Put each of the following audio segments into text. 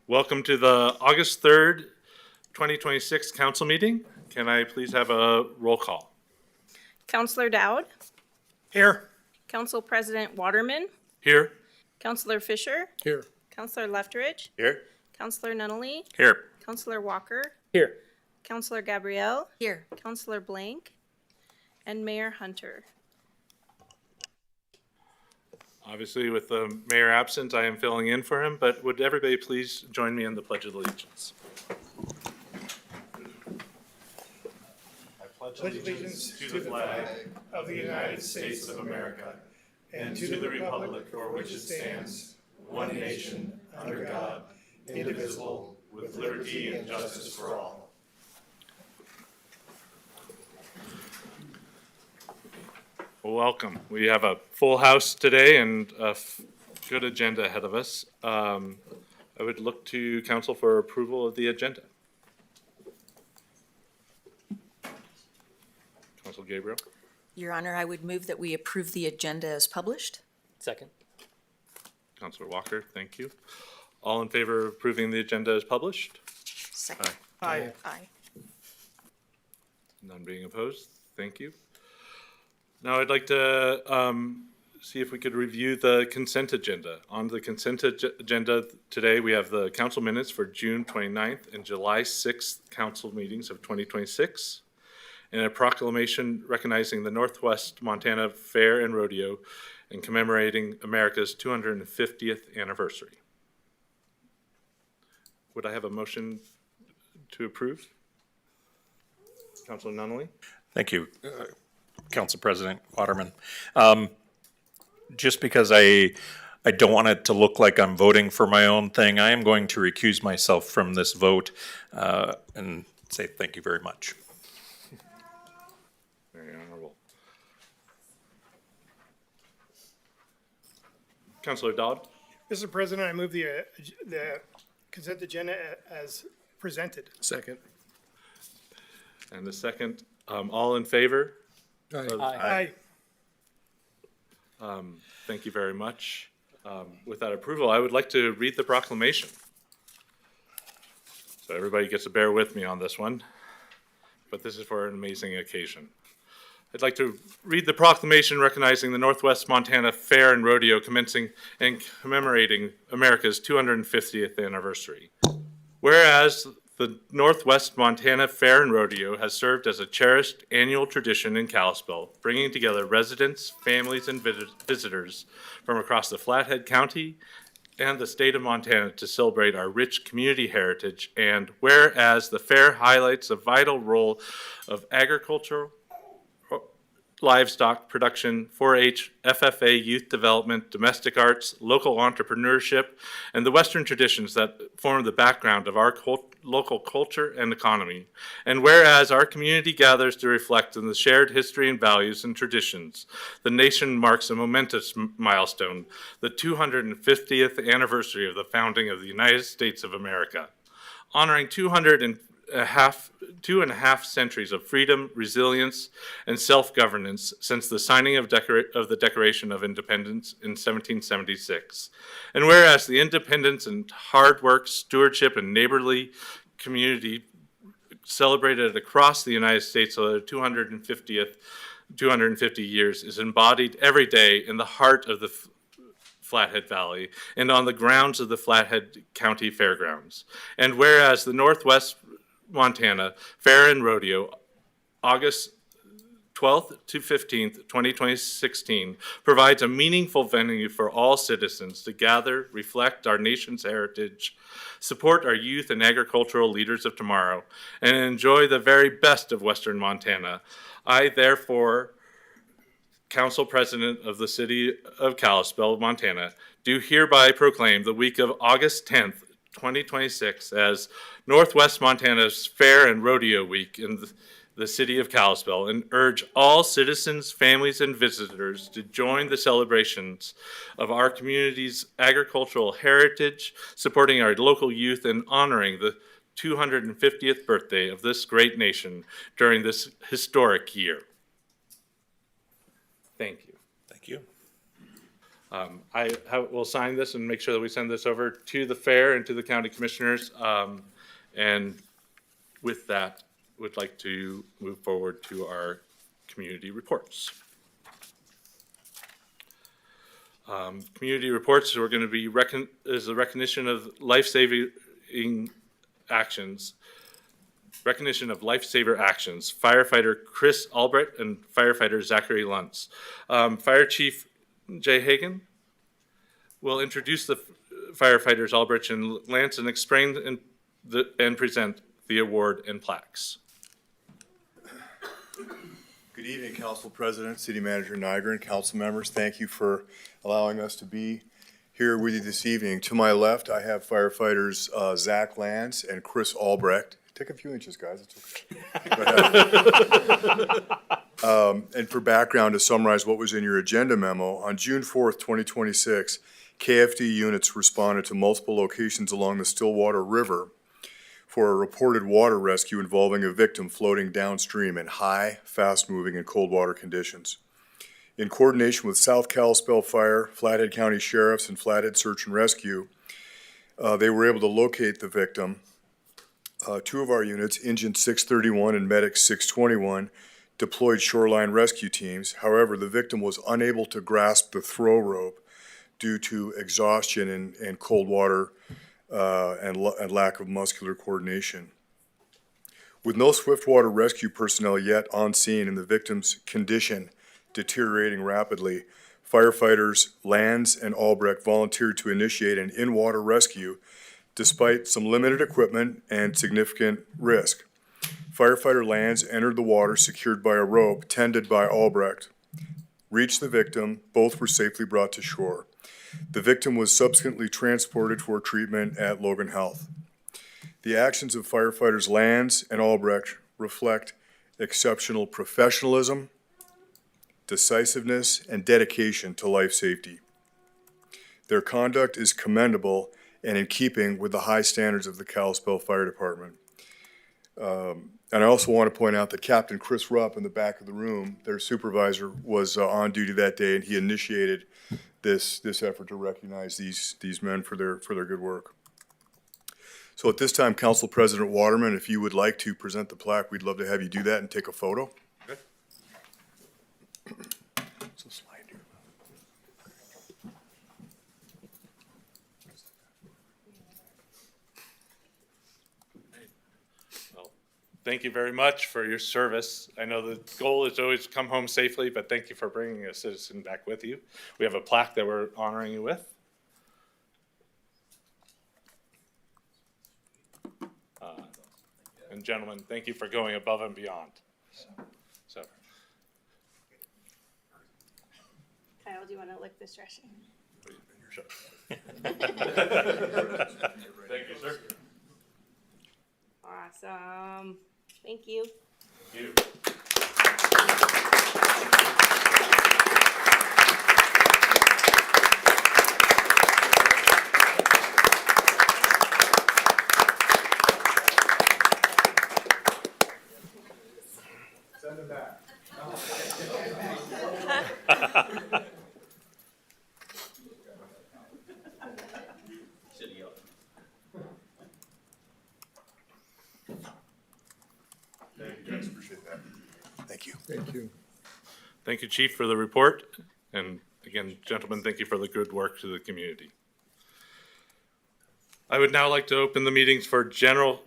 Welcome to the August 3rd, 2026 council meeting. Can I please have a roll call? Councillor Dowd, Here. Council President Waterman, Here. Councillor Fisher, Here. Councillor Leftridge, Here. Councillor Nunnally, Here. Councillor Walker, Here. Councillor Gabrielle, Here. Councillor Blank, and Mayor Hunter. Obviously, with the mayor absent, I am filling in for him, but would everybody please join me in the Pledge of Allegiance? I pledge Allegiance to the flag of the United States of America and to the republic for which it stands, one nation, under God, indivisible, with liberty and justice for all. Welcome. We have a full house today and a good agenda ahead of us. I would look to council for approval of the agenda. Council Gabriel. Your Honor, I would move that we approve the agenda as published. Second. Councilor Walker, thank you. All in favor of approving the agenda as published? Second. Aye. Aye. None being opposed, thank you. Now I'd like to see if we could review the consent agenda. On the consent agenda today, we have the council minutes for June 29th and July 6th council meetings of 2026, and a proclamation recognizing the Northwest Montana Fair and Rodeo and commemorating America's 250th anniversary. Would I have a motion to approve? Councilor Nunnally? Thank you, Council President Waterman. Just because I don't want it to look like I'm voting for my own thing, I am going to recuse myself from this vote and say thank you very much. Very honorable. Councilor Dodd? Mr. President, I move the consent agenda as presented. Second. And the second, all in favor? Aye. Thank you very much. With that approval, I would like to read the proclamation. So everybody gets to bear with me on this one, but this is for an amazing occasion. I'd like to read the proclamation recognizing the Northwest Montana Fair and Rodeo commencing and commemorating America's 250th anniversary. Whereas the Northwest Montana Fair and Rodeo has served as a cherished annual tradition in Kalispell, bringing together residents, families, and visitors from across the Flathead County and the state of Montana to celebrate our rich community heritage. And whereas the fair highlights a vital role of agricultural, livestock production, 4-H, FFA, youth development, domestic arts, local entrepreneurship, and the Western traditions that form the background of our local culture and economy. And whereas our community gathers to reflect on the shared history and values and traditions, the nation marks a momentous milestone, the 250th anniversary of the founding of the United States of America, honoring 2.5 centuries of freedom, resilience, and self-governance since the signing of the Declaration of Independence in 1776. And whereas the independence and hard work, stewardship, and neighborly community celebrated across the United States of the 250 years is embodied every day in the heart of the Flathead Valley and on the grounds of the Flathead County Fairgrounds. And whereas the Northwest Montana Fair and Rodeo, August 12th to 15th, 2016, provides a meaningful venue for all citizens to gather, reflect our nation's heritage, support our youth and agricultural leaders of tomorrow, and enjoy the very best of Western Montana. I, therefore, Council President of the City of Kalispell, Montana, do hereby proclaim the week of August 10th, 2026 as Northwest Montana's Fair and Rodeo Week in the City of Kalispell, and urge all citizens, families, and visitors to join the celebrations of our community's agricultural heritage, supporting our local youth, and honoring the 250th birthday of this great nation during this historic year. Thank you. Thank you. Will sign this and make sure that we send this over to the fair and to the county commissioners. And with that, would like to move forward to our community reports. Community reports are going to be is a recognition of life-saving actions. Recognition of lifesaver actions. Firefighter Chris Albrecht and firefighter Zachary Luntz. Fire Chief Jay Hagan will introduce the firefighters Albrecht and Lance and explain and present the award and plaques. Good evening, Council President, City Manager Niger, and council members. Thank you for allowing us to be here with you this evening. To my left, I have firefighters Zach Lance and Chris Albrecht. Take a few inches, guys. It's okay. And for background, to summarize what was in your agenda memo, on June 4th, 2026, KFD units responded to multiple locations along the Stillwater River for a reported water rescue involving a victim floating downstream in high, fast-moving, and cold water conditions. In coordination with South Kalispell Fire, Flathead County Sheriffs, and Flathead Search and Rescue, they were able to locate the victim. Two of our units, Engine 631 and Medic 621, deployed shoreline rescue teams. However, the victim was unable to grasp the throw rope due to exhaustion and cold water and lack of muscular coordination. With no swiftwater rescue personnel yet on scene and the victim's condition deteriorating rapidly, firefighters Lands and Albrecht volunteered to initiate an in-water rescue despite some limited equipment and significant risk. Firefighter Lands entered the water secured by a rope tended by Albrecht, reached the victim, both were safely brought to shore. The victim was subsequently transported for treatment at Logan Health. The actions of firefighters Lands and Albrecht reflect exceptional professionalism, decisiveness, and dedication to life safety. Their conduct is commendable and in keeping with the high standards of the Kalispell Fire Department. And I also want to point out that Captain Chris Rupp in the back of the room, their supervisor, was on duty that day, and he initiated this effort to recognize these men for their good work. So at this time, Council President Waterman, if you would like to present the plaque, we'd love to have you do that and take a photo. Okay. So slide here. Well, thank you very much for your service. I know the goal is always to come home safely, but thank you for bringing a citizen back with you. We have a plaque that we're honoring you with. And gentlemen, thank you for going above and beyond. So. Kyle, do you want to lick this dressing? Sure. Thank you, sir. Awesome. Thank you. Thank you. Send them back. Thank you, guys. Appreciate that. Thank you. Thank you. Thank you, Chief, for the report. And again, gentlemen, thank you for the good work to the community. I would now like to open the meetings for general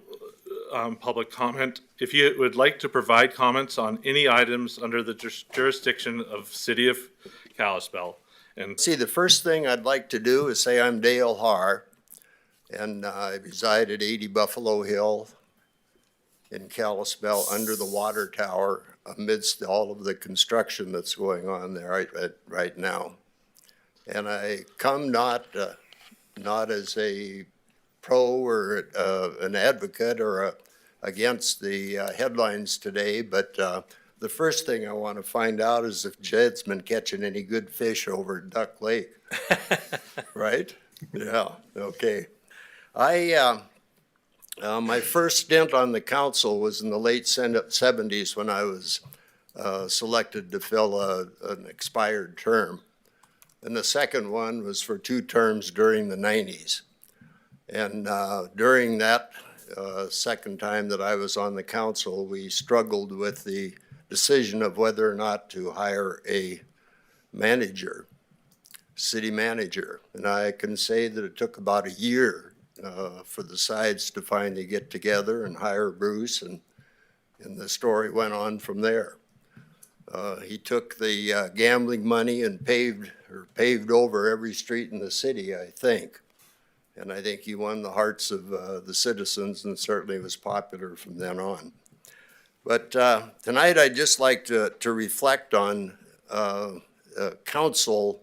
public comment. If you would like to provide comments on any items under the jurisdiction of City of Kalispell. And See, the first thing I'd like to do is say I'm Dale Haar, and I reside at 80 Buffalo Hill in Kalispell under the water tower amidst all of the construction that's going on there right now. And I come not as a pro or an advocate or against the headlines today, but the first thing I want to find out is if Jed's been catching any good fish over at Duck Lake. Right? Yeah, okay. My first stint on the council was in the late 70s when I was selected to fill an expired term. and the second one was for 2 terms during the 90s. And during that second time that I was on the council, we struggled with the decision of whether or not to hire a manager, city manager. And I can say that it took about a year for the sides to finally get together and hire Bruce, and the story went on from there. He took the gambling money and paved over every street in the city, I think. And I think he won the hearts of the citizens, and certainly was popular from then on. But tonight I'd just like to reflect on council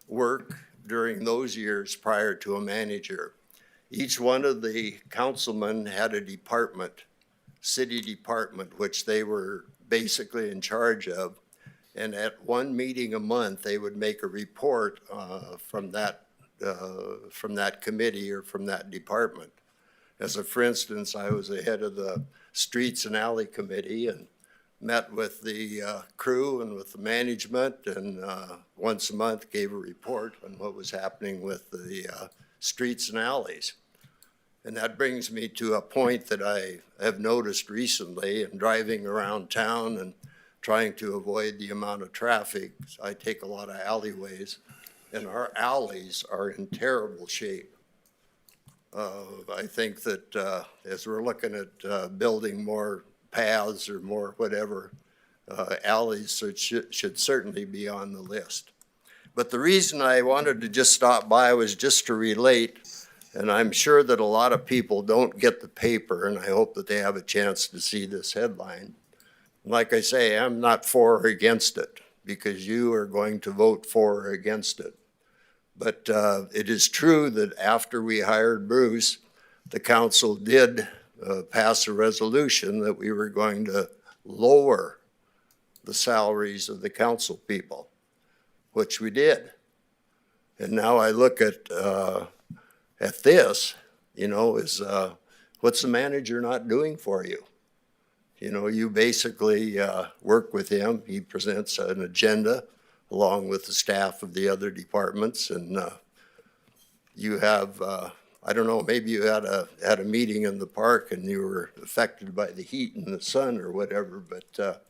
work during those years prior to a manager. Each one of the councilmen had a department, city department, which they were basically in charge of. And at one meeting a month, they would make a report from that committee or from that department. As a for instance, I was the head of the Streets and Alley Committee and met with the crew and with the management, and once a month gave a report on what was happening with the streets and alleys. And that brings me to a point that I have noticed recently in driving around town and trying to avoid the amount of traffic. I take a lot of alleyways, and our alleys are in terrible shape. I think that as we're looking at building more paths or more whatever, alleys should certainly be on the list. But the reason I wanted to just stop by was just to relate, and I'm sure that a lot of people don't get the paper, and I hope that they have a chance to see this headline. Like I say, I'm not for or against it, because you are going to vote for or against it. But it is true that after we hired Bruce, the council did pass a resolution that we were going to lower the salaries of the council people, which we did. And now I look at this, you know, is what's the manager not doing for you? You know, you basically work with him. He presents an agenda along with the staff of the other departments, and you have, I don't know, maybe you had a meeting in the park and you were affected by the heat and the sun or whatever, but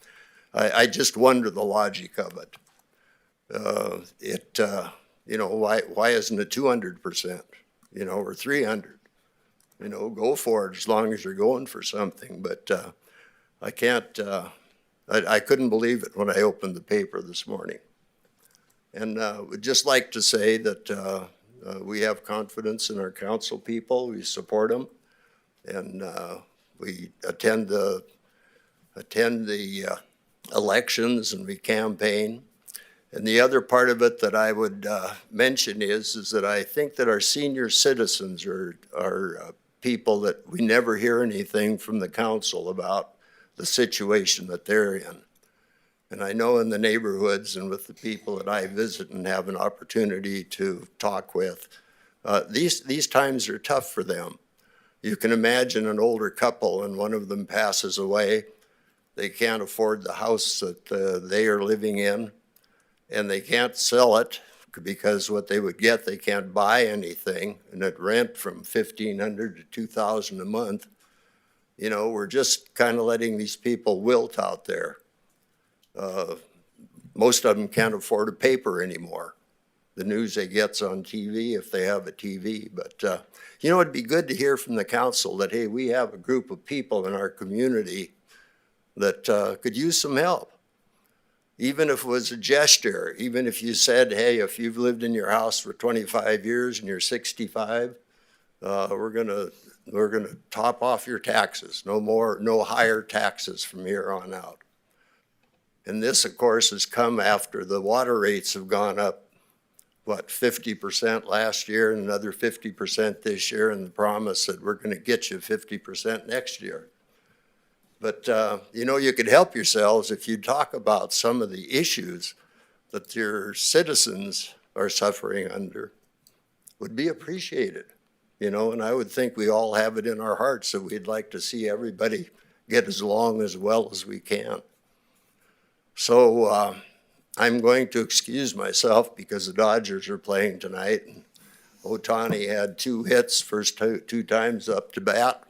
I just wonder the logic of it. You know, why isn't it 200%, you know, or 300? You know, go for it as long as you're going for something, but I can't, I couldn't believe it when I opened the paper this morning. And would just like to say that we have confidence in our council people. We support them, and we attend the elections, and we campaign. And the other part of it that I would mention is that I think that our senior citizens are people that we never hear anything from the council about the situation that they're in. And I know in the neighborhoods and with the people that I visit and have an opportunity to talk with, these times are tough for them. You can imagine an older couple and one of them passes away. They can't afford the house that they are living in, and they can't sell it because what they would get, they can't buy anything, and at rent from $1,500 to $2,000 a month. You know, we're just kind of letting these people wilt out there. Most of them can't afford a paper anymore. The news they get's on TV if they have a TV. But, you know, it'd be good to hear from the council that, hey, we have a group of people in our community that could use some help. Even if it was a gesture, even if you said, hey, if you've lived in your house for 25 years and you're 65, we're gonna top off your taxes. No higher taxes from here on out. And this, of course, has come after the water rates have gone up, what, 50% last year and another 50% this year, and the promise that we're gonna get you 50% next year. But, you know, you could help yourselves if you talk about some of the issues that your citizens are suffering under. Would be appreciated. You know, and I would think we all have it in our hearts that we'd like to see everybody get as long as well as we can. So I'm going to excuse myself because the Dodgers are playing tonight. Ohtani had 2 hits, first two times up to bat,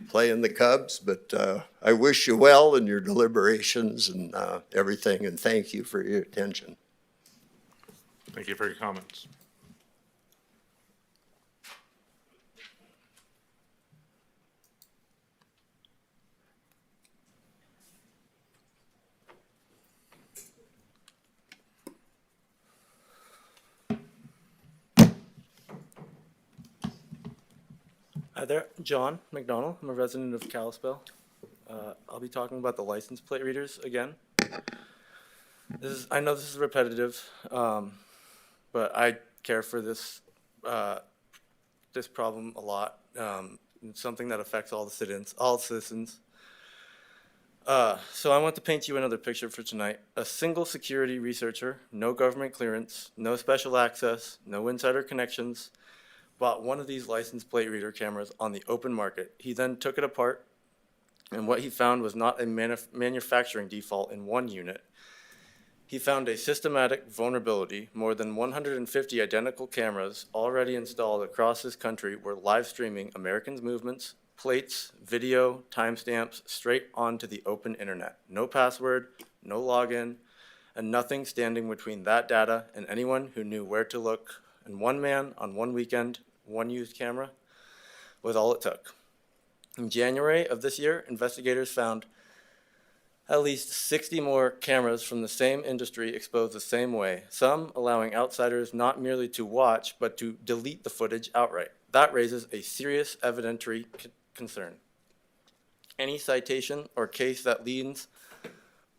playing the Cubs. But I wish you well in your deliberations and everything, and thank you for your attention. Thank you for your comments. Hi there, John McDonald. I'm a resident of Kalispell. I'll be talking about the license plate readers again. I know this is repetitive, but I care for this problem a lot. It's something that affects all citizens. So I want to paint you another picture for tonight. A single security researcher, no government clearance, no special access, no insider connections, bought one of these license plate reader cameras on the open market. He then took it apart, and what he found was not a manufacturing default in one unit. He found a systematic vulnerability. More than 150 identical cameras already installed across this country were live streaming Americans' movements, plates, video, timestamps straight onto the open internet. No password, no login, and nothing standing between that data and anyone who knew where to look. And one man on one weekend, one used camera was all it took. In January of this year, investigators found at least 60 more cameras from the same industry exposed the same way, some allowing outsiders not merely to watch, but to delete the footage outright. That raises a serious evidentiary concern. Any citation or case that leans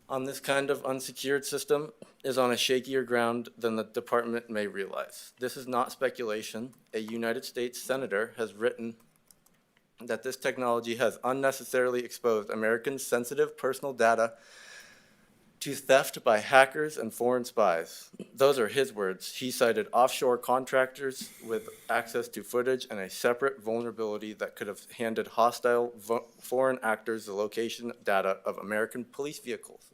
on this kind of unsecured system is on a shakier ground than the department may realize. This is not speculation. A United States senator has written that this technology has unnecessarily exposed Americans' sensitive personal data to theft by hackers and foreign spies. Those are his words. He cited offshore contractors with access to footage and a separate vulnerability that could have handed hostile foreign actors the location data of American police vehicles.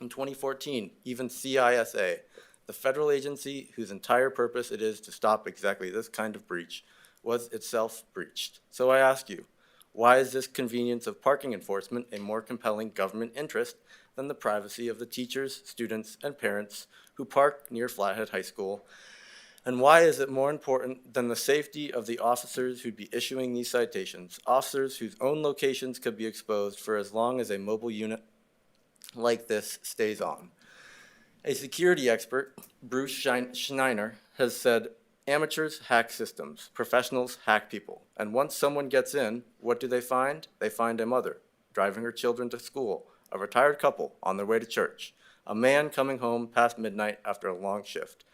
In 2014, even CISA, the federal agency whose entire purpose it is to stop exactly this kind of breach, was itself breached. So I ask you, why is this convenience of parking enforcement a more compelling government interest than the privacy of the teachers, students, and parents who park near Flathead High School? And why is it more important than the safety of the officers who'd be issuing these citations, officers whose own locations could be exposed for as long as a mobile unit like this stays on? A security expert, Bruce Schneider, has said, amateurs hack systems, professionals hack people. And once someone gets in, what do they find? They find a mother driving her children to school, a retired couple on their way to church, a man coming home past midnight after a long shift.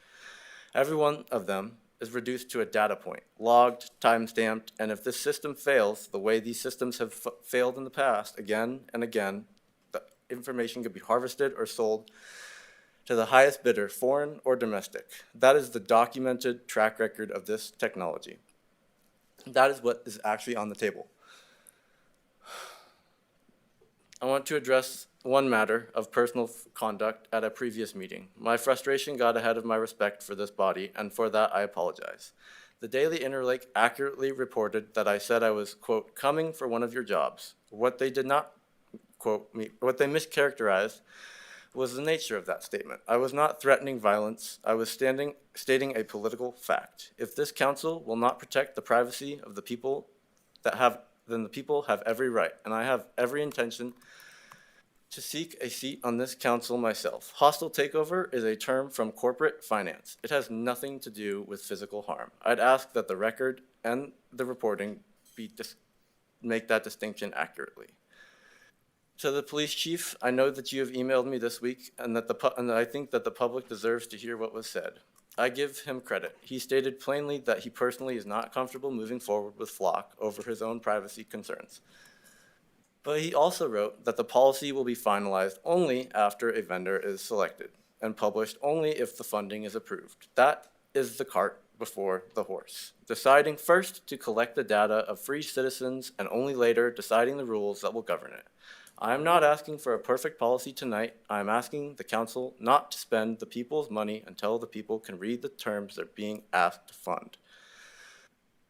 Every one of them is reduced to a data point, logged, time-stamped, and if this system fails, the way these systems have failed in the past, again and again, the information could be harvested or sold to the highest bidder, foreign or domestic. That is the documented track record of this technology. That is what is actually on the table. I want to address one matter of personal conduct at a previous meeting. My frustration got ahead of my respect for this body, and for that I apologize. The Daily Interlake accurately reported that I said I was, quote, coming for one of your jobs. What they did not, quote, what they mischaracterized was the nature of that statement. I was not threatening violence. I was stating a political fact. If this council will not protect the privacy of the people then the people have every right, and I have every intention to seek a seat on this council myself. Hostile takeover is a term from corporate finance. It has nothing to do with physical harm. I'd ask that the record and the reporting make that distinction accurately. To the police chief, I know that you have emailed me this week and I think that the public deserves to hear what was said. I give him credit. He stated plainly that he personally is not comfortable moving forward with Flock over his own privacy concerns. But he also wrote that the policy will be finalized only after a vendor is selected and published only if the funding is approved. That is the cart before the horse. Deciding first to collect the data of free citizens and only later deciding the rules that will govern it. I am not asking for a perfect policy tonight. I am asking the council not to spend the people's money until the people can read the terms they're being asked to fund.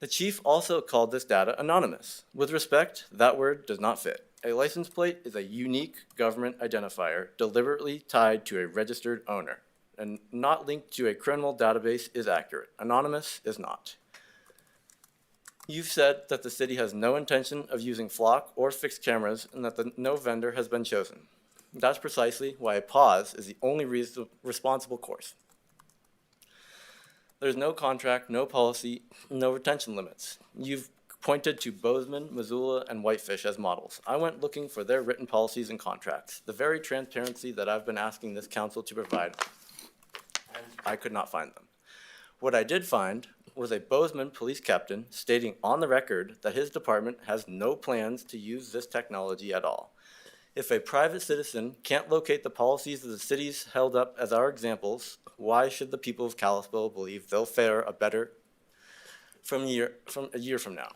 The chief also called this data anonymous. With respect, that word does not fit. A license plate is a unique government identifier deliberately tied to a registered owner, and not linked to a criminal database is accurate. Anonymous is not. You've said that the city has no intention of using flock or fixed cameras and that no vendor has been chosen. That's precisely why a pause is the only responsible course. There's no contract, no policy, no retention limits. You've pointed to Bozeman, Missoula, and Whitefish as models. I went looking for their written policies and contracts, the very transparency that I've been asking this council to provide, and I could not find them. What I did find was a Bozeman police captain stating on the record that his department has no plans to use this technology at all. If a private citizen can't locate the policies of the cities held up as our examples, why should the people of Kalispell believe they'll fare a better from a year from now?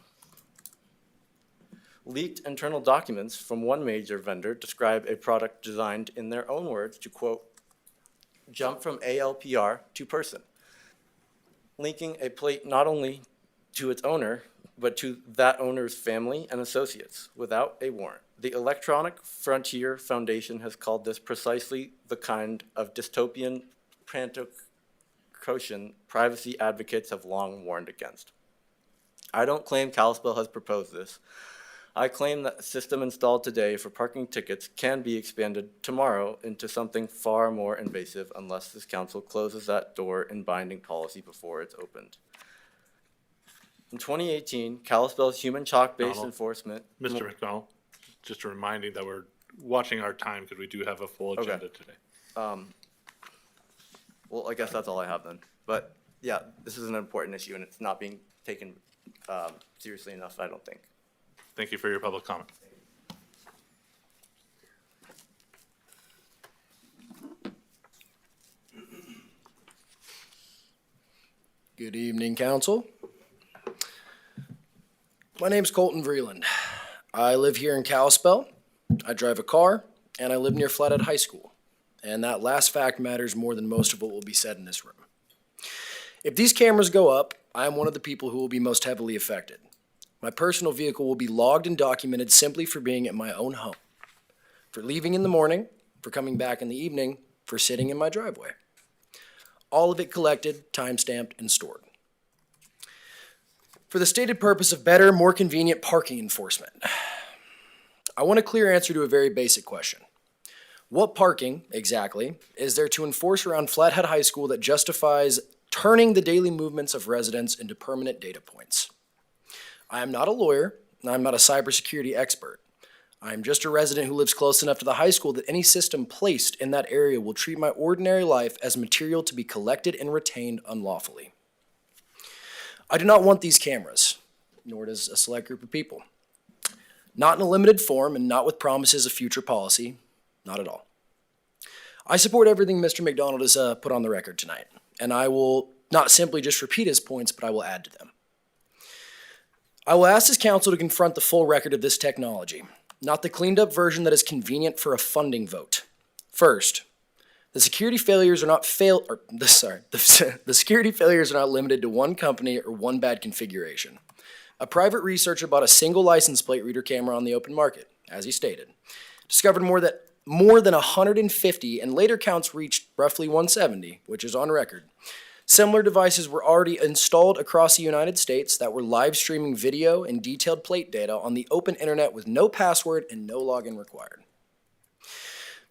Leaked internal documents from one major vendor describe a product designed, in their own words, to, quote, jump from ALPR to person, linking a plate not only to its owner, but to that owner's family and associates without a warrant. The Electronic Frontier Foundation has called this precisely the kind of dystopian pantocotion privacy advocates have long warned against. I don't claim Kalispell has proposed this. I claim that the system installed today for parking tickets can be expanded tomorrow into something far more invasive unless this council closes that door in binding policy before it's opened. In 2018, Kalispell's human chalk-based Donald. enforcement. Mr. McDonald, just reminding that we're watching our time because we do have a full Okay. agenda today. Well, I guess that's all I have then. But yeah, this is an important issue and it's not being taken seriously enough, I don't think. Thank you for your public comment. Good evening, council. My name's Colton Vreeland. I live here in Kalispell. I drive a car, and I live near Flathead High School. And that last fact matters more than most of what will be said in this room. If these cameras go up, I am one of the people who will be most heavily affected. My personal vehicle will be logged and documented simply for being at my own home, for leaving in the morning, for coming back in the evening, for sitting in my driveway. All of it collected, time-stamped, and stored. For the stated purpose of better, more convenient parking enforcement. I want a clear answer to a very basic question. What parking, exactly, is there to enforce around Flathead High School that justifies turning the daily movements of residents into permanent data points? I am not a lawyer, and I'm not a cybersecurity expert. I am just a resident who lives close enough to the high school that any system placed in that area will treat my ordinary life as material to be collected and retained unlawfully. I do not want these cameras, nor does a select group of people. Not in a limited form and not with promises of future policy, not at all. I support everything Mr. McDonald has put on the record tonight, and I will not simply just repeat his points, but I will add to them. I will ask this council to confront the full record of this technology, not the cleaned up version that is convenient for a funding vote. First, the security failures are not the security failures are not limited to one company or one bad configuration. A private researcher bought a single license plate reader camera on the open market, as he stated, discovered more than 150, and later counts reached roughly 170, which is on record. Similar devices were already installed across the United States that were live streaming video and detailed plate data on the open internet with no password and no login required.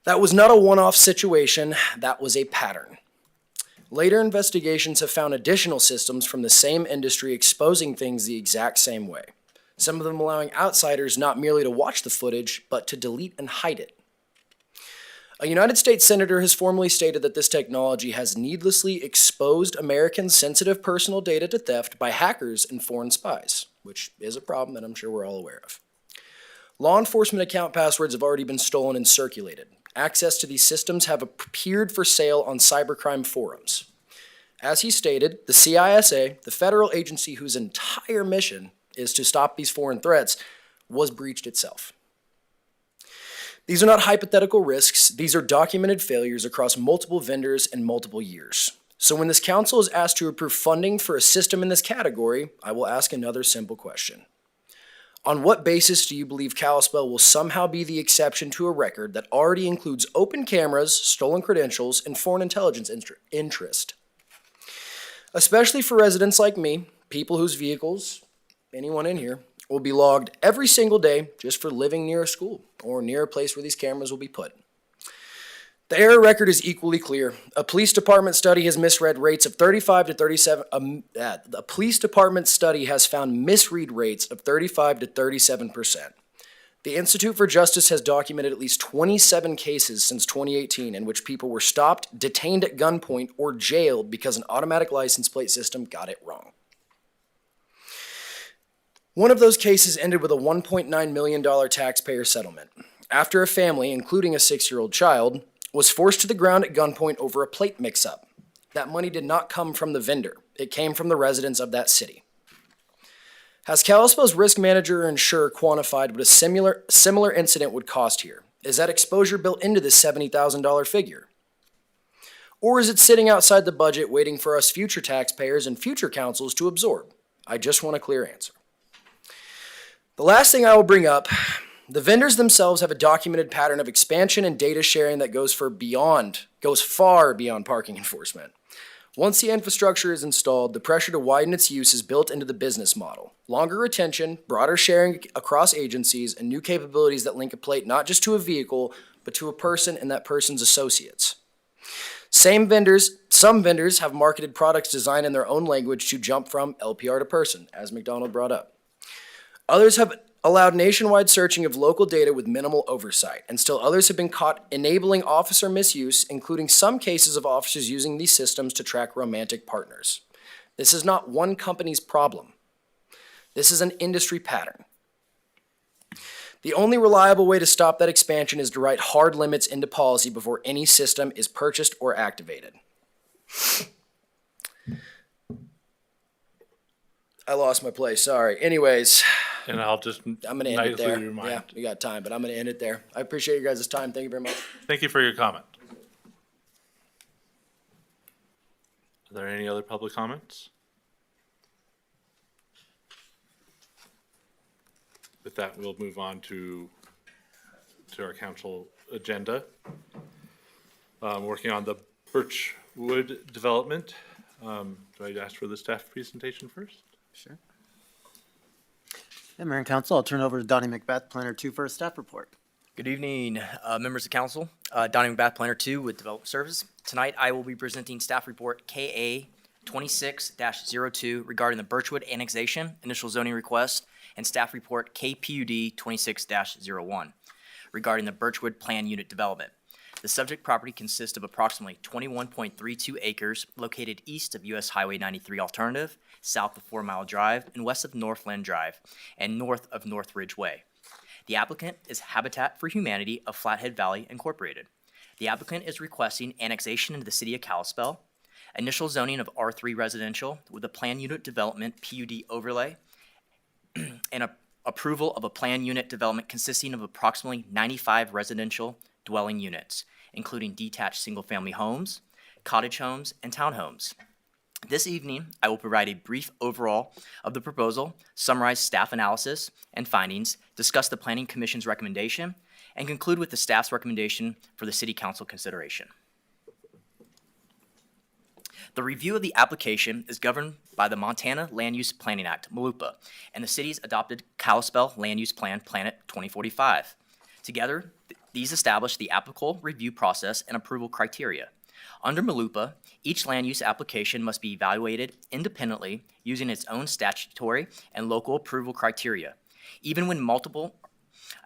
That was not a one-off situation, that was a pattern. Later investigations have found additional systems from the same industry exposing things the exact same way. Some of them allowing outsiders not merely to watch the footage, but to delete and hide it. A United States senator has formally stated that this technology has needlessly exposed Americans' sensitive personal data to theft by hackers and foreign spies, which is a problem that I'm sure we're all aware of. Law enforcement account passwords have already been stolen and circulated. Access to these systems have appeared for sale on cybercrime forums. As he stated, the CISA, the federal agency whose entire mission is to stop these foreign threats, was breached itself. These are not hypothetical risks. These are documented failures across multiple vendors and multiple years. So when this council is asked to approve funding for a system in this category, I will ask another simple question. On what basis do you believe Kalispell will somehow be the exception to a record that already includes open cameras, stolen credentials, and foreign intelligence interest? Especially for residents like me, people whose vehicles, anyone in here, will be logged every single day just for living near a school or near a place where these cameras will be put. The error record is equally clear. A police department study has misread rates of 35 to 37. A police department study has found misread rates of 35 to 37%. The Institute for Justice has documented at least 27 cases since 2018 in which people were stopped, detained at gunpoint, or jailed because an automatic license plate system got it wrong. One of those cases ended with a $1.9 million taxpayer settlement, after a family, including a 6-year-old child, was forced to the ground at gunpoint over a plate mix-up. That money did not come from the vendor. It came from the residents of that city. Has Kalispell's risk manager or insurer quantified what a similar incident would cost here? Is that exposure built into this $70,000 figure? Or is it sitting outside the budget waiting for us future taxpayers and future councils to absorb? I just want a clear answer. The last thing I will bring up, the vendors themselves have a documented pattern of expansion and data sharing that goes far beyond parking enforcement. Once the infrastructure is installed, the pressure to widen its use is built into the business model. Longer retention, broader sharing across agencies, and new capabilities that link a plate not just to a vehicle, but to a person and that person's associates. Some vendors have marketed products designed in their own language to jump from LPR to person, as McDonald brought up. Others have allowed nationwide searching of local data with minimal oversight, and still others have been caught enabling officer misuse, including some cases of officers using these systems to track romantic partners. This is not one company's problem. This is an industry pattern. The only reliable way to stop that expansion is to write hard limits into policy before any system is purchased or activated. I lost my place, sorry. Anyways, And I'll just I'm going to end it there. remind. Yeah, we got time, but I'm going to end it there. I appreciate your guys' time. Thank you very much. Thank you for your comment. Are there any other public comments? With that, we'll move on to our council agenda. Working on the Birchwood development. Do I ask for the staff presentation first? Sure. Yeah, Mayor and Council, I'll turn it over to Donnie McBeth, Planner 2 for a staff report. Good evening, members of council. Donnie McBath, Planner 2 with Development Service. Tonight, I will be presenting staff report KA 26-02 regarding the Birchwood annexation, initial zoning request, and staff report KPUD 26-01 regarding the Birchwood Plan Unit development. The subject property consists of approximately 21.32 acres located east of US Highway 93 Alternative, south of 4 Mile Drive, and west of Northland Drive, and north of North Ridge Way. The applicant is Habitat for Humanity of Flathead Valley Incorporated. The applicant is requesting annexation into the city of Kalispell, initial zoning of R3 residential with a plan unit development PUD overlay, and approval of a plan unit development consisting of approximately 95 residential dwelling units, including detached single-family homes, cottage homes, and townhomes. This evening, I will provide a brief overall of the proposal, summarize staff analysis and findings, discuss the Planning Commission's recommendation, and conclude with the staff's recommendation for the City Council consideration. The review of the application is governed by the Montana Land Use Planning Act, MLUPA, and the city's adopted Kalispell Land Use Plan, Planet 2045. Together, these establish the applicable review process and approval criteria. Under MLUPA, each land use application must be evaluated independently using its own statutory and local approval criteria, even when multiple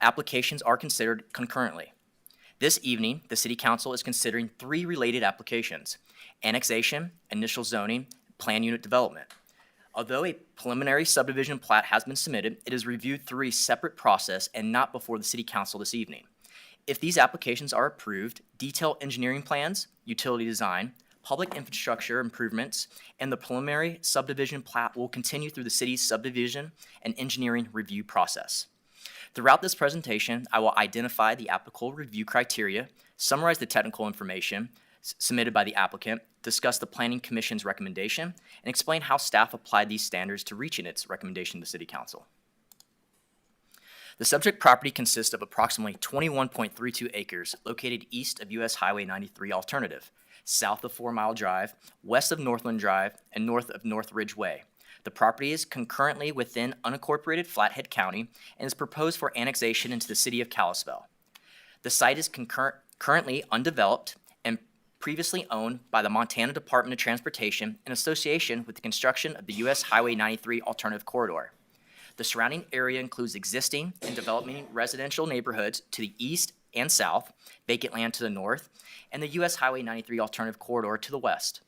applications are considered concurrently. This evening, the City Council is considering 3 related applications: annexation, initial zoning, plan unit development. Although a preliminary subdivision plat has been submitted, it is reviewed through a separate process and not before the City Council this evening. If these applications are approved, detailed engineering plans, utility design, public infrastructure improvements, and the preliminary subdivision plat will continue through the city's subdivision and engineering review process. Throughout this presentation, I will identify the applicable review criteria, summarize the technical information submitted by the applicant, discuss the Planning Commission's recommendation, and explain how staff applied these standards to reaching its recommendation to City Council. The subject property consists of approximately 21.32 acres located east of US Highway 93 Alternative, south of 4 Mile Drive, west of Northland Drive, and north of North Ridge Way. The property is concurrently within unincorporated Flathead County and is proposed for annexation into the city of Kalispell. The site is currently undeveloped and previously owned by the Montana Department of Transportation in association with the construction of the US Highway 93 Alternative Corridor. The surrounding area includes existing and developing residential neighborhoods to the east and south, vacant land to the north, and the US Highway 93 Alternative Corridor to the west.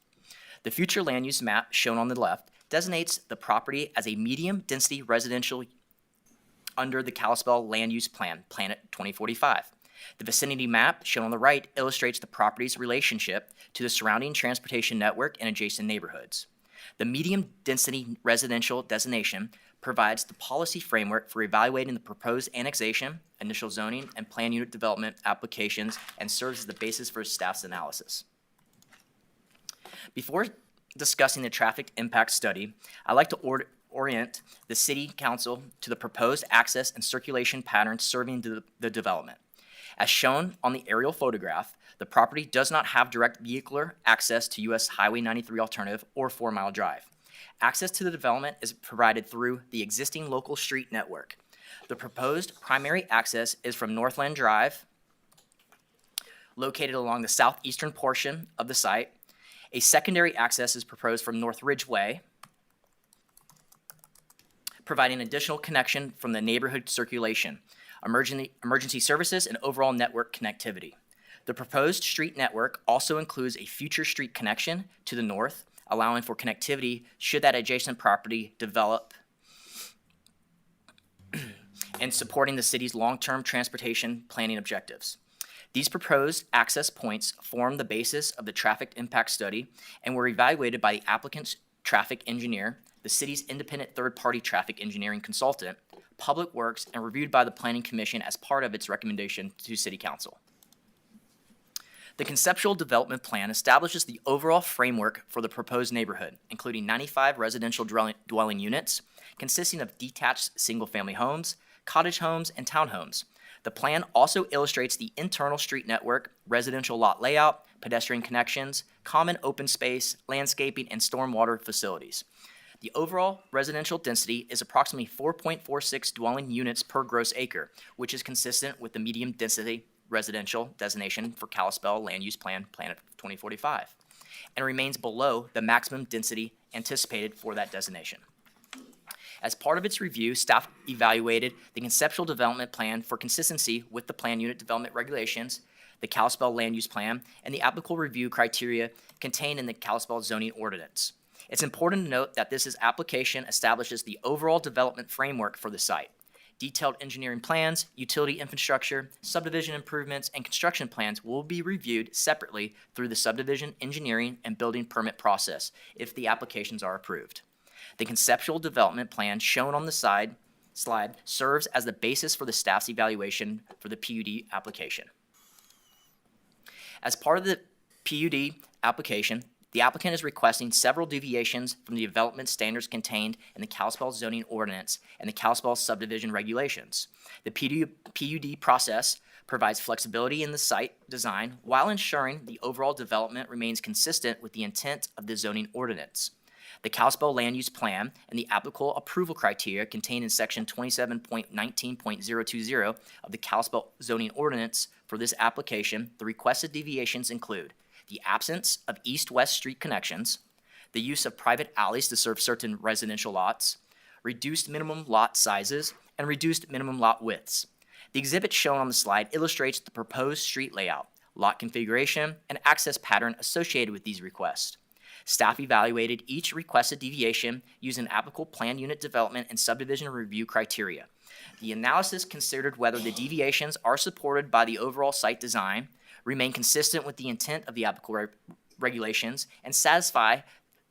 The future land use map shown on the left designates the property as a medium-density residential under the Kalispell Land Use Plan, Planet 2045. The vicinity map shown on the right illustrates the property's relationship to the surrounding transportation network and adjacent neighborhoods. The medium-density residential designation provides the policy framework for evaluating the proposed annexation, initial zoning, and plan unit development applications and serves as the basis for staff's analysis. Before discussing the traffic impact study, I'd like to orient the City Council to the proposed access and circulation patterns serving the development. As shown on the aerial photograph, the property does not have direct vehicular access to US Highway 93 Alternative or 4 Mile Drive. Access to the development is provided through the existing local street network. The proposed primary access is from Northland Drive, located along the southeastern portion of the site. A secondary access is proposed from North Ridge Way, providing additional connection from the neighborhood circulation, emergency services, and overall network connectivity. The proposed street network also includes a future street connection to the north, allowing for connectivity should that adjacent property develop and supporting the city's long-term transportation planning objectives. These proposed access points form the basis of the traffic impact study and were evaluated by the applicant's traffic engineer, the city's independent third-party traffic engineering consultant, Public Works, and reviewed by the Planning Commission as part of its recommendation to City Council. The conceptual development plan establishes the overall framework for the proposed neighborhood, including 95 residential dwelling units consisting of detached single-family homes, cottage homes, and townhomes. The plan also illustrates the internal street network, residential lot layout, pedestrian connections, common open space, landscaping, and stormwater facilities. The overall residential density is approximately 4.46 dwelling units per gross acre, which is consistent with the medium density residential designation for Kalispell Land Use Plan, Planet 2045, and remains below the maximum density anticipated for that designation. As part of its review, staff evaluated the conceptual development plan for consistency with the plan unit development regulations, the Kalispell Land Use Plan, and the applicable review criteria contained in the Kalispell zoning ordinance. It's important to note that this application establishes the overall development framework for the site. Detailed engineering plans, utility infrastructure, subdivision improvements, and construction plans will be reviewed separately through the subdivision engineering and building permit process if the applications are approved. The conceptual development plan shown on the slide serves as the basis for the staff's evaluation for the PUD application. As part of the PUD application, the applicant is requesting several deviations from the development standards contained in the Kalispell zoning ordinance and the Kalispell subdivision regulations. The PUD process provides flexibility in the site design while ensuring the overall development remains consistent with the intent of the zoning ordinance. The Kalispell Land Use Plan and the applicable approval criteria contained in Section 27.19.020 of the Kalispell zoning ordinance for this application, the requested deviations include the absence of east-west street connections, the use of private alleys to serve certain residential lots, reduced minimum lot sizes, and reduced minimum lot widths. The exhibit shown on the slide illustrates the proposed street layout, lot configuration, and access pattern associated with these requests. Staff evaluated each requested deviation using applicable plan unit development and subdivision review criteria. The analysis considered whether the deviations are supported by the overall site design, remain consistent with the intent of the applicable regulations, and satisfy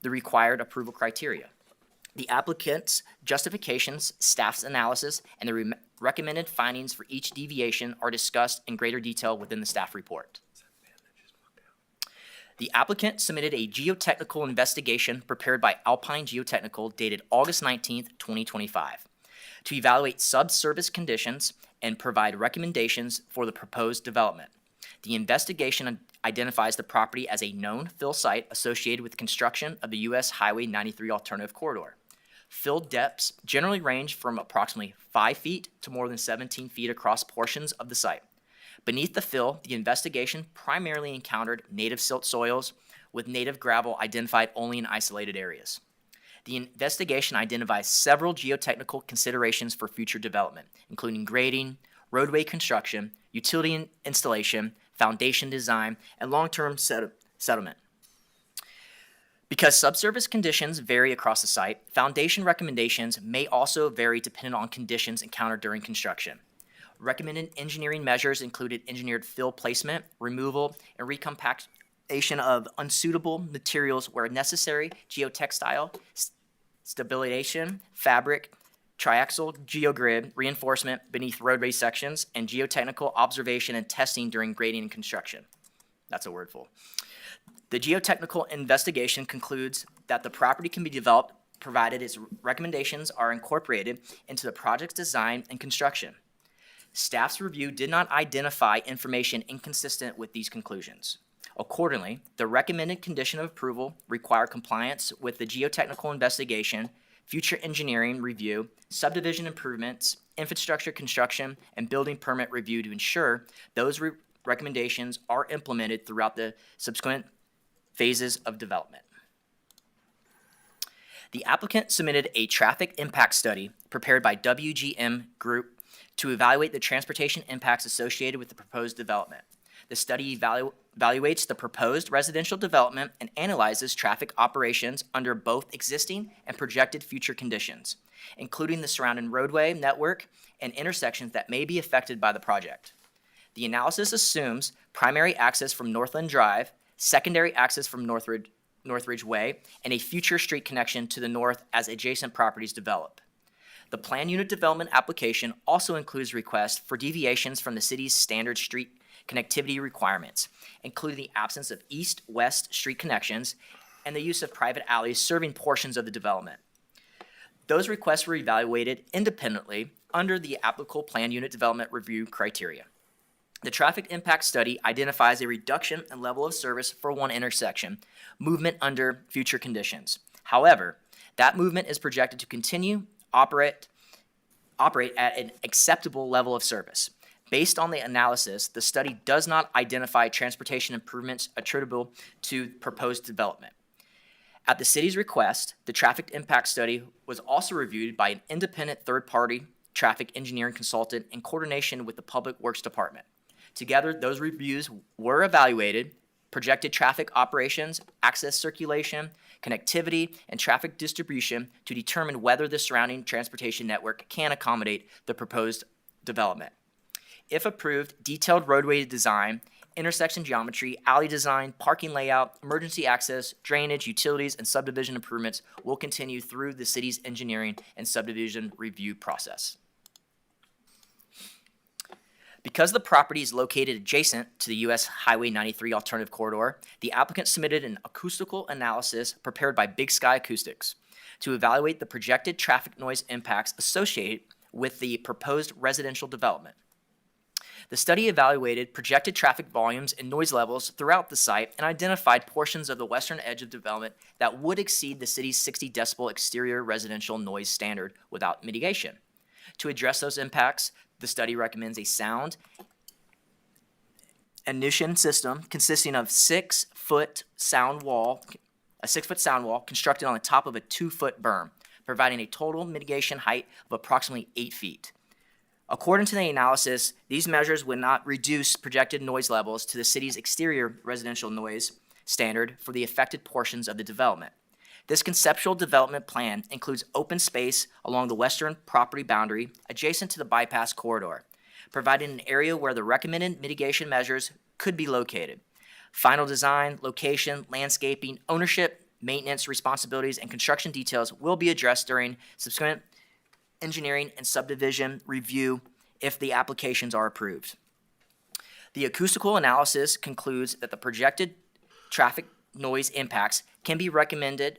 the required approval criteria. The applicant's justifications, staff's analysis, and the Recommended findings for each deviation are discussed in greater detail within the staff report. The applicant submitted a geotechnical investigation prepared by Alpine Geotechnical dated August 19th, 2025, to evaluate subsurface conditions and provide recommendations for the proposed development. The investigation identifies the property as a known fill site associated with construction of the U.S. Highway 93 alternative corridor. Fill depths generally range from approximately 5 feet to more than 17 feet across portions of the site. Beneath the fill, the investigation primarily encountered native silt soils, with native gravel identified only in isolated areas. The investigation identifies several geotechnical considerations for future development, including grading, roadway construction, utility installation, foundation design, and long-term settlement. Because subsurface conditions vary across the site, foundation recommendations may also vary depending on conditions encountered during construction. Recommended engineering measures included engineered fill placement, removal, and recompaction of unsuitable materials where necessary, geotextile, stabilization, fabric, triaxial geogrid reinforcement beneath roadway sections, and geotechnical observation and testing during grading and construction. That's a wordful. The geotechnical investigation concludes that the property can be developed provided its recommendations are incorporated into the project's design and construction. Staff's review did not identify information inconsistent with these conclusions. Accordingly, the recommended condition of approval require compliance with the geotechnical investigation, future engineering review, subdivision improvements, infrastructure construction, and building permit review to ensure those recommendations are implemented throughout the subsequent phases of development. The applicant submitted a traffic impact study prepared by WGM Group to evaluate the transportation impacts associated with the proposed development. The study evaluates the proposed residential development and analyzes traffic operations under both existing and projected future conditions, including the surrounding roadway network and intersections that may be affected by the project. The analysis assumes primary access from Northland Drive, secondary access from Northridge Way, and a future street connection to the north as adjacent properties develop. The plan unit development application also includes requests for deviations from the city's standard street connectivity requirements, including the absence of east-west street connections and the use of private alleys serving portions of the development. Those requests were evaluated independently under the applicable plan unit development review criteria. The traffic impact study identifies a reduction in level of service for one intersection, movement under future conditions. However, that movement is projected to continue operate at an acceptable level of service. Based on the analysis, the study does not identify transportation improvements attributable to proposed development. At the city's request, the traffic impact study was also reviewed by an independent third-party traffic engineering consultant in coordination with the Public Works Department. Together, those reviews were evaluated, projected traffic operations, access circulation, connectivity, and traffic distribution to determine whether the surrounding transportation network can accommodate the proposed development. If approved, detailed roadway design, intersection geometry, alley design, parking layout, emergency access, drainage, utilities, and subdivision improvements will continue through the city's engineering and subdivision review process. Because the property is located adjacent to the U.S. Highway 93 alternative corridor, the applicant submitted an acoustical analysis prepared by Big Sky Acoustics to evaluate the projected traffic noise impacts associated with the proposed residential development. The study evaluated projected traffic volumes and noise levels throughout the site and identified portions of the western edge of development that would exceed the city's 60 decibel exterior residential noise standard without mitigation. To address those impacts, the study recommends a sound emission system consisting of a 6-foot sound wall constructed on the top of a 2-foot berm, providing a total mitigation height of approximately 8 feet. According to the analysis, these measures would not reduce projected noise levels to the city's exterior residential noise standard for the affected portions of the development. This conceptual development plan includes open space along the western property boundary adjacent to the bypass corridor, providing an area where the recommended mitigation measures could be located. Final design, location, landscaping, ownership, maintenance, responsibilities, and construction details will be addressed during subsequent engineering and subdivision review if the applications are approved. The acoustical analysis concludes that the projected traffic noise impacts can be recommended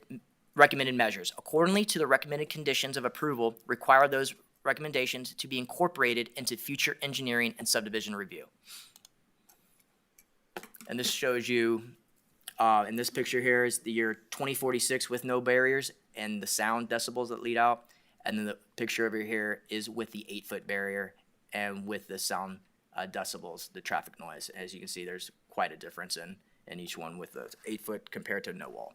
measures. Accordingly to the recommended conditions of approval, require those recommendations to be incorporated into future engineering and subdivision review. And this shows you, in this picture here is the year 2046 with no barriers and the sound decibels that lead out. And then the picture over here is with the 8-foot barrier and with the sound decibels, the traffic noise. As you can see, there's quite a difference in each one with the 8-foot compared to no wall.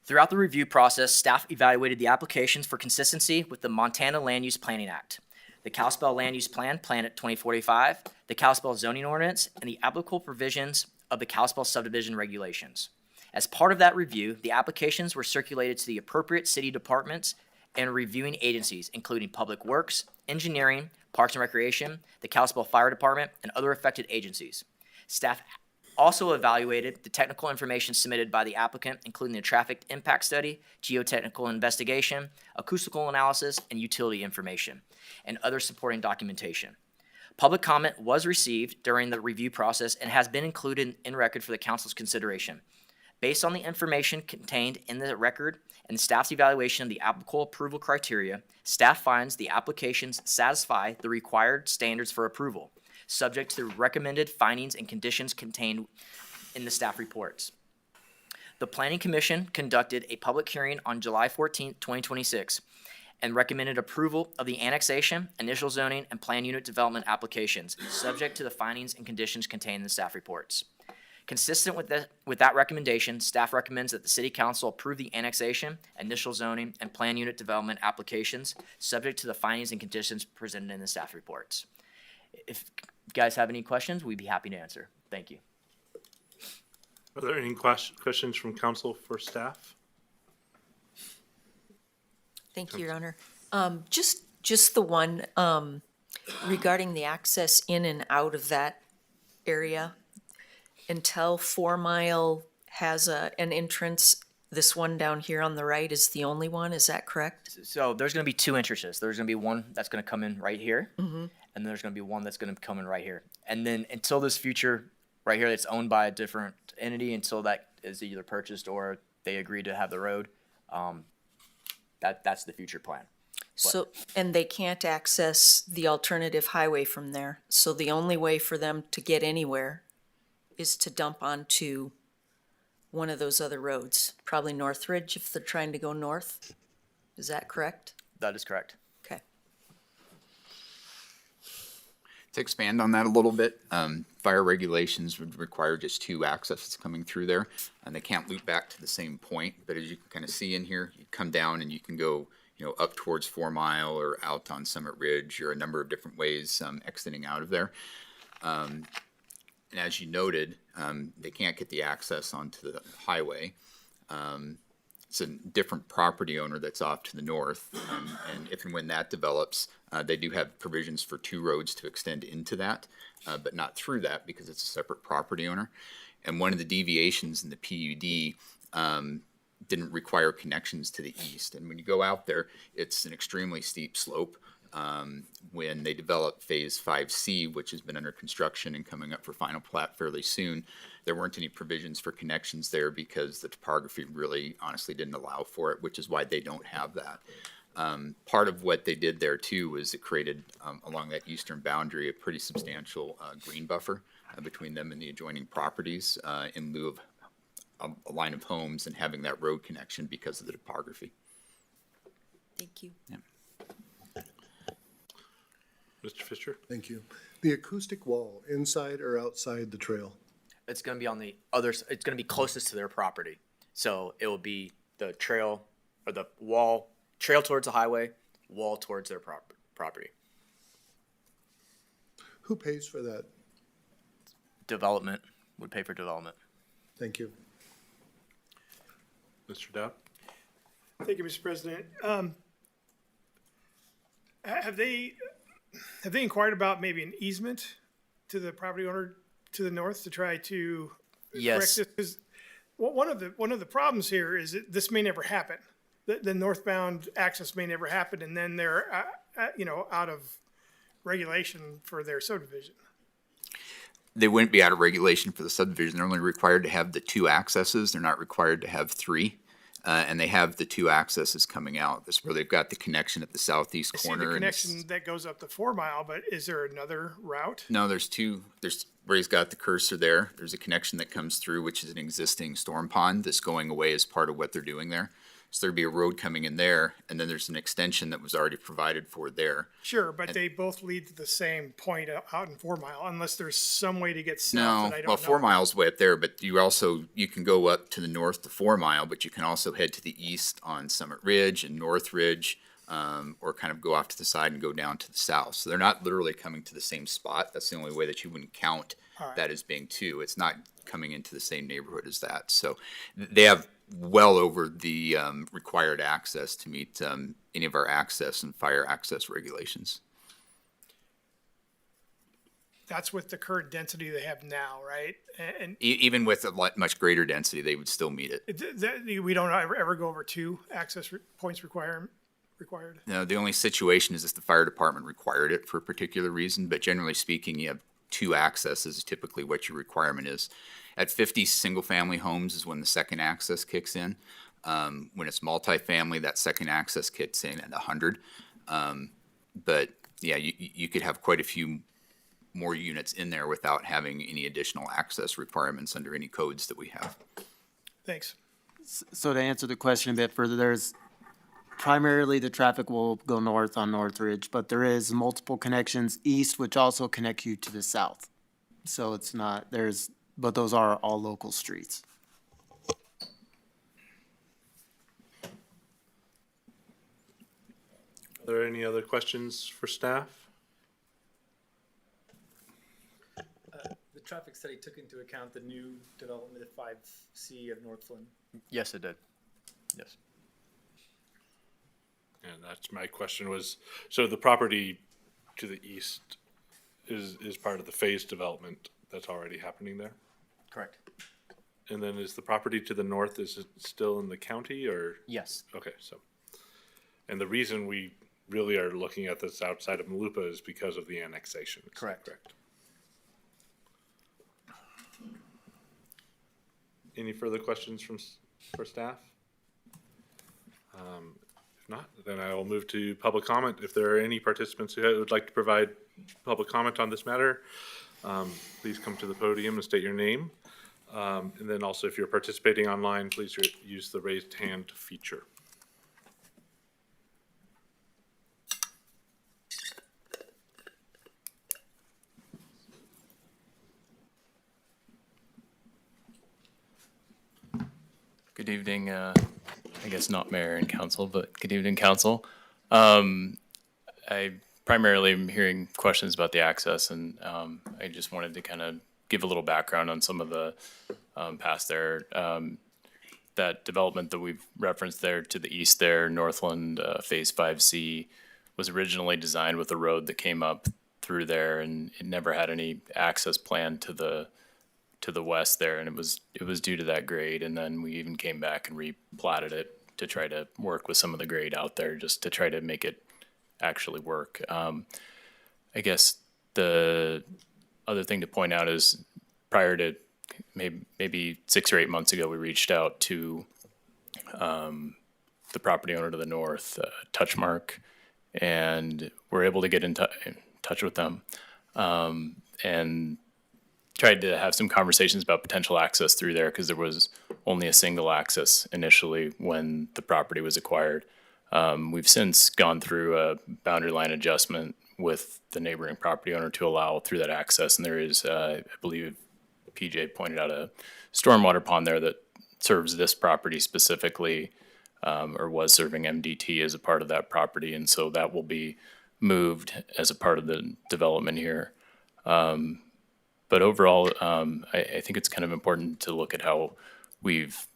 Throughout the review process, staff evaluated the applications for consistency with the Montana Land Use Planning Act, the Kalispell Land Use Plan, Planet 2045, the Kalispell Zoning Ordinance, and the applicable provisions of the Kalispell Subdivision Regulations. As part of that review, the applications were circulated to the appropriate city departments and reviewing agencies, including Public Works, Engineering, Parks and Recreation, the Kalispell Fire Department, and other affected agencies. Staff also evaluated the technical information submitted by the applicant, including the traffic impact study, geotechnical investigation, acoustical analysis, and utility information, and other supporting documentation. Public comment was received during the review process and has been included in record for the council's consideration. Based on the information contained in the record and staff's evaluation of the applicable approval criteria, staff finds the applications satisfy the required standards for approval, subject to the recommended findings and conditions contained in the staff reports. The Planning Commission conducted a public hearing on July 14, 2026, and recommended approval of the annexation, initial zoning, and plan unit development applications, subject to the findings and conditions contained in the staff reports. Consistent with that recommendation, staff recommends that the City Council approve the annexation, initial zoning, and plan unit development applications, subject to the findings and conditions presented in the staff reports. If you guys have any questions, we'd be happy to answer. Thank you. Are there any questions from council for staff? Thank you, Your Honor. Just the one regarding the access in and out of that area. Until 4 Mile has an entrance, this one down here on the right is the only one, is that correct? So there's going to be two entrances. There's going to be one that's going to come in right here, and then there's going to be one that's going to come in right here. And then until this future right here that's owned by a different entity, until that is either purchased or they agree to have the road, that's the future plan. So, and they can't access the alternative highway from there. So the only way for them to get anywhere is to dump onto one of those other roads, probably Northridge if they're trying to go north. Is that correct? That is correct. Okay. To expand on that a little bit, fire regulations would require just 2 accesses coming through there, and they can't loop back to the same point. But as you can kind of see in here, you come down and you can go, up towards 4 Mile or out on Summit Ridge, or a number of different ways exiting out of there. And as you noted, they can't get the access onto the highway. It's a different property owner that's off to the north, and if and when that develops, they do have provisions for 2 roads to extend into that, but not through that because it's a separate property owner. And one of the deviations in the PUD didn't require connections to the east. And when you go out there, it's an extremely steep slope. When they developed Phase 5C, which has been under construction and coming up for final plat fairly soon, there weren't any provisions for connections there because the topography really honestly didn't allow for it, which is why they don't have that. Part of what they did there too was it created along that eastern boundary a pretty substantial green buffer between them and the adjoining properties in lieu of a line of homes and having that road connection because of the topography. Thank you. Yeah. Mr. Fisher? Thank you. The acoustic wall, inside or outside the trail? It's going to be on the other, it's going to be closest to their property. So it will be the trail or the wall, trail towards the highway, wall towards their property. Who pays for that? Development would pay for development. Thank you. Mr. Dow? Thank you, Mr. President. Have they inquired about maybe an easement to the property owner to the north to try to correct Yes. this? Because one of the problems here is that this may never happen. the northbound access may never happen, and then they're, out of regulation for their subdivision. They wouldn't be out of regulation for the subdivision. They're only required to have the 2 accesses. They're not required to have 3. And they have the 2 accesses coming out. This is where they've got the connection at the southeast I see corner. the and connection that goes up to 4 Mile, but is there another route? No, there's 2. There's where he's got the cursor there. There's a connection that comes through, which is an existing storm pond that's going away as part of what they're doing there. So there'd be a road coming in there, and then there's an extension that was already provided for there. Sure, but they both lead to the same point out in 4 Mile, unless there's some way to get south No, that I don't well, know. 4 miles way up there, but you can go up to the north to 4 Mile, but you can also head to the east on Summit Ridge and North Ridge, or kind of go off to the side and go down to the south. So they're not literally coming to the same spot. That's the only way that you wouldn't count that as being 2. It's not coming into the same neighborhood as that. So they have well over the required access to meet any of our access and fire access regulations. That's with the current density they have now, right? And Even with a much greater density, they would still meet it. we don't ever go over 2 access points required? No, the only situation is if the fire department required it for a particular reason, but generally speaking, you have 2 accesses is typically what your requirement is. At 50 single-family homes is when the second access kicks in. When it's multifamily, that second access kicks in at 100. But yeah, you could have quite a few more units in there without having any additional access requirements under any codes that we have. Thanks. So to answer the question a bit further, there's primarily the traffic will go north on Northridge, but there is multiple connections east, which also connect you to the south. So it's not, but those are all local streets. Are there any other questions for staff? The traffic study took into account the new development at 5C of Northland. Yes, it did. Yes. And that's my question was, so the property to the east is part of the phase development that's already happening there? Correct. And then is the property to the north, is it still in the county or? Yes. Okay, so, and the reason we really are looking at this outside of Malupa is because of the annexation. Is that Correct. Correct. Any further questions for staff? If not, then I will move to public comment. If there are any participants who would like to provide public comment on this matter, please come to the podium and state your name. And then also, if you're participating online, please use the raised hand feature. Good evening, I guess not mayor and council, but good evening, council. I primarily am hearing questions about the access, and I just wanted to kind of give a little background on some of the past there. That development that we've referenced there to the east there, Northland Phase 5C, was originally designed with a road that came up through there, and it never had any access plan to the west there, and it was due to that grade. And then we even came back and replatted it to try to work with some of the grade out there, just to try to make it actually work. I guess the other thing to point out is prior to maybe 6 or 8 months ago, we reached out to the property owner to the north, Touchmark, and we're able to get in touch with them and tried to have some conversations about potential access through there, because there was only a single access initially when the property was acquired. We've since gone through a boundary line adjustment with the neighboring property owner to allow through that access, and there is, I believe PJ pointed out, a stormwater pond there that serves this property specifically, or was serving MDT as a part of that property, and so that will be moved as a part of the development here. But overall, I think it's kind of important to look at how we've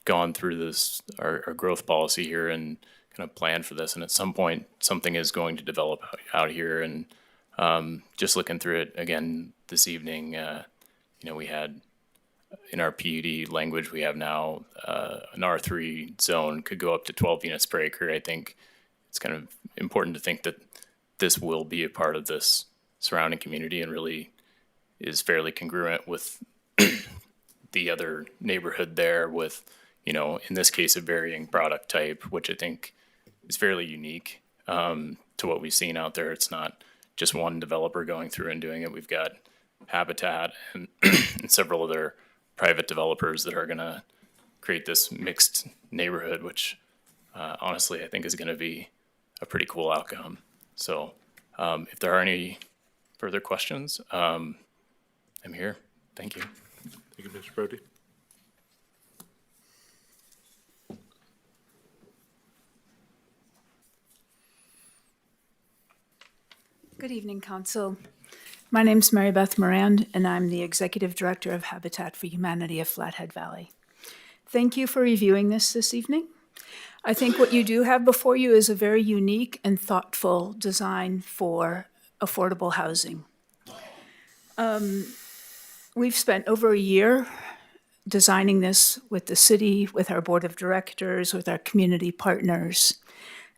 gone through this, our growth policy here, and kind of plan for this. And at some point, something is going to develop out here. And just looking through it again this evening, we had in our PUD language we have now, an R3 zone could go up to 12 units per acre. I think it's kind of important to think that this will be a part of this surrounding community and really is fairly congruent with the other neighborhood there with, you know, in this case, a varying product type, which I think is fairly unique to what we've seen out there. It's not just one developer going through and doing it. We've got Habitat and, and several other private developers that are going to create this mixed neighborhood, which honestly I think is going to be a pretty cool outcome. So if there are any further questions, I'm here. Thank you. Thank you, Mr. Brody. Good evening, Council. My name's Mary Beth Morand, and I'm the Executive Director of Habitat for Humanity of Flathead Valley. Thank you for reviewing this evening. I think what you do have before you is a very unique and thoughtful design for affordable housing. We've spent over a year designing this with the city, with our board of directors, with our community partners.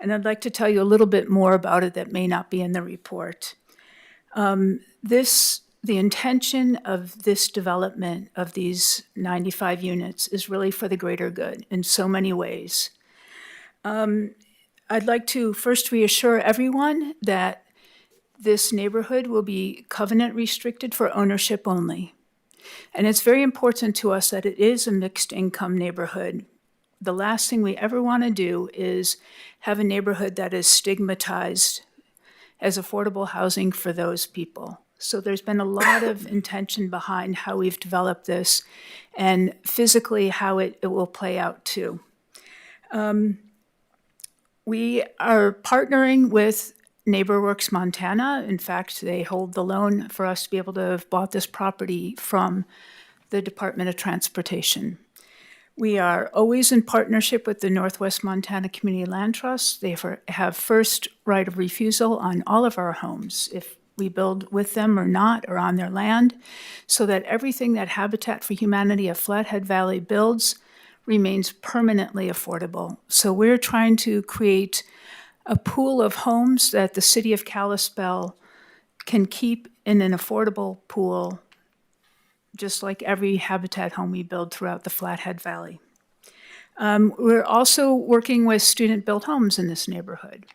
And I'd like to tell you a little bit more about it that may not be in the report. The intention of this development of these 95 units is really for the greater good in so many ways. I'd like to first reassure everyone that this neighborhood will be covenant restricted for ownership only. And it's very important to us that it is a mixed income neighborhood. The last thing we ever want to do is have a neighborhood that is stigmatized as affordable housing for those people. So there's been a lot of intention behind how we've developed this and physically how it will play out too. We are partnering with NeighborWorks Montana. In fact, they hold the loan for us to be able to have bought this property from the Department of Transportation. We are always in partnership with the Northwest Montana Community Land Trust. They have first right of refusal on all of our homes, if we build with them or not, or on their land, so that everything that Habitat for Humanity of Flathead Valley builds remains permanently affordable. So we're trying to create a pool of homes that the city of Kalispell can keep in an affordable pool, just like every Habitat home we build throughout the Flathead Valley. We're also working with student-built homes in this neighborhood.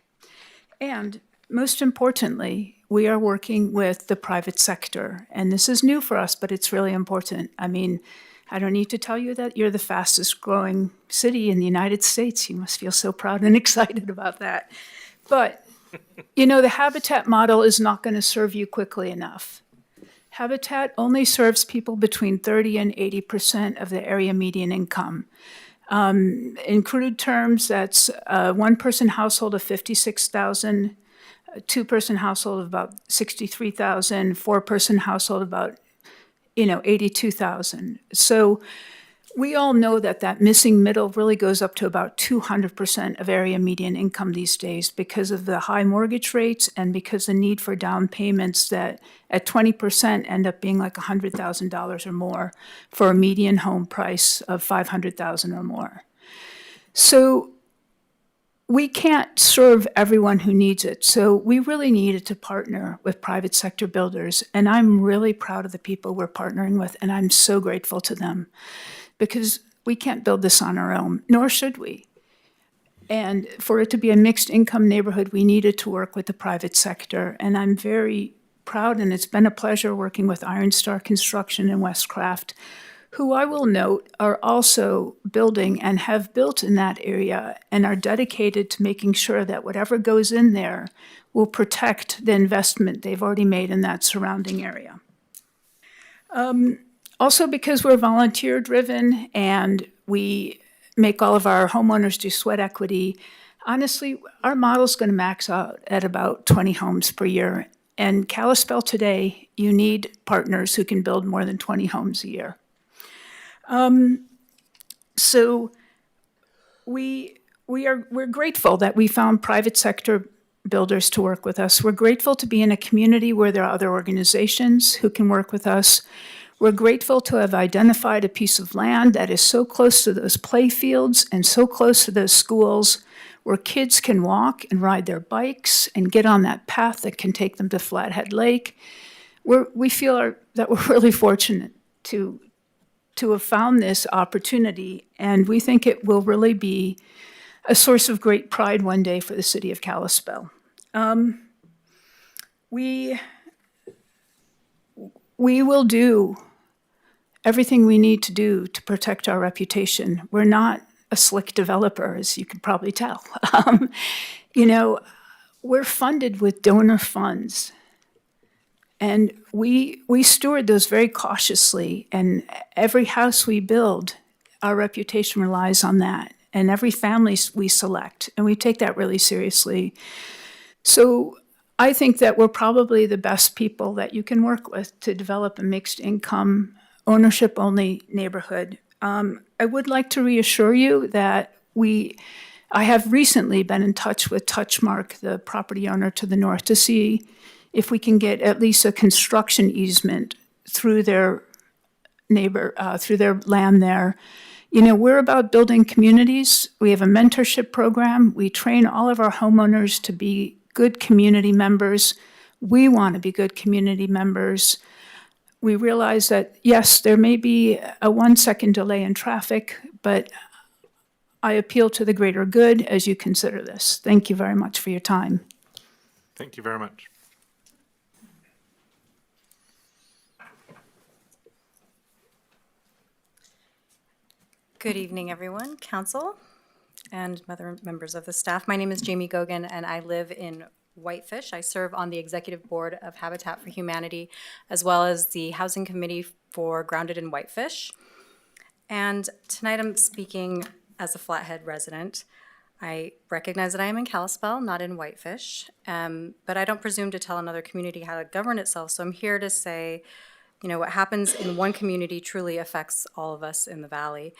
And most importantly, we are working with the private sector. And this is new for us, but it's really important. I mean, I don't need to tell you that you're the fastest growing city in the United States. You must feel so proud and excited about that. But, you know, the Habitat model is not going to serve you quickly enough. Habitat only serves people between 30 and 80% of the area median income. In crude terms, that's a one-person household of $56,000, a two-person household of about $63,000, four-person household about, $82,000. So we all know that that missing middle really goes up to about 200% of area median income these days because of the high mortgage rates and because the need for down payments that at 20% end up being like $100,000 or more for a median home price of $500,000 or more. So we can't serve everyone who needs it. So we really needed to partner with private sector builders. And I'm really proud of the people we're partnering with, and I'm so grateful to them because we can't build this on our own, nor should we. And for it to be a mixed income neighborhood, we needed to work with the private sector. And I'm very proud, and it's been a pleasure working with Iron Star Construction and Westcraft, who I will note are also building and have built in that area and are dedicated to making sure that whatever goes in there will protect the investment they've already made in that surrounding area. Also, because we're volunteer-driven and we make all of our homeowners do sweat equity, honestly, our model's going to max out at about 20 homes per year. And Kalispell today, you need partners who can build more than 20 homes a year. So we're grateful that we found private sector builders to work with us. We're grateful to be in a community where there are other organizations who can work with us. We're grateful to have identified a piece of land that is so close to those play fields and so close to those schools where kids can walk and ride their bikes and get on that path that can take them to Flathead Lake. We feel that we're really fortunate to have found this opportunity, and we think it will really be a source of great pride one day for the city of Kalispell. We will do everything we need to do to protect our reputation. We're not a slick developer, as you can probably tell. We're funded with donor funds, and we steward those very cautiously, and every house we build, our reputation relies on that, and every family we select, and we take that really seriously. So I think that we're probably the best people that you can work with to develop a mixed income, ownership only neighborhood. I would like to reassure you that I have recently been in touch with Touchmark, the property owner to the north, to see if we can get at least a construction easement through their through their land there. We're about building communities. We have a mentorship program. We train all of our homeowners to be good community members. We want to be good community members. We realize that, yes, there may be a 1-second delay in traffic, but I appeal to the greater good as you consider this. Thank you very much for your time. Thank you very much. Good evening, everyone, council, and other members of the staff. My name is Jamie Gogan, and I live in Whitefish. I serve on the executive board of Habitat for Humanity, as well as the housing committee for Grounded in Whitefish. And tonight I'm speaking as a Flathead resident. I recognize that I am in Kalispell, not in Whitefish, but I don't presume to tell another community how to govern itself. So I'm here to say, what happens in one community truly affects all of us in the valley.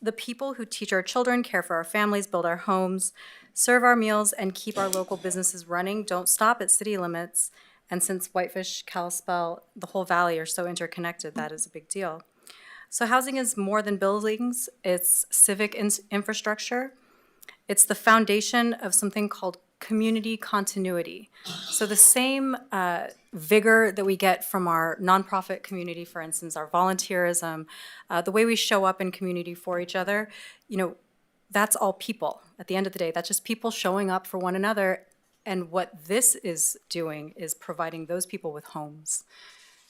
The people who teach our children, care for our families, build our homes, serve our meals, and keep our local businesses running don't stop at city limits. And since Whitefish, Kalispell, the whole valley are so interconnected, that is a big deal. So housing is more than buildings. It's civic infrastructure. It's the foundation of something called community continuity. So the same vigor that we get from our nonprofit community, for instance, our volunteerism, the way we show up in community for each other, that's all people. At the end of the day, that's just people showing up for one another. And what this is doing is providing those people with homes.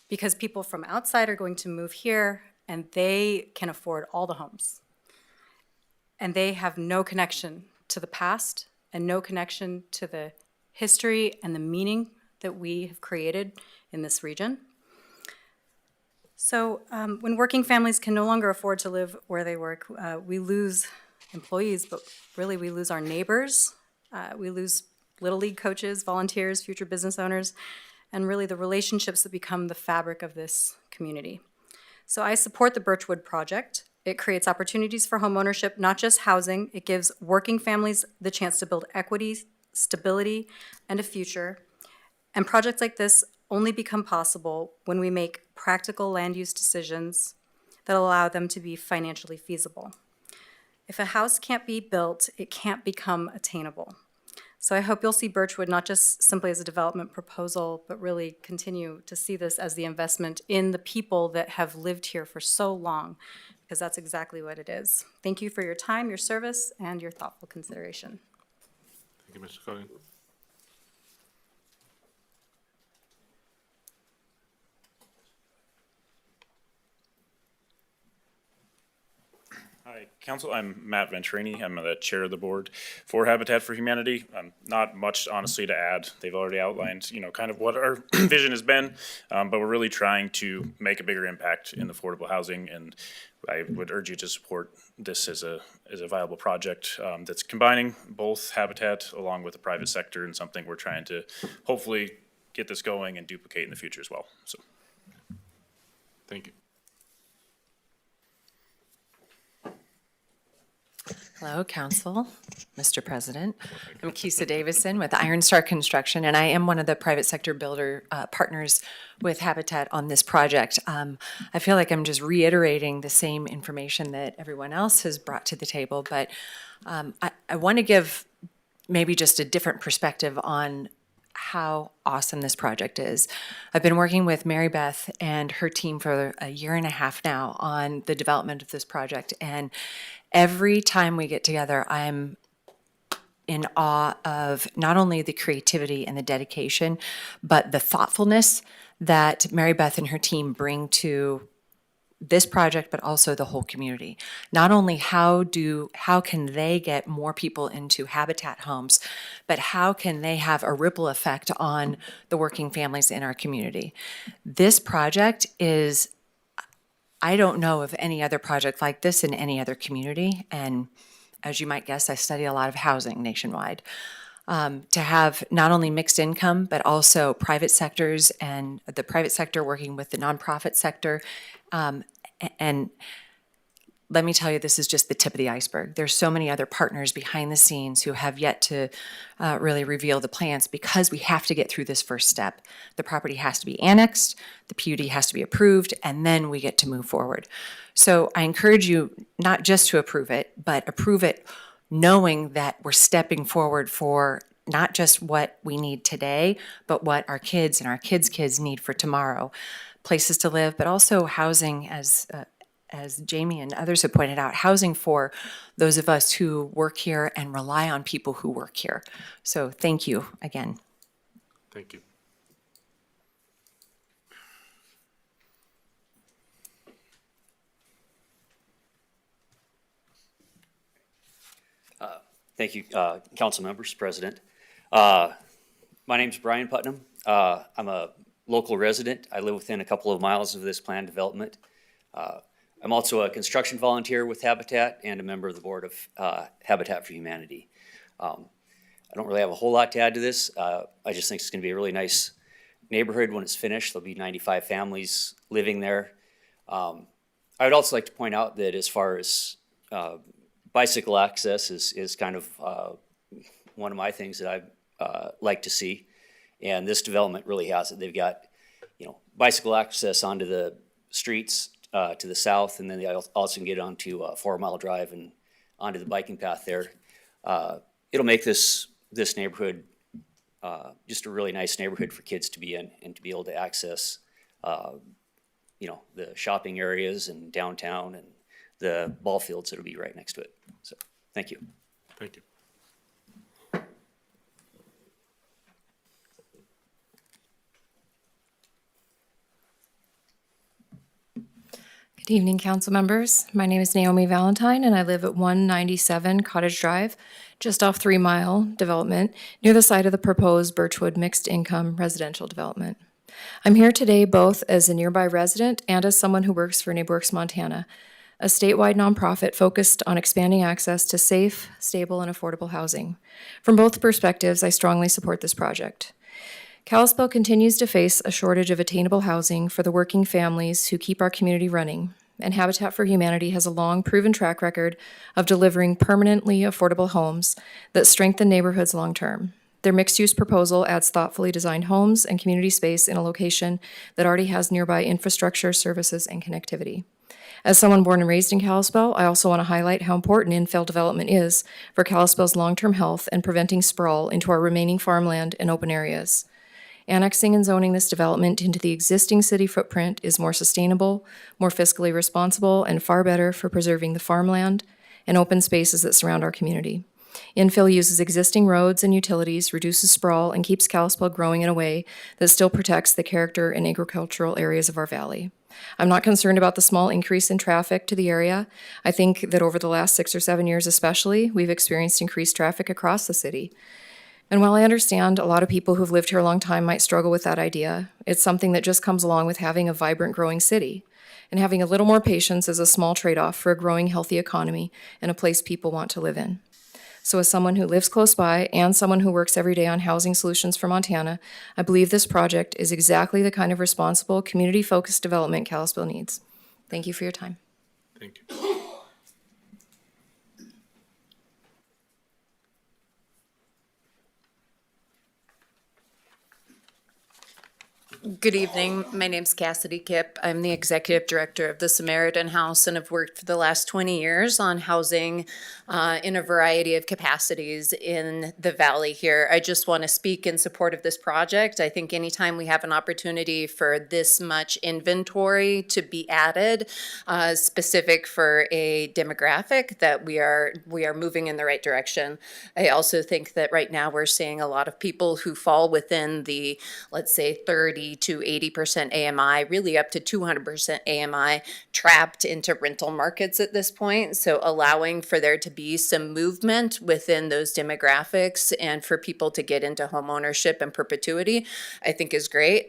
Because people from outside are going to move here and they can afford all the homes. And they have no connection to the past and no connection to the history and the meaning that we have created in this region. So when working families can no longer afford to live where they work, we lose employees, but really we lose our neighbors. We lose Little League coaches, volunteers, future business owners, and really the relationships that become the fabric of this community. So I support the Birchwood Project. It creates opportunities for homeownership, not just housing. It gives working families the chance to build equity, stability, and a future. And projects like this only become possible when we make practical land use decisions that allow them to be financially feasible. If a house can't be built, it can't become attainable. So I hope you'll see Birchwood not just simply as a development proposal, but really continue to see this as the investment in the people that have lived here for so long, because that's exactly what it is. Thank you for your time, your service, and your thoughtful consideration. Thank you, Mr. Cogan. Hi, Council. I'm Matt Venturini. I'm the chair of the board for Habitat for Humanity. Not much, honestly, to add. They've already outlined, kind of what our vision has been, but we're really trying to make a bigger impact in affordable housing, and I would urge you to support this as a viable project that's combining both Habitat along with the private sector, and something we're trying to hopefully get this going and duplicate in the future as well. So, thank you. Hello, Council, Mr. President. I'm Kisa Davison with Iron Star Construction, and I am one of the private sector builder partners with Habitat on this project. I feel like I'm just reiterating the same information that everyone else has brought to the table, but I want to give maybe just a different perspective on how awesome this project is. I've been working with Mary Beth and her team for a year and a half now on the development of this project, and every time we get together, I'm in awe of not only the creativity and the dedication, but the thoughtfulness that Mary Beth and her team bring to this project, but also the whole community. Not only how can they get more people into Habitat homes, but how can they have a ripple effect on the working families in our community? This project is, I don't know of any other project like this in any other community, and as you might guess, I study a lot of housing nationwide. To have not only mixed income, but also private sectors and the private sector working with the nonprofit sector. And let me tell you, this is just the tip of the iceberg. There's so many other partners behind the scenes who have yet to really reveal the plans because we have to get through this first step. The property has to be annexed, the PUD has to be approved, and then we get to move forward. So I encourage you not just to approve it, but approve it knowing that we're stepping forward for not just what we need today, but what our kids and our kids' kids need for tomorrow. Places to live, but also housing, as Jamie and others have pointed out, housing for those of us who work here and rely on people who work here. So thank you again. Thank you. Thank you, council members, President. My name's Brian Putnam. I'm a local resident. I live within a couple of miles of this planned development. I'm also a construction volunteer with Habitat and a member of the board of Habitat for Humanity. I don't really have a whole lot to add to this. I just think it's going to be a really nice neighborhood when it's finished. There'll be 95 families living there. I would also like to point out that as far as bicycle access is kind of one of my things that I like to see. And this development really has it. They've got, bicycle access onto the streets to the south, and then they also can get onto a 4 Mile Drive and onto the biking path there. It'll make this neighborhood just a really nice neighborhood for kids to be in and to be able to access, the shopping areas and downtown and the ball fields that'll be right next to it. So, thank you. Thank you. Good evening, council members. My name is Naomi Valentine, and I live at 197 Cottage Drive, just off 3 Mile development, near the site of the proposed Birchwood mixed income residential development. I'm here today both as a nearby resident and as someone who works for NeighborWorks Montana, a statewide nonprofit focused on expanding access to safe, stable, and affordable housing. From both perspectives, I strongly support this project. Kalispell continues to face a shortage of attainable housing for the working families who keep our community running, and Habitat for Humanity has a long proven track record of delivering permanently affordable homes that strengthen neighborhoods long-term. Their mixed-use proposal adds thoughtfully designed homes and community space in a location that already has nearby infrastructure, services, and connectivity. As someone born and raised in Kalispell, I also want to highlight how important infill development is for Kalispell's long-term health and preventing sprawl into our remaining farmland and open areas. Annexing and zoning this development into the existing city footprint is more sustainable, more fiscally responsible, and far better for preserving the farmland and open spaces that surround our community. Infill uses existing roads and utilities, reduces sprawl, and keeps Kalispell growing in a way that still protects the character and agricultural areas of our valley. I'm not concerned about the small increase in traffic to the area. I think that over the last 6 or 7 years especially, we've experienced increased traffic across the city. And while I understand a lot of people who've lived here a long time might struggle with that idea, it's something that just comes along with having a vibrant, growing city. And having a little more patience is a small trade-off for a growing, healthy economy and a place people want to live in. So as someone who lives close by and someone who works every day on housing solutions for Montana, I believe this project is exactly the kind of responsible, community-focused development Kalispell needs. Thank you for your time. Thank you. Good evening. My name's Cassidy Kipp. I'm the executive director of the Samaritan House and have worked for the last 20 years on housing in a variety of capacities in the valley here. I just want to speak in support of this project. I think anytime we have an opportunity for this much inventory to be added, specific for a demographic, that we are moving in the right direction. I also think that right now we're seeing a lot of people who fall within the, let's say, 30 to 80% AMI, really up to 200% AMI, trapped into rental markets at this point. So allowing for there to be some movement within those demographics and for people to get into home ownership and perpetuity, I think is great.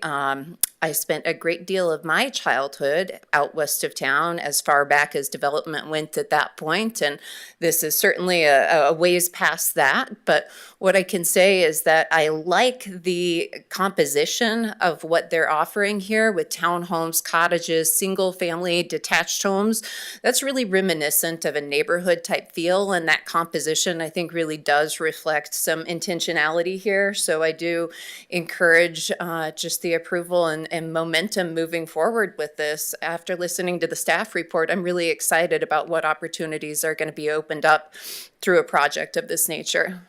I spent a great deal of my childhood out west of town, as far back as development went at that point, and this is certainly a ways past that. But what I can say is that I like the composition of what they're offering here with townhomes, cottages, single-family detached homes. That's really reminiscent of a neighborhood type feel, and that composition, I think, really does reflect some intentionality here. So I do encourage just the approval and momentum moving forward with this. After listening to the staff report, I'm really excited about what opportunities are going to be opened up through a project of this nature.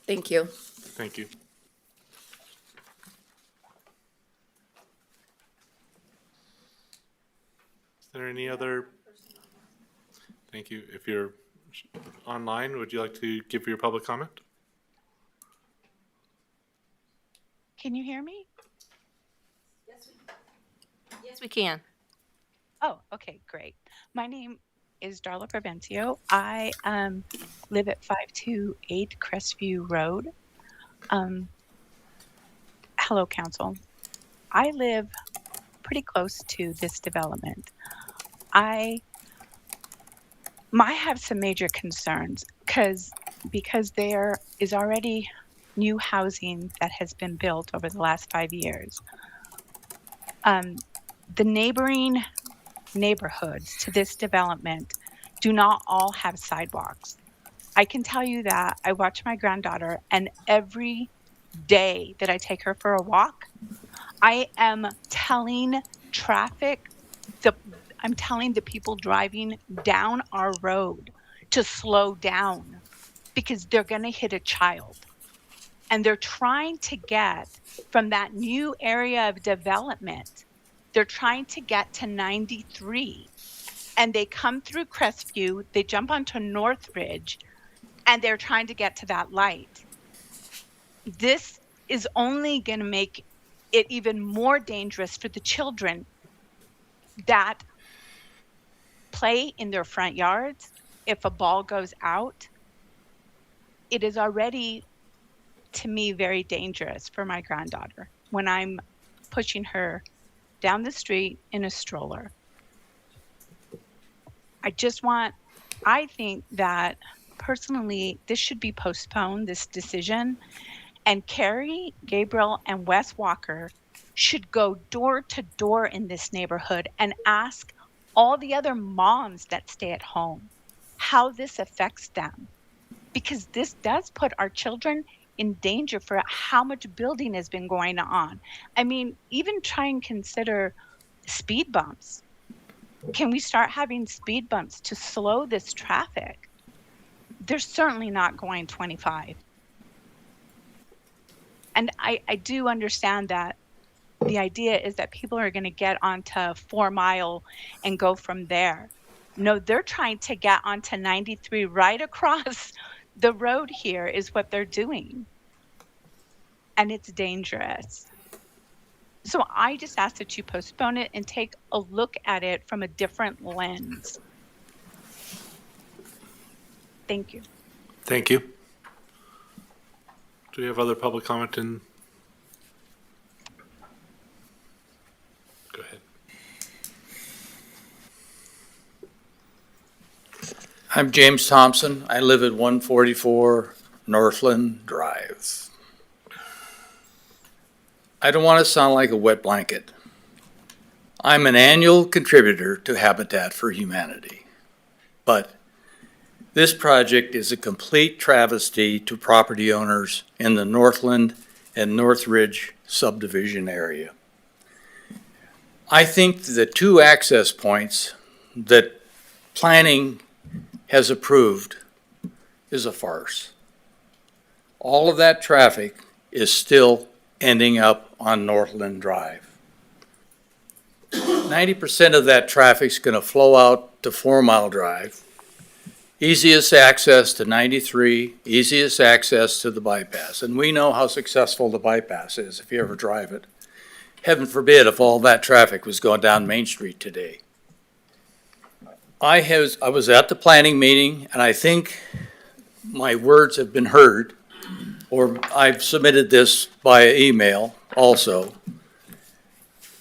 Thank you. Thank you. Is there any other? Thank you. If you're online, would you like to give your public comment? Can you hear me? Yes, we can. Oh, okay, great. My name is Darla Provencio. I live at 528 Crestview Road. Hello, Council. I live pretty close to this development. I have some major concerns because there is already new housing that has been built over the last 5 years. The neighboring neighborhoods to this development do not all have sidewalks. I can tell you that I watch my granddaughter, and every day that I take her for a walk, I am telling I'm telling the people driving down our road to slow down because they're going to hit a child. And they're trying to get from that new area of development, they're trying to get to 93. And they come through Crestview, they jump onto Northridge, and they're trying to get to that light. This is only going to make it even more dangerous for the children that play in their front yards. If a ball goes out, it is already, to me, very dangerous for my granddaughter when I'm pushing her down the street in a stroller. I think that personally, this should be postponed, this decision. And Carrie, Gabriel, and Wes Walker should go door to door in this neighborhood and ask all the other moms that stay at home how this affects them. Because this does put our children in danger for how much building has been going on. I mean, even try and consider speed bumps. Can we start having speed bumps to slow this traffic? They're certainly not going 25. And I do understand that the idea is that people are going to get onto 4 Mile and go from there. No, they're trying to get onto 93 right across the road here is what they're doing. And it's dangerous. So I just ask that you postpone it and take a look at it from a different lens. Thank you. Thank you. Do we have other public comment in? Go ahead. I'm James Thompson. I live at 144 Northland Drive. I don't want to sound like a wet blanket. I'm an annual contributor to Habitat for Humanity, but this project is a complete travesty to property owners in the Northland and Northridge subdivision area. I think the two access points that planning has approved is a farce. All of that traffic is still ending up on Northland Drive. 90% of that traffic's gonna flow out to 4 Mile Drive. Easiest access to 93, easiest access to the bypass. And we know how successful the bypass is if you ever drive it. Heaven forbid if all that traffic was going down Main Street today. I was at the planning meeting, and I think my words have been heard, or I've submitted this via email also.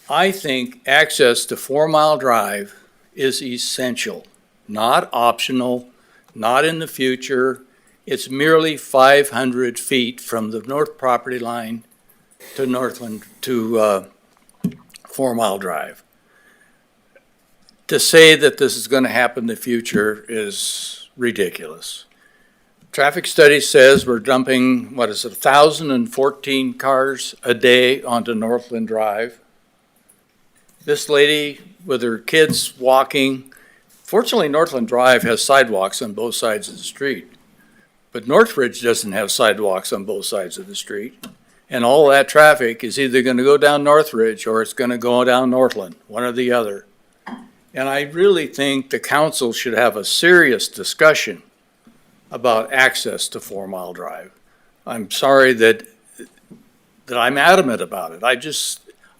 I think access to 4 Mile Drive is essential, not optional, not in the future. It's merely 500 feet from the north property line to Northland, to 4 Mile Drive. To say that this is going to happen in the future is ridiculous. Traffic study says we're dumping, 1,014 cars a day onto Northland Drive. This lady with her kids walking, fortunately Northland Drive has sidewalks on both sides of the street, but Northridge doesn't have sidewalks on both sides of the street. And all that traffic is either going to go down Northridge or it's going to go down Northland, one or the other. And I really think the council should have a serious discussion about access to 4 Mile Drive. I'm sorry that I'm adamant about it.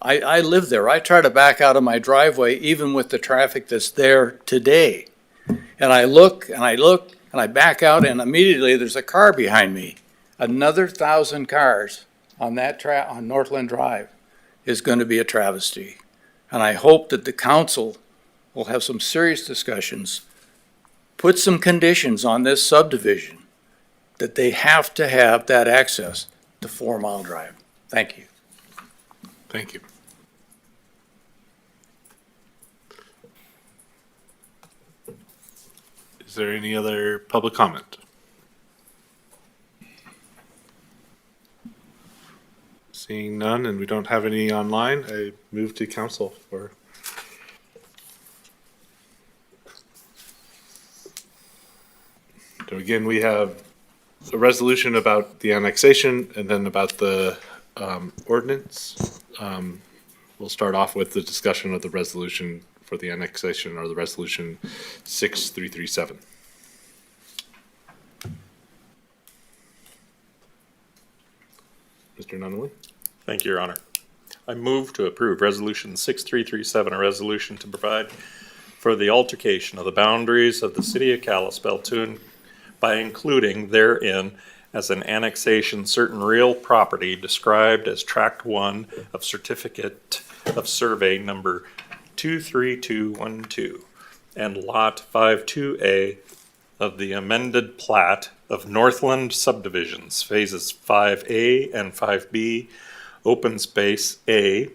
I live there. I try to back out of my driveway even with the traffic that's there today. And I look and I look and I back out and immediately there's a car behind me. Another 1,000 cars on on Northland Drive is going to be a travesty. And I hope that the council will have some serious discussions, put some conditions on this subdivision that they have to have that access to 4 Mile Drive. Thank you. Thank you. Is there any other public comment? Seeing none, and we don't have any online, I move to council for. So again, we have a resolution about the annexation and then about the ordinance. We'll start off with the discussion of the resolution for the annexation, or the resolution 6337. Mr. Nunley? Thank you, Your Honor. I move to approve Resolution 6337, a resolution to provide for the altercation of the boundaries of the city of Kalispell by including therein as an annexation certain real property described as Tract 1 of Certificate of Survey number 23212 and Lot 52A of the amended plat of Northland subdivisions, phases 5A and 5B, open space A,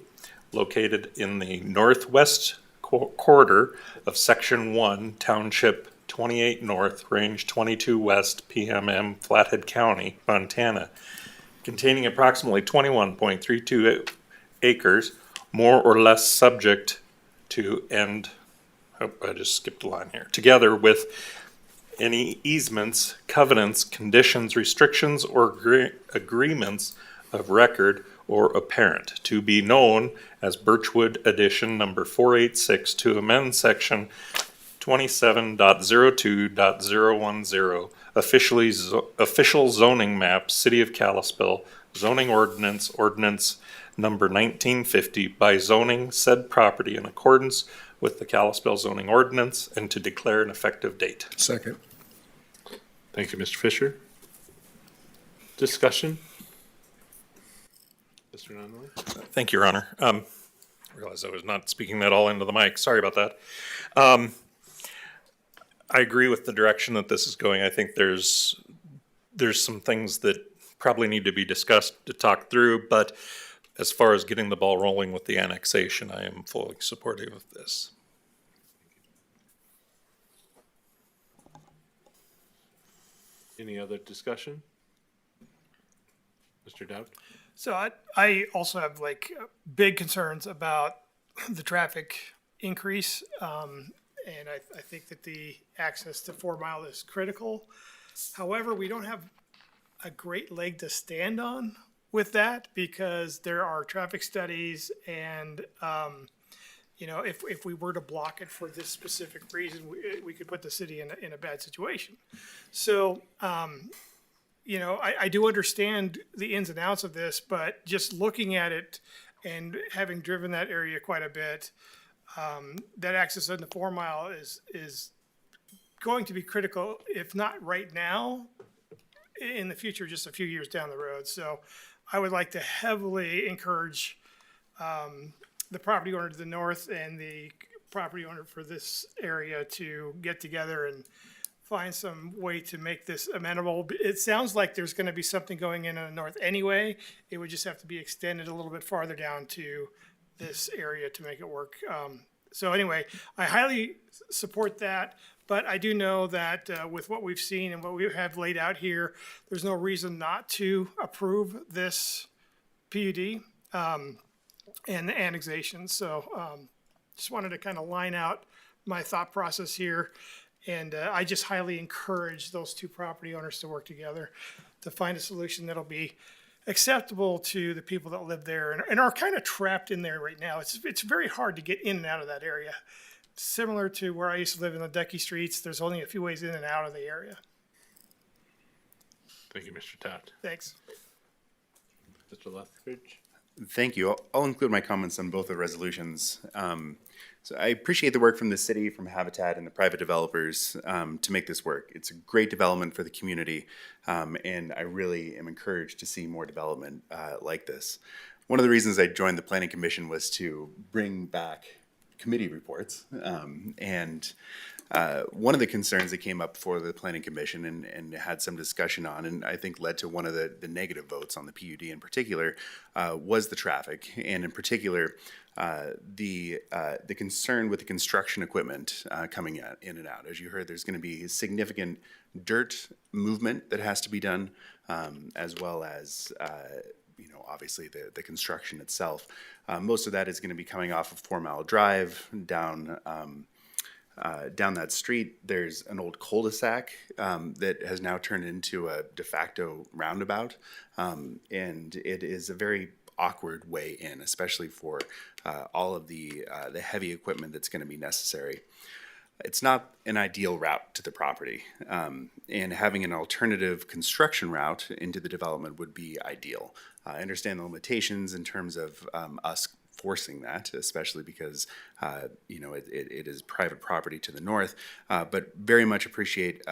located in the northwest quarter of Section 1, Township 28 North, Range 22 West, PMM, Flathead County, Montana, containing approximately 21.32 acres, more or less subject to I just skipped a line here, together with any easements, covenants, conditions, restrictions, or agreements of record or apparent, to be known as Birchwood Edition number 486 to amend section 27.02.010, official zoning map, City of Kalispell, zoning ordinance number 1950, by zoning said property in accordance with the Kalispell zoning ordinance, and to declare an effective date. Second. Thank you, Mr. Fisher. Discussion? Mr. Nunley? Thank you, Your Honor. I realized I was not speaking that all into the mic. Sorry about that. I agree with the direction that this is going. I think there's some things that probably need to be discussed to talk through, but as far as getting the ball rolling with the annexation, I am fully supportive of this. Any other discussion? Mr. Dowd? So I also have like big concerns about the traffic increase. And I think that the access to 4 Mile is critical. However, we don't have a great leg to stand on with that because there are traffic studies and, you know, if we were to block it for this specific reason, we could put the city in a bad situation. So, you know, I do understand the ins and outs of this, but just looking at it and having driven that area quite a bit, that access on the 4 Mile is going to be critical, if not right now, in the future, just a few years down the road. So I would like to heavily encourage the property owner to the north and the property owner for this area to get together and find some way to make this amenable. It sounds like there's going to be something going in the north anyway. It would just have to be extended a little bit farther down to this area to make it work. So anyway, I highly support that, but I do know that with what we've seen and what we have laid out here, there's no reason not to approve this PUD and the annexation. So just wanted to kind of line out my thought process here. And I just highly encourage those two property owners to work together to find a solution that'll be acceptable to the people that live there and are kind of trapped in there right now. It's very hard to get in and out of that area. Similar to where I used to live in the Ducky Streets, there's only a few ways in and out of the area. Thank you, Mr. Taft. Thanks. Mr. Lethbridge? Thank you. I'll include my comments on both the resolutions. So I appreciate the work from the city, from Habitat, and the private developers to make this work. It's a great development for the community, and I really am encouraged to see more development like this. One of the reasons I joined the Planning Commission was to bring back committee reports, and one of the concerns that came up for the Planning Commission and had some discussion on, and I think led to one of the negative votes on the PUD in particular, was the traffic, and in particular, the concern with the construction equipment coming in and out. As you heard, there's going to be significant dirt movement that has to be done, as well as obviously the construction itself. Most of that is going to be coming off of 4 Mile Drive down that street. There's an old cul-de-sac that has now turned into a de facto roundabout, and it is a very awkward way in, especially for all of the heavy equipment that's going to be necessary. It's not an ideal route to the property, and having an alternative construction route into the development would be ideal. I understand the limitations in terms of us forcing that, especially because it is private property to the north, but very much appreciate,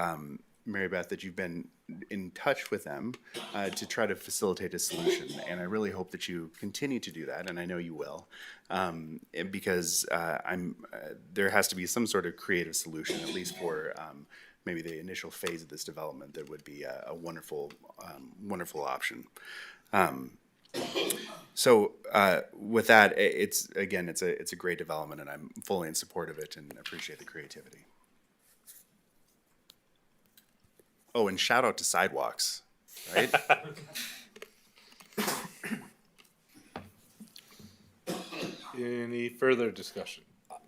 Mary Beth, that you've been in touch with them to try to facilitate a solution, and I really hope that you continue to do that, and I know you will, because there has to be some sort of creative solution, at least for maybe the initial phase of this development. That would be a wonderful option. So with that, it's a great development, and I'm fully in support of it and appreciate the creativity. Oh, and shout out to sidewalks, right? Any further discussion?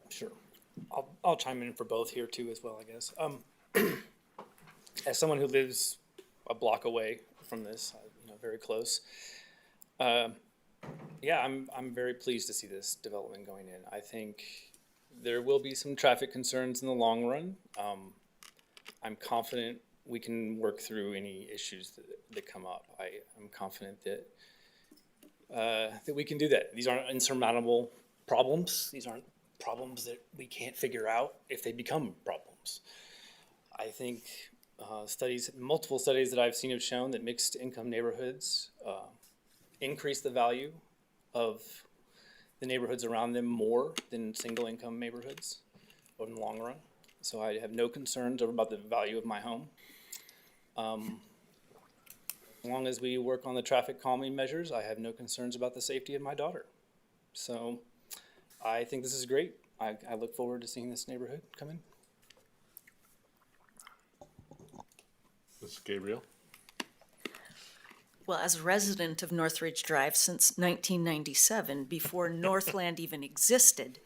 Sure. I'll chime in for both here too as well, I guess. As someone who lives a block away from this, very close, yeah, I'm very pleased to see this development going in. I think there will be some traffic concerns in the long run. I'm confident we can work through any issues that come up. I'm confident that we can do that. These aren't insurmountable problems. These aren't problems that we can't figure out if they become problems. I think multiple studies that I've seen have shown that mixed income neighborhoods increase the value of the neighborhoods around them more than single income neighborhoods in the long run. So I have no concerns about the value of my home. As long as we work on the traffic calming measures, I have no concerns about the safety of my daughter. So I think this is great. I look forward to seeing this neighborhood come in. Mr. Gabriel? Well, as a resident of Northridge Drive since 1997, before Northland even existed,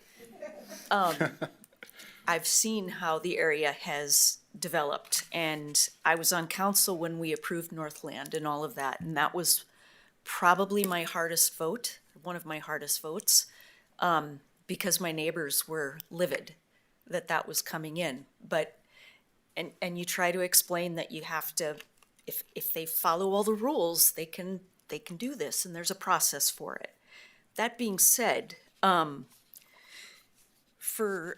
I've seen how the area has developed. And I was on council when we approved Northland and all of that. And that was probably my hardest vote, one of my hardest votes, because my neighbors were livid that that was coming in. But, and you try to explain that you have to, if they follow all the rules, they can do this, and there's a process for it. That being said, for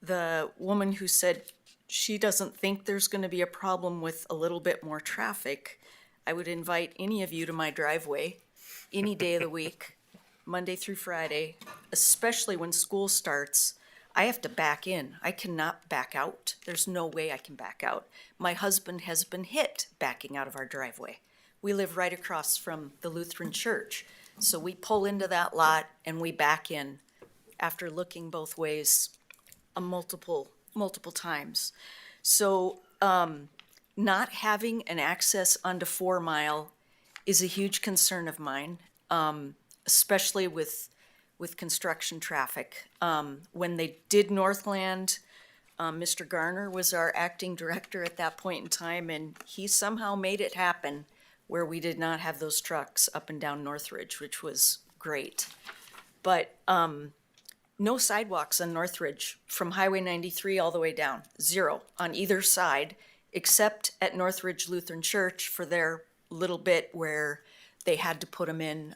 the woman who said she doesn't think there's gonna be a problem with a little bit more traffic, I would invite any of you to my driveway any day of the week, Monday through Friday, especially when school starts. I have to back in. I cannot back out. There's no way I can back out. My husband has been hit backing out of our driveway. We live right across from the Lutheran church. So we pull into that lot and we back in after looking both ways multiple times. So not having an access onto 4 Mile is a huge concern of mine, especially with construction traffic. When they did Northland, Mr. Garner was our acting director at that point in time, and he somehow made it happen where we did not have those trucks up and down Northridge, which was great. But no sidewalks on Northridge from Highway 93 all the way down, 0 on either side, except at Northridge Lutheran Church for their little bit where they had to put them in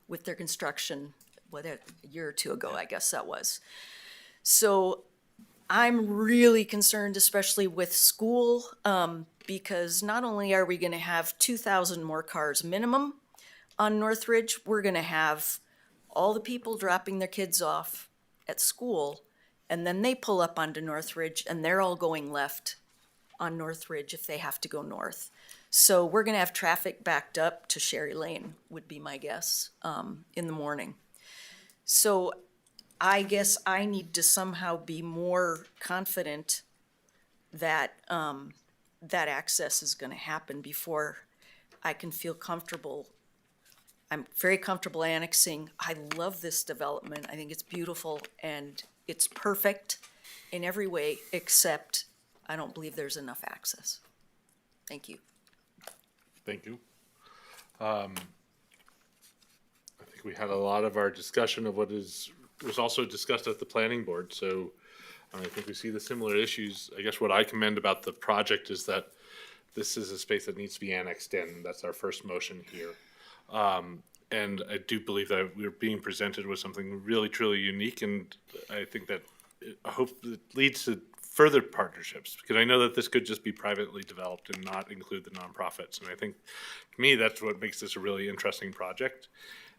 with their construction, a year or two ago, I guess that was. So I'm really concerned, especially with school, because not only are we gonna have 2,000 more cars minimum on Northridge, we're gonna have all the people dropping their kids off at school, and then they pull up onto Northridge, and they're all going left on Northridge if they have to go north. So we're gonna have traffic backed up to Sherry Lane, would be my guess, in the morning. So I guess I need to somehow be more confident that, that access is gonna happen before I can feel comfortable. I'm very comfortable annexing. I love this development. I think it's beautiful and it's perfect in every way, except I don't believe there's enough access. Thank you. Thank you. I think we had a lot of our discussion of what was also discussed at the planning board. So I think we see the similar issues. I guess what I commend about the project is that this is a space that needs to be annexed in. That's our first motion here. And I do believe that we're being presented with something really, truly unique. And I think that I hope it leads to further partnerships, because I know that this could just be privately developed and not include the nonprofits. And I think, to me, that's what makes this a really interesting project.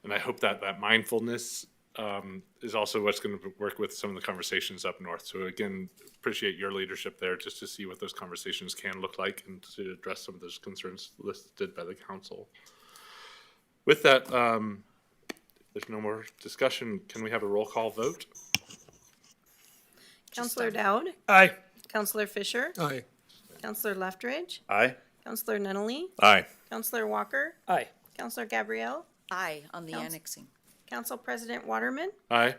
And I hope that that mindfulness is also what's going to work with some of the conversations up north. So again, appreciate your leadership there just to see what those conversations can look like and to address some of those concerns listed by the council. With that, there's no more discussion. Can we have a roll call vote? Counselor Dowd? Aye. Counselor Fisher? Aye. Counselor Leftridge? Aye. Counselor Nunnally? Aye. Counselor Walker? Aye. Counselor Gabrielle? Aye on the annexing. Council President Waterman? Aye.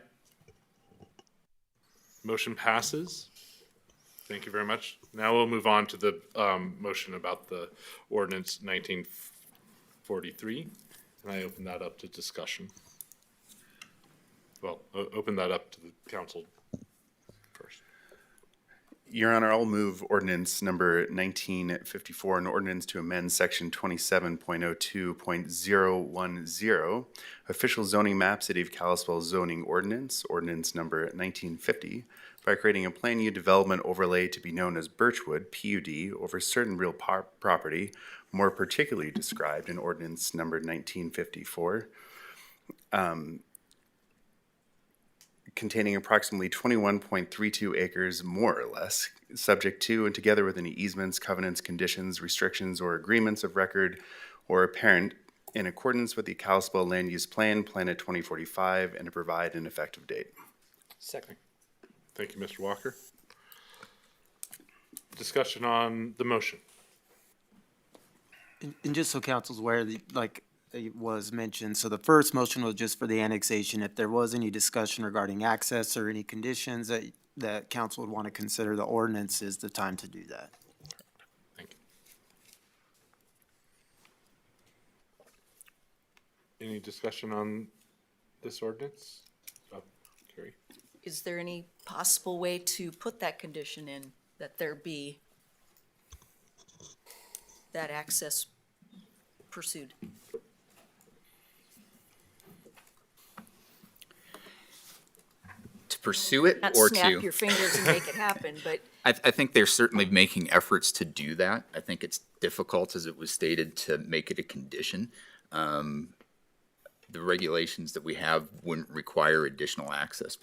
Motion passes. Thank you very much. Now we'll move on to the motion about the ordinance 1943. And I open that up to discussion. Well, open that up to the council first. Your Honor, I'll move ordinance number 1954, an ordinance to amend section 27.02.010, official zoning map, City of Kalispell zoning ordinance, ordinance number 1950, by creating a Plan U development overlay to be known as Birchwood, PUD, over certain real property, more particularly described in ordinance number 1954, containing approximately 21.32 acres, more or less, subject to and together with any easements, covenants, conditions, restrictions, or agreements of record or apparent in accordance with the Kalispell Land Use Plan, Plan of 2045, and to provide an effective date. Second. Thank you, Mr. Walker. Discussion on the motion. And just so council's aware, like it was mentioned, so the first motion was just for the annexation. If there was any discussion regarding access or any conditions that council would want to consider, the ordinance is the time to do that. Thank you. Any discussion on this ordinance? Oh, Carrie. Is there any possible way to put that condition in, that there be that access pursued? To pursue it Not or snap to? your fingers and make it happen, but I think they're certainly making efforts to do that. I think it's difficult, as it was stated, to make it a condition. The regulations that we have wouldn't require additional access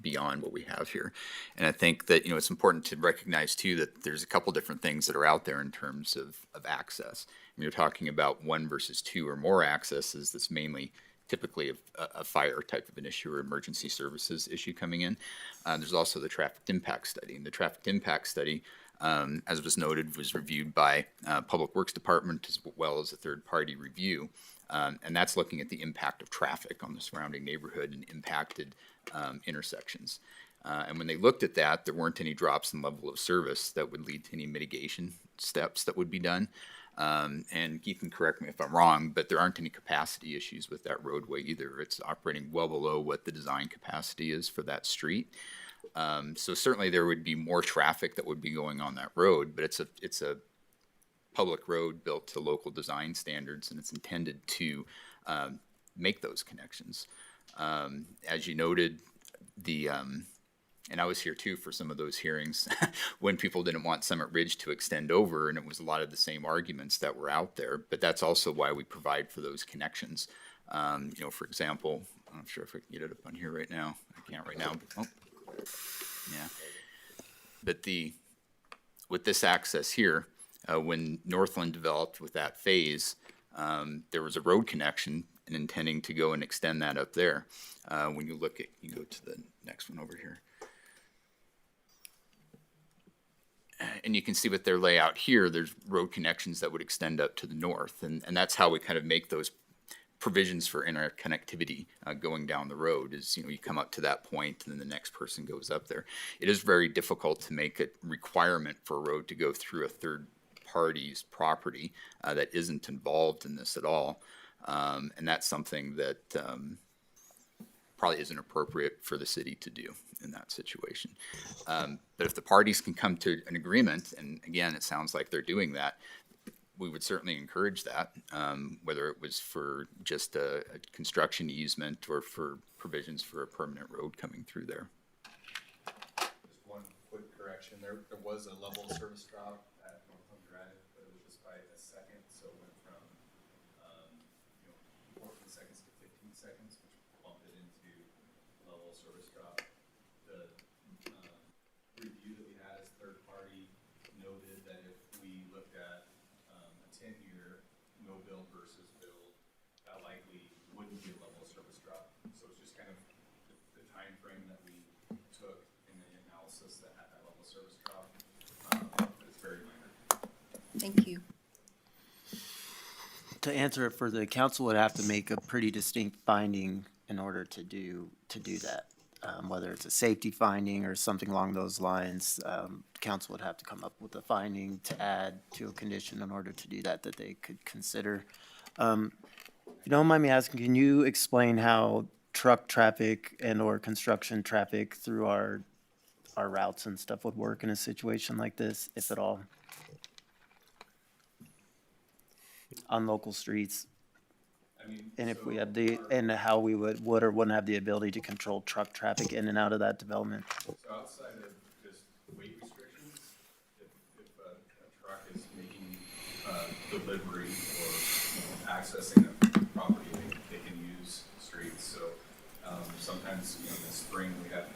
beyond what we have here. And I think that, it's important to recognize too that there's a couple different things that are out there in terms of access. When you're talking about 1 versus 2 or more accesses, that's mainly typically a fire type of an issue or emergency services issue coming in. There's also the traffic impact study. And the traffic impact study, as was noted, was reviewed by Public Works Department as well as a third-party review. And that's looking at the impact of traffic on the surrounding neighborhood and impacted intersections. And when they looked at that, there weren't any drops in level of service that would lead to any mitigation steps that would be done. And Keith can correct me if I'm wrong, but there aren't any capacity issues with that roadway either. It's operating well below what the design capacity is for that street. So certainly there would be more traffic that would be going on that road, but it's a public road built to local design standards, and it's intended to make those connections. As you noted, and I was here too for some of those hearings when people didn't want Summit Ridge to extend over, and it was a lot of the same arguments that were out there, but that's also why we provide for those connections. For example, I'm not sure if I can get it up on here right now. I can't right now. But, yeah. But with this access here, when Northland developed with that phase, there was a road connection and intending to go and extend that up there. When you go to the next one over here. And you can see with their layout here, there's road connections that would extend up to the north. And that's how we kind of make those provisions for interconnectivity going down the road is, you come up to that point and then the next person goes up there. It is very difficult to make a requirement for a road to go through a third party's property that isn't involved in this at all. And that's something that probably isn't appropriate for the city to do in that situation. But if the parties can come to an agreement, and again, it sounds like they're doing that, we would certainly encourage that, whether it was for just a construction easement or for provisions for a permanent road coming through there. Just one quick correction. There was a level of service drop at Northland Drive, but it was just by a second, so it went from 14 seconds to 15 seconds, which bumped it into level of service drop. The review that we had as third party noted that if we looked at a 10-year no build versus build, that likely wouldn't be a level of service drop. So it's just kind of the time frame that we took in the analysis that had that level of service drop. But it's very minor. thank you. To answer it for the council would have to make a pretty distinct finding in order to do that. Whether it's a safety finding or something along those lines, council would have to come up with a finding to add to a condition in order to do that they could consider. If you don't mind me asking, can you explain how truck traffic and or construction traffic through our routes and stuff would work in a situation like this, if at all? On local streets? And if we had and how we would or wouldn't have the ability to control truck traffic in and out of that development. So outside of just weight restrictions, if a truck is making delivery or accessing a property, they can use streets. So sometimes in the spring we have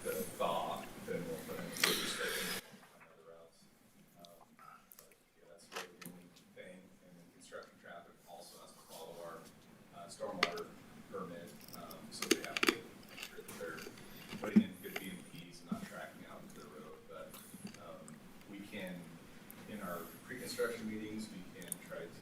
the thaw, then we'll put in weight restrictions on other routes. That's really the only thing. And then construction traffic also has to follow our stormwater permit, so they have to make sure that they're putting in good BMPs and not tracking out into the road. But we can, in our pre-construction meetings, we can try to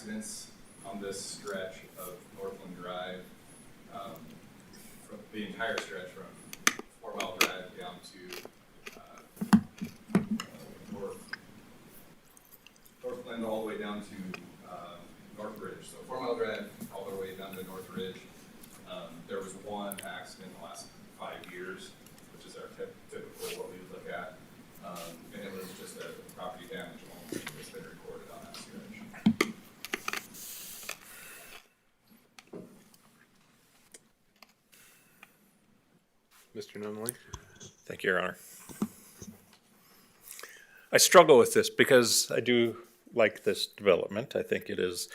accidents on this stretch of Northland Drive, from the entire stretch from 4 Mile Drive down to Northland all the way down to North Ridge. So 4 Mile Drive all the way down to North Ridge. There was one accident in the last 5 years, which is our typical what we would look at. And it was just a property damage only that's been recorded on that stretch. Mr. Nunley? Thank you, Your Honor. I struggle with this because I do like this development. I think it is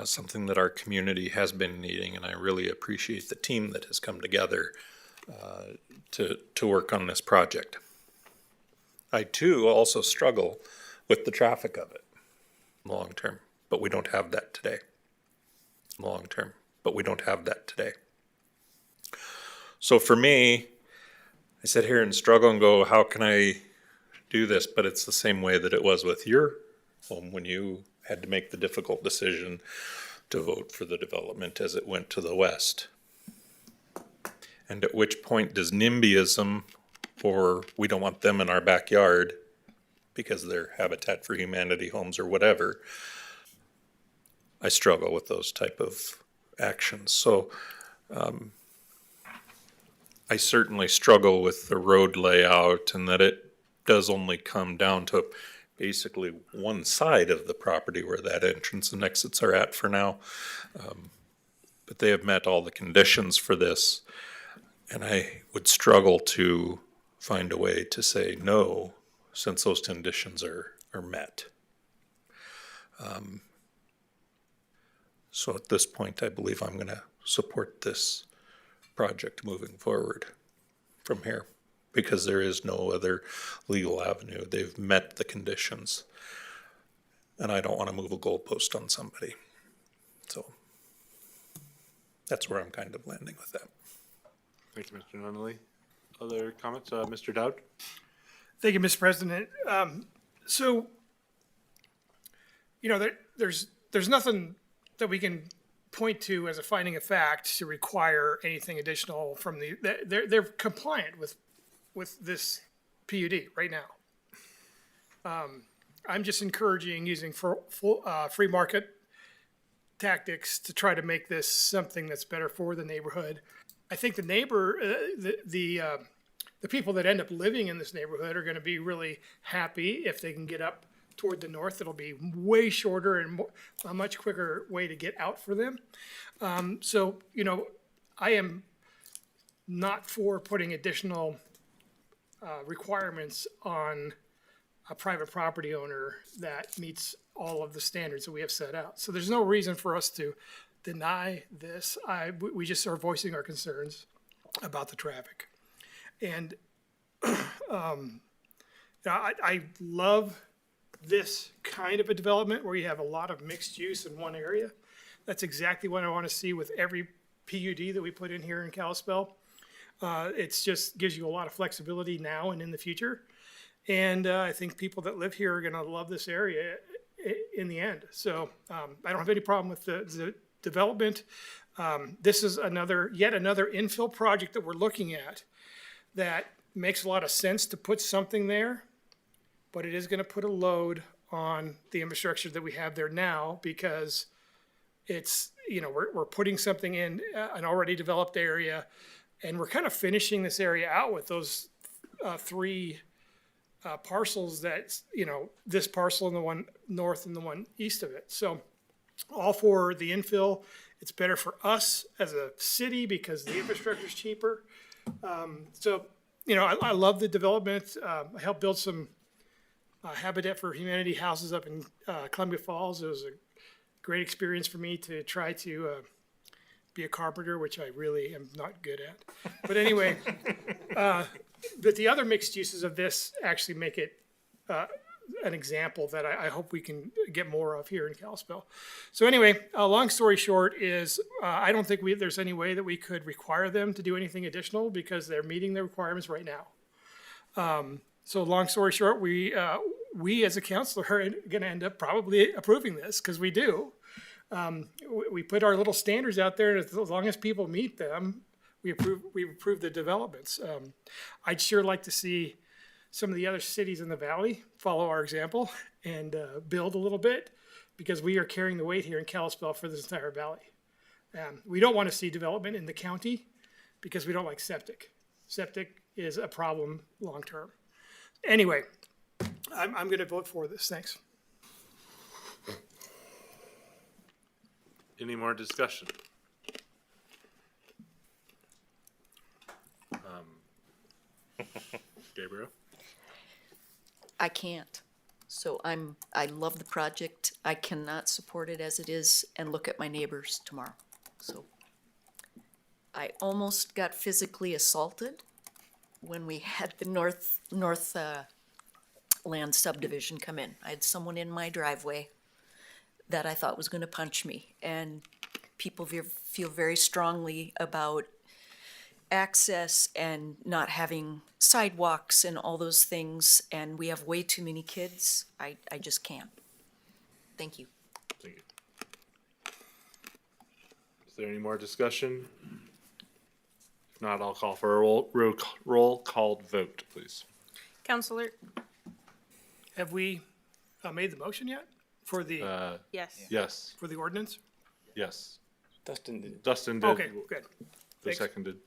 something that our community has been needing, and I really appreciate the team that has come together to work on this project. I too also struggle with the traffic of it long term, but we don't have that today. Long term, but we don't have that today. So for me, I sit here and struggle and go, how can I do this? But it's the same way that it was with your home when you had to make the difficult decision to vote for the development as it went to the west. And at which point does NIMBYism, or we don't want them in our backyard because they're Habitat for Humanity homes or whatever, I struggle with those type of actions. So I certainly struggle with the road layout and that it does only come down to basically one side of the property where that entrance and exits are at for now. But they have met all the conditions for this, and I would struggle to find a way to say no since those conditions are met. So at this point, I believe I'm going to support this project moving forward from here because there is no other legal avenue. They've met the conditions, and I don't want to move a goalpost on somebody. So that's where I'm kind of landing with that. Thank you, Mr. Nunley. Other comments? Mr. Dowd? Thank you, Mr. President. So, you know, there's nothing that we can point to as a finding of fact to require anything additional from they're compliant with this PUD right now. I'm just encouraging using free market tactics to try to make this something that's better for the neighborhood. I think the people that end up living in this neighborhood are going to be really happy if they can get up toward the north. It'll be way shorter and a much quicker way to get out for them. So, you know, I am not for putting additional requirements on a private property owner that meets all of the standards that we have set out. So there's no reason for us to deny this. We just are voicing our concerns about the traffic. And I love this kind of a development where you have a lot of mixed use in one area. That's exactly what I want to see with every PUD that we put in here in Kalispell. It's just gives you a lot of flexibility now and in the future. And I think people that live here are going to love this area in the end. So I don't have any problem with the development. This is yet another infill project that we're looking at that makes a lot of sense to put something there, but it is going to put a load on the infrastructure that we have there now because it's, you know, we're putting something in an already developed area, and we're kind of finishing this area out with those three parcels that, you know, this parcel and the one north and the one east of it. So all for the infill. It's better for us as a city because the infrastructure is cheaper. So, you know, I love the development. I helped build some Habitat for Humanity houses up in Columbia Falls. It was a great experience for me to try to be a carpenter, which I really am not good at. But anyway, but the other mixed uses of this actually make it an example that I hope we can get more of here in Kalispell. So anyway, long story short is I don't think there's any way that we could require them to do anything additional because they're meeting the requirements right now. So long story short, we we as a council are gonna end up probably approving this, because we do. We put our little standards out there, and as long as people meet them, we approve the developments. I'd sure like to see some of the other cities in the valley follow our example and build a little bit, because we are carrying the weight here in Kalispell for this entire valley. We don't want to see development in the county because we don't like septic. Septic is a problem long-term. Anyway, I'm going to vote for this. Thanks. Any more discussion? Gabriel? I can't. So I love the project. I cannot support it as it is and look at my neighbors tomorrow. So I almost got physically assaulted when we had the north land subdivision come in. I had someone in my driveway that I thought was going to punch me, and people feel very strongly about access and not having sidewalks and all those things, and we have way too many kids. I just can't. Thank you. Thank you. Is there any more discussion? If not, I'll call for a roll called vote, please. Counselor, Have we made the motion yet for the yes. Yes. for the ordinance? Yes. Dustin did. Dustin did. Okay, good. Who Thanks. seconded?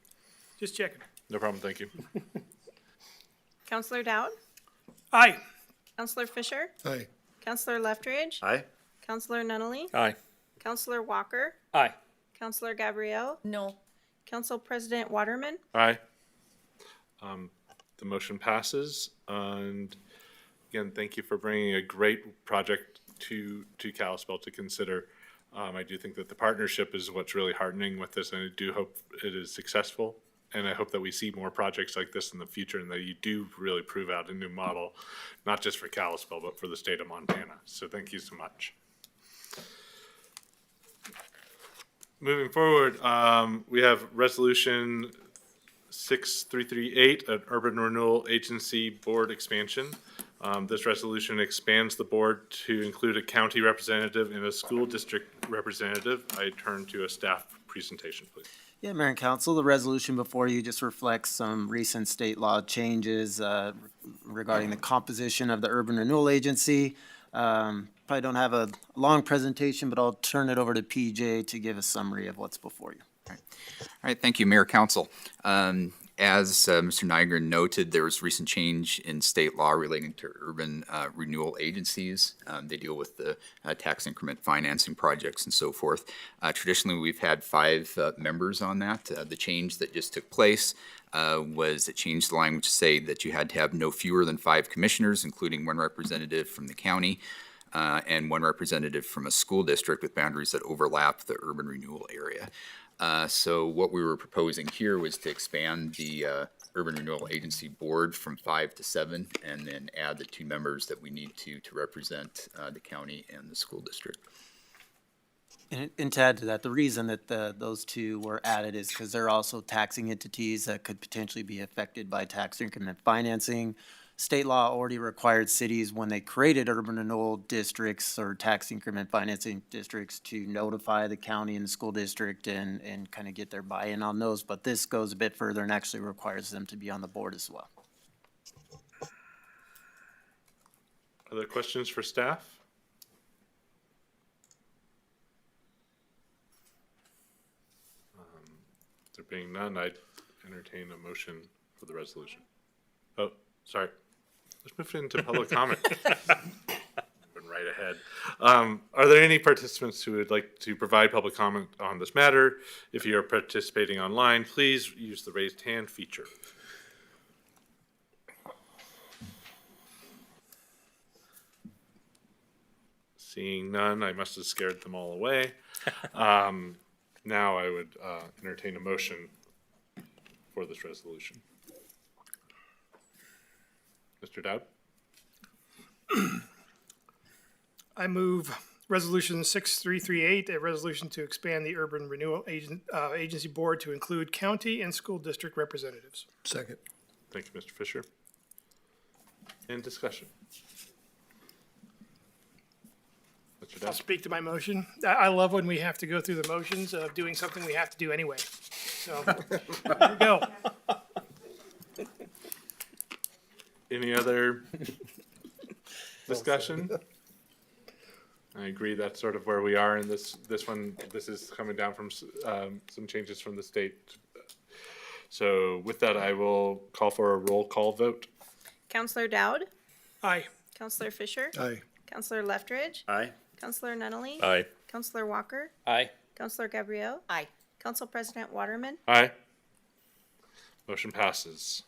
Just checking. No problem, thank you. Counselor Dowd, Aye. Counselor Fisher, Aye. Counselor Leftridge, Aye. Counselor Nunley, Aye. Counselor Walker, Aye. Counselor Gabrielle, No. Council President Waterman. Aye. The motion passes, and again, thank you for bringing a great project to Kalispell to consider. I do think that the partnership is what's really heartening with this, and I do hope it is successful. And I hope that we see more projects like this in the future, and that you do really prove out a new model, not just for Kalispell, but for the state of Montana. So thank you so much. Moving forward, we have Resolution 6338, an Urban Renewal Agency Board expansion. This resolution expands the board to include a county representative and a school district representative. I turn to a staff presentation, please. Yeah, Mayor and Council, the resolution before you just reflects some recent state law changes regarding the composition of the Urban Renewal Agency. Probably don't have a long presentation, but I'll turn it over to PJ to give a summary of what's before you. All right, thank you, Mayor, Council. As Mr. Niger noted, there was recent change in state law relating to urban renewal agencies. They deal with the tax increment financing projects and so forth. Traditionally, we've had 5 members on that. The change that just took place was it changed the language to say that you had to have no fewer than 5 commissioners, including 1 representative from the county and 1 representative from a school district with boundaries that overlap the urban renewal area. So what we were proposing here was to expand the Urban Renewal Agency Board from 5 to 7, and then add the 2 members that we need to represent the county and the school district. And to add to that, the reason that those 2 were added is because they're also taxing entities that could potentially be affected by tax increment financing. State law already required cities, when they created urban renewal districts or tax increment financing districts, to notify the county and the school district and kind of get their buy-in on those. But this goes a bit further and actually requires them to be on the board as well. Other questions for staff? There being none, I'd entertain a motion for the resolution. Oh, sorry. Let's move into public comment. Been right ahead. Are there any participants who would like to provide public comment on this matter? If you are participating online, please use the raised hand feature. Seeing none, I must have scared them all away. Now I would entertain a motion for this resolution. Mr. Dowd? I move Resolution 6338, a resolution to expand the Urban Renewal Agency Board to include county and school district representatives. Second. Thank you, Mr. Fisher. In discussion? Mr. I'll Dowd. speak to my motion. I love when we have to go through the motions of doing something we have to do anyway. So, there you go. Any other discussion? I agree, that's sort of where we are in this one. This is coming down from some changes from the state. So with that, I will call for a roll call vote. Counselor Dowd, Aye. Counselor Fisher, Aye. Counselor Leftridge, Aye. Counselor Nunley, Aye. Counselor Walker, Aye. Counselor Gabrielle, Aye. Council President Waterman. Aye. Motion passes.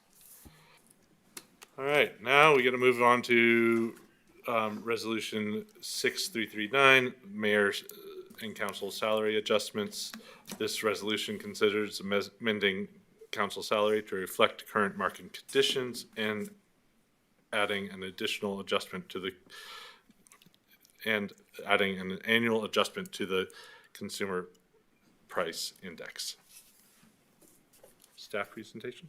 All right, now we got to move on to Resolution 6339, Mayor and Council salary adjustments. This resolution considers amending council salary to reflect current market conditions and adding an additional adjustment to the adding an annual adjustment to the consumer price index. Staff presentation?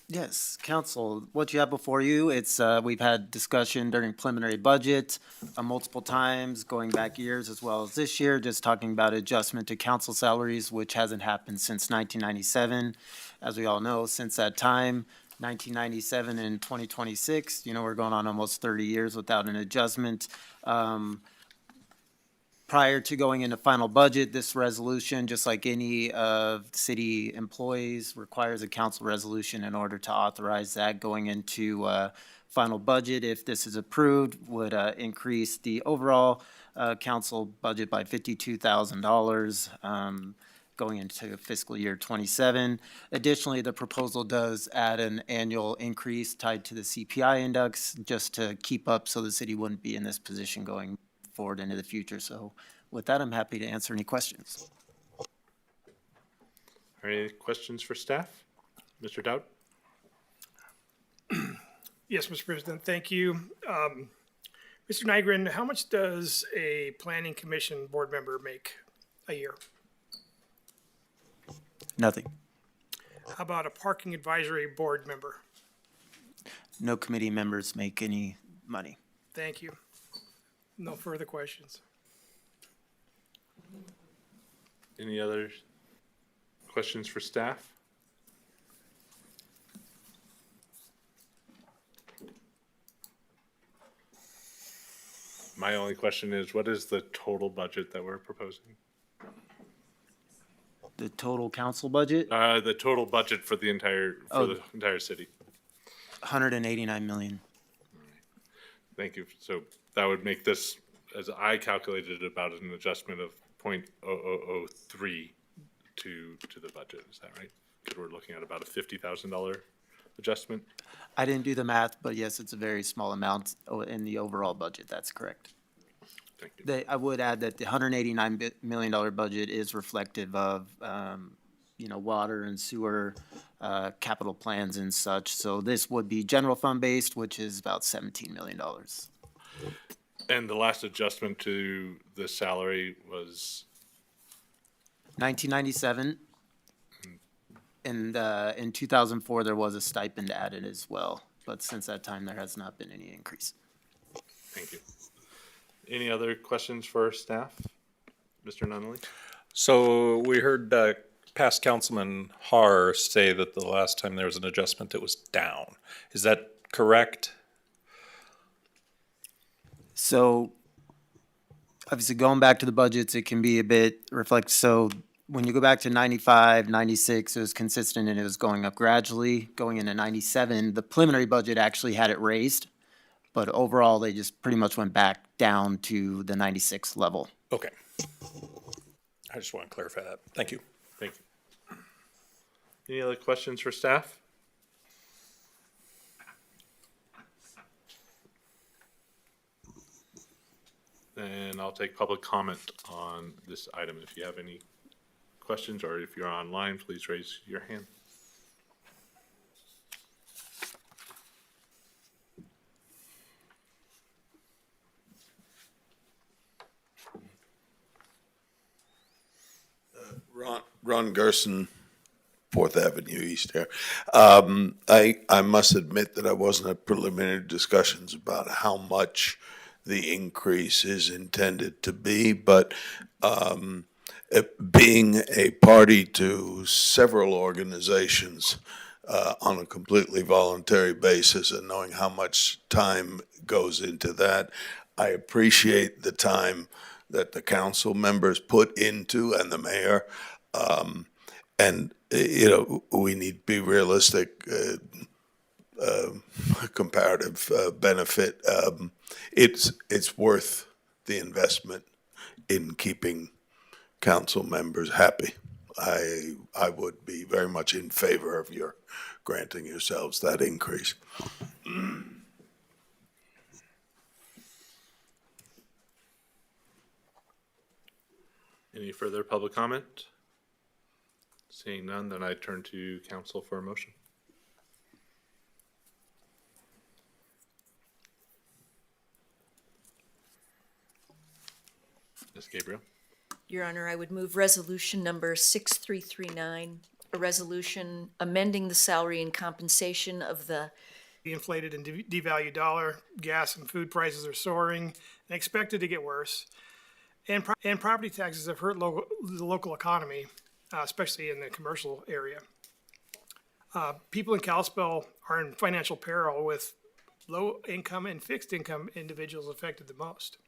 Yes, council, what you have before you, it's, we've had discussion during preliminary budget multiple times, going back years as well as this year, just talking about adjustment to council salaries, which hasn't happened since 1997. As we all know, since that time, 1997 and 2026, we're going on almost 30 years without an adjustment. Prior to going into final budget, this resolution, just like any of city employees, requires a council resolution in order to authorize that going into final budget. If this is approved, would increase the overall council budget by $52,000 going into fiscal year 27. Additionally, the proposal does add an annual increase tied to the CPI index just to keep up so the city wouldn't be in this position going forward into the future. So with that, I'm happy to answer any questions. Are any questions for staff? Mr. Dowd? Yes, Mr. President, thank you. Mr. Nygren, how much does a planning commission board member make a year? Nothing. How about a parking advisory board member? No committee members make any money. Thank you. No further questions. Any other questions for staff? My only question is, what is the total budget that we're proposing? The total council budget, The total budget for the entire city. 189 million. Thank you. So that would make this, as I calculated, about an adjustment of 0.0003 to the budget. Is that right? Because we're looking at about a $50,000 adjustment. I didn't do the math, but yes, it's a very small amount in the overall budget. That's correct. Thank you. I would add that the $189 million budget is reflective of, water and sewer capital plans and such. So this would be general fund based, which is about $17 million. And the last adjustment to the salary was 1997. And in 2004, there was a stipend added as well. But since that time, there has not been any increase. Thank you. Any other questions for staff? Mr. Nunley? So we heard past Councilman Haar say that the last time there was an adjustment, it was down. Is that correct? So obviously going back to the budgets, it can be a bit so when you go back to 95, 96, it was consistent and it was going up gradually. Going into 97, the preliminary budget actually had it raised, but overall they just pretty much went back down to the 96 level. Okay. I just want to clarify that. Thank you. Thank you. Any other questions for staff? Then I'll take public comment on this item. If you have any questions or if you're online, please raise your hand. Ron Gerson, 4th Avenue East here. I must admit that I wasn't at preliminary discussions about how much the increase is intended to be, but being a party to several organizations on a completely voluntary basis and knowing how much time goes into that, I appreciate the time that the council members put into and the mayor. And, we need to be realistic. Comparative benefit. It's worth the investment in keeping council members happy. I would be very much in favor of your granting yourselves that increase. Any further public comment? Seeing none, then I turn to council for a motion. Ms. Gabriel. Your Honor, I would move resolution number 6339, a resolution amending the salary and compensation of the The inflated and devalued dollar, gas and food prices are soaring and expected to get worse. And property taxes have hurt the local economy, especially in the commercial area. People in Kalispell are in financial peril, with low income and fixed income individuals affected the most.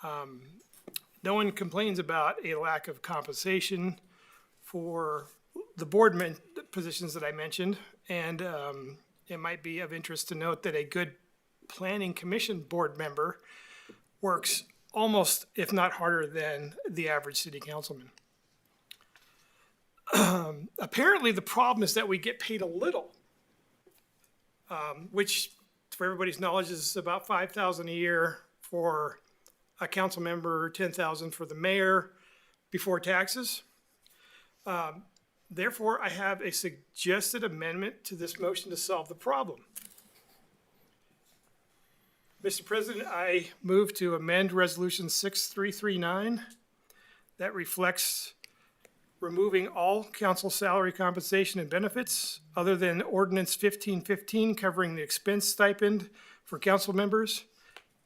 No one complains about a lack of compensation for the board positions that I mentioned, and it might be of interest to note that a good planning commission board member works almost, if not harder than the average city councilman. Apparently the problem is that we get paid a little, which for everybody's knowledge is about $5,000 a year for a council member, $10,000 for the mayor before taxes. Therefore, I have a suggested amendment to this motion to solve the problem. Mr. President, I move to amend Resolution 6339 that reflects removing all council salary compensation and benefits other than Ordinance 1515 covering the expense stipend for council members.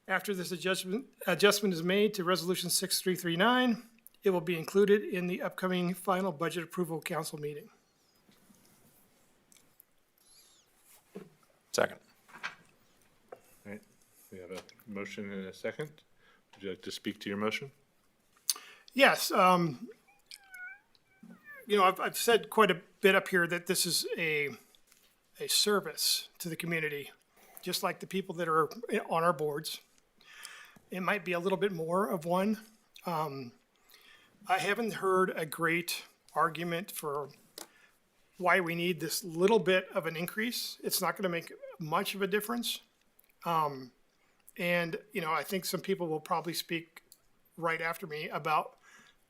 After this adjustment is made to Resolution 6339, it will be included in the upcoming final budget approval council meeting. Second. All right, we have a motion and a second. Would you like to speak to your motion? Yes, I've said quite a bit up here that this is a service to the community, just like the people that are on our boards. It might be a little bit more of one. I haven't heard a great argument for why we need this little bit of an increase. It's not going to make much of a difference. And I think some people will probably speak right after me about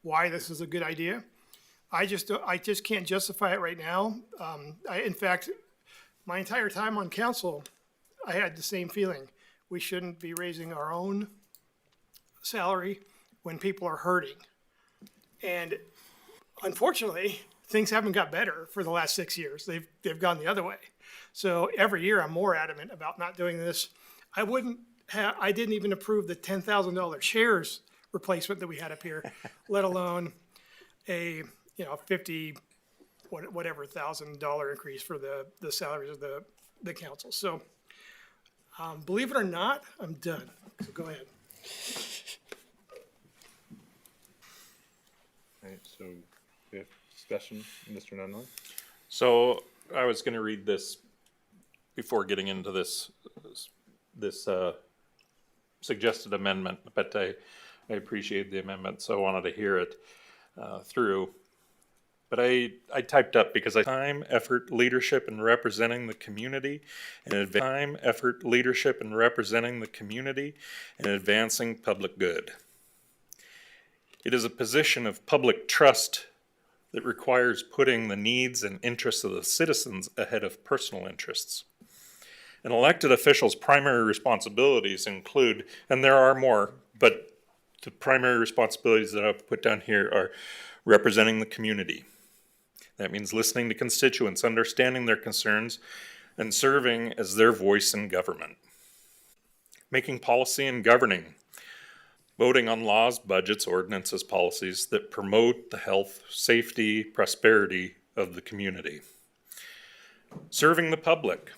why this is a good idea. I just can't justify it right now. In fact, my entire time on council, I had the same feeling. We shouldn't be raising our own salary when people are hurting. And unfortunately, things haven't got better for the last 6 years. They've gone the other way. So every year I'm more adamant about not doing this. I didn't even approve the $10,000 shares replacement that we had up here, let alone a $50,000 increase for the salaries of the council. So believe it or not, I'm done. So go ahead. All right, so we have discussion, Mr. Nunley. So I was going to read this before getting into this suggested amendment, but I appreciate the amendment, so I wanted to hear it through. But I typed up because time, effort, leadership, and representing the community, and advancing public good. It is a position of public trust that requires putting the needs and interests of the citizens ahead of personal interests. An elected official's primary responsibilities include, and there are more, but the primary responsibilities that I've put down here are representing the community. That means listening to constituents, understanding their concerns, and serving as their voice in government. Making policy and governing. Voting on laws, budgets, ordinances, policies that promote the health, safety, prosperity of the community. Serving the public.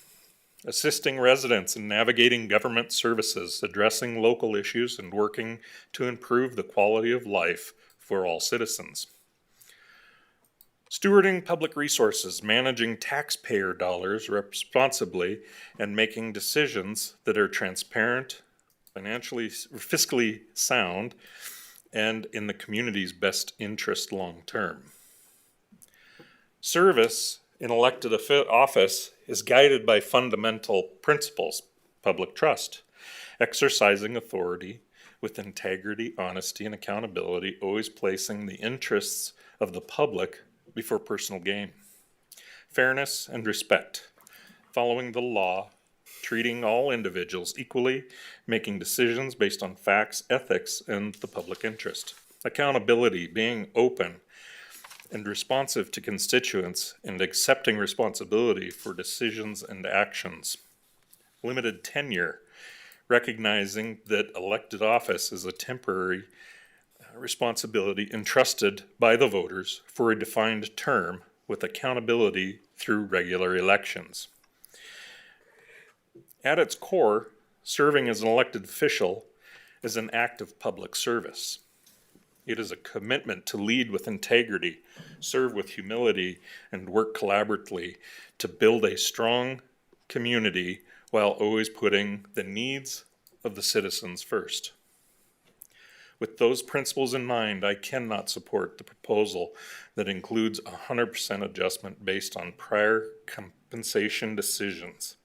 Assisting residents in navigating government services, addressing local issues, and working to improve the quality of life for all citizens. Stewarding public resources, managing taxpayer dollars responsibly, and making decisions that are transparent, financially, fiscally sound, and in the community's best interest long term. Service in elected office is guided by fundamental principles: public trust, exercising authority with integrity, honesty, and accountability, always placing the interests of the public before personal gain. Fairness and respect, following the law, treating all individuals equally, making decisions based on facts, ethics, and the public interest. Accountability, being open and responsive to constituents and accepting responsibility for decisions and actions. Limited tenure, recognizing that elected office is a temporary responsibility entrusted by the voters for a defined term with accountability through regular elections. At its core, serving as an elected official is an act of public service. It is a commitment to lead with integrity, serve with humility, and work collaboratively to build a strong community while always putting the needs of the citizens first. With those principles in mind, I cannot support the proposal that includes a 100% adjustment based on prior compensation decisions.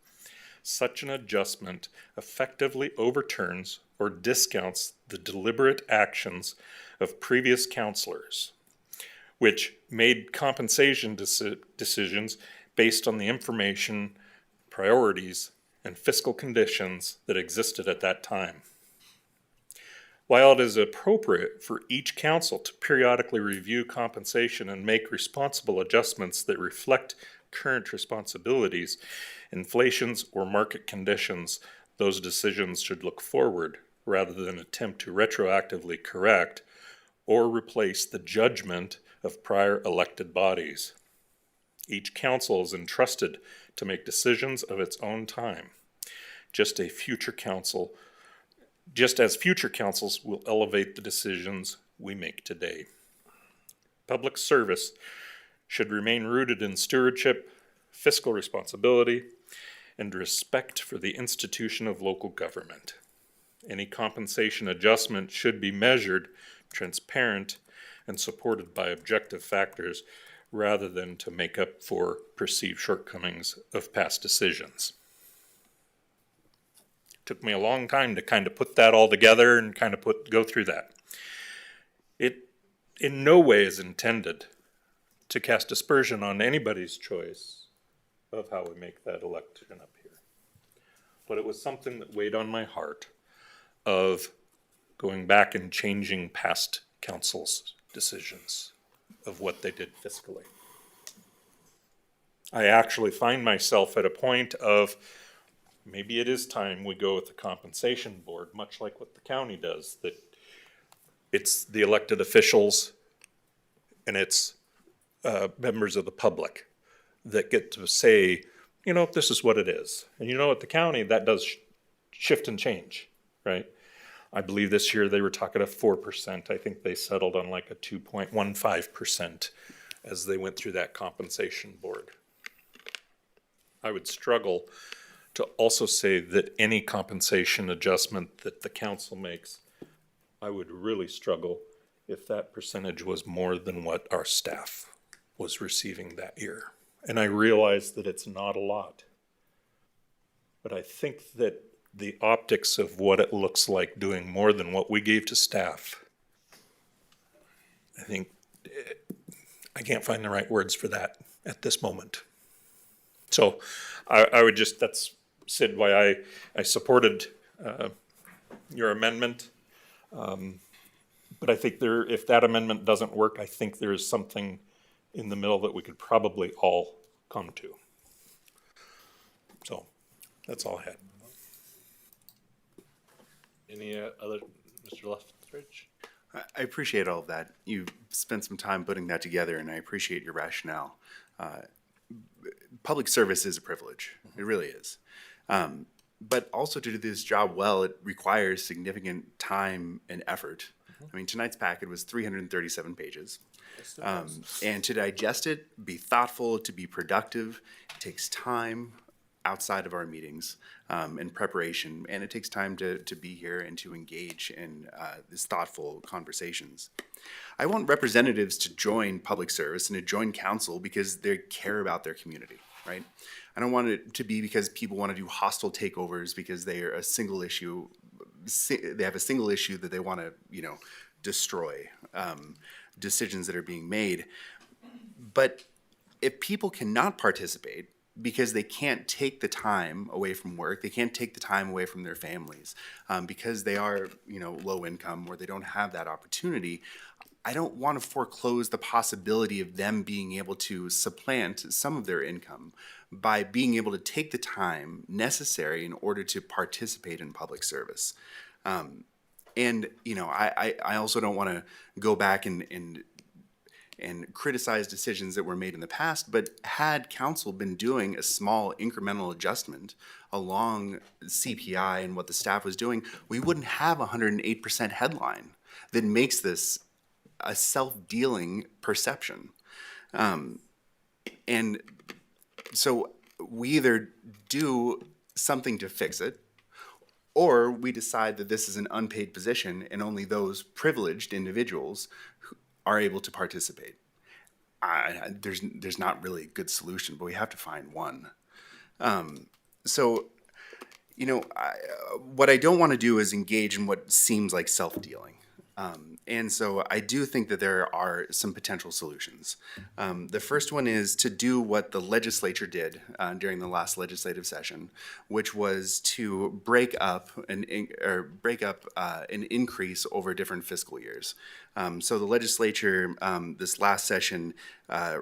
Such an adjustment effectively overturns or discounts the deliberate actions of previous councilors, which made compensation decisions based on the information, priorities, and fiscal conditions that existed at that time. While it is appropriate for each council to periodically review compensation and make responsible adjustments that reflect current responsibilities, inflations, or market conditions, those decisions should look forward rather than attempt to retroactively correct or replace the judgment of prior elected bodies. Each council is entrusted to make decisions of its own time. Just as future councils will elevate the decisions we make today. Public service should remain rooted in stewardship, fiscal responsibility, and respect for the institution of local government. Any compensation adjustment should be measured, transparent, and supported by objective factors rather than to make up for perceived shortcomings of past decisions. Took me a long time to kind of put that all together and kind of go through that. It in no way is intended to cast aspersion on anybody's choice of how we make that election up here. But it was something that weighed on my heart of going back and changing past council's decisions of what they did fiscally. I actually find myself at a point of maybe it is time we go with the compensation board, much like what the county does, that it's the elected officials and it's members of the public that get to say, you know, this is what it is. And you know, at the county, that does shift and change, right? I believe this year they were talking at 4%. I think they settled on like a 2.15% as they went through that compensation board. I would struggle to also say that any compensation adjustment that the council makes, I would really struggle if that percentage was more than what our staff was receiving that year. And I realize that it's not a lot. But I think that the optics of what it looks like doing more than what we gave to staff, I think I can't find the right words for that at this moment. So I would just, that's Sid, why I supported your amendment. But I think if that amendment doesn't work, I think there is something in the middle that we could probably all come to. So that's all I had. Any other, Mr. Lethbridge? I appreciate all of that. You spent some time putting that together, and I appreciate your rationale. Public service is a privilege. It really is. But also to do this job well, it requires significant time and effort. I mean, tonight's packet was 337 pages. And to digest it, be thoughtful, to be productive, takes time outside of our meetings and preparation, and it takes time to be here and to engage in these thoughtful conversations. I want representatives to join public service and to join council because they care about their community, right? I don't want it to be because people want to do hostile takeovers because they are a single issue, they have a single issue that they want to, destroy, decisions that are being made. But if people cannot participate because they can't take the time away from work, they can't take the time away from their families, because they are, low income or they don't have that opportunity, I don't want to foreclose the possibility of them being able to supplant some of their income by being able to take the time necessary in order to participate in public service. I also don't want to go back and criticize decisions that were made in the past, but had council been doing a small incremental adjustment along CPI and what the staff was doing, we wouldn't have a 108% headline that makes this a self-dealing perception. And so we either do something to fix it, or we decide that this is an unpaid position and only those privileged individuals who are able to participate. There's not really a good solution, but we have to find one. What I don't want to do is engage in what seems like self-dealing. And so I do think that there are some potential solutions. The first one is to do what the legislature did during the last legislative session, which was to break up an increase over different fiscal years. So the legislature this last session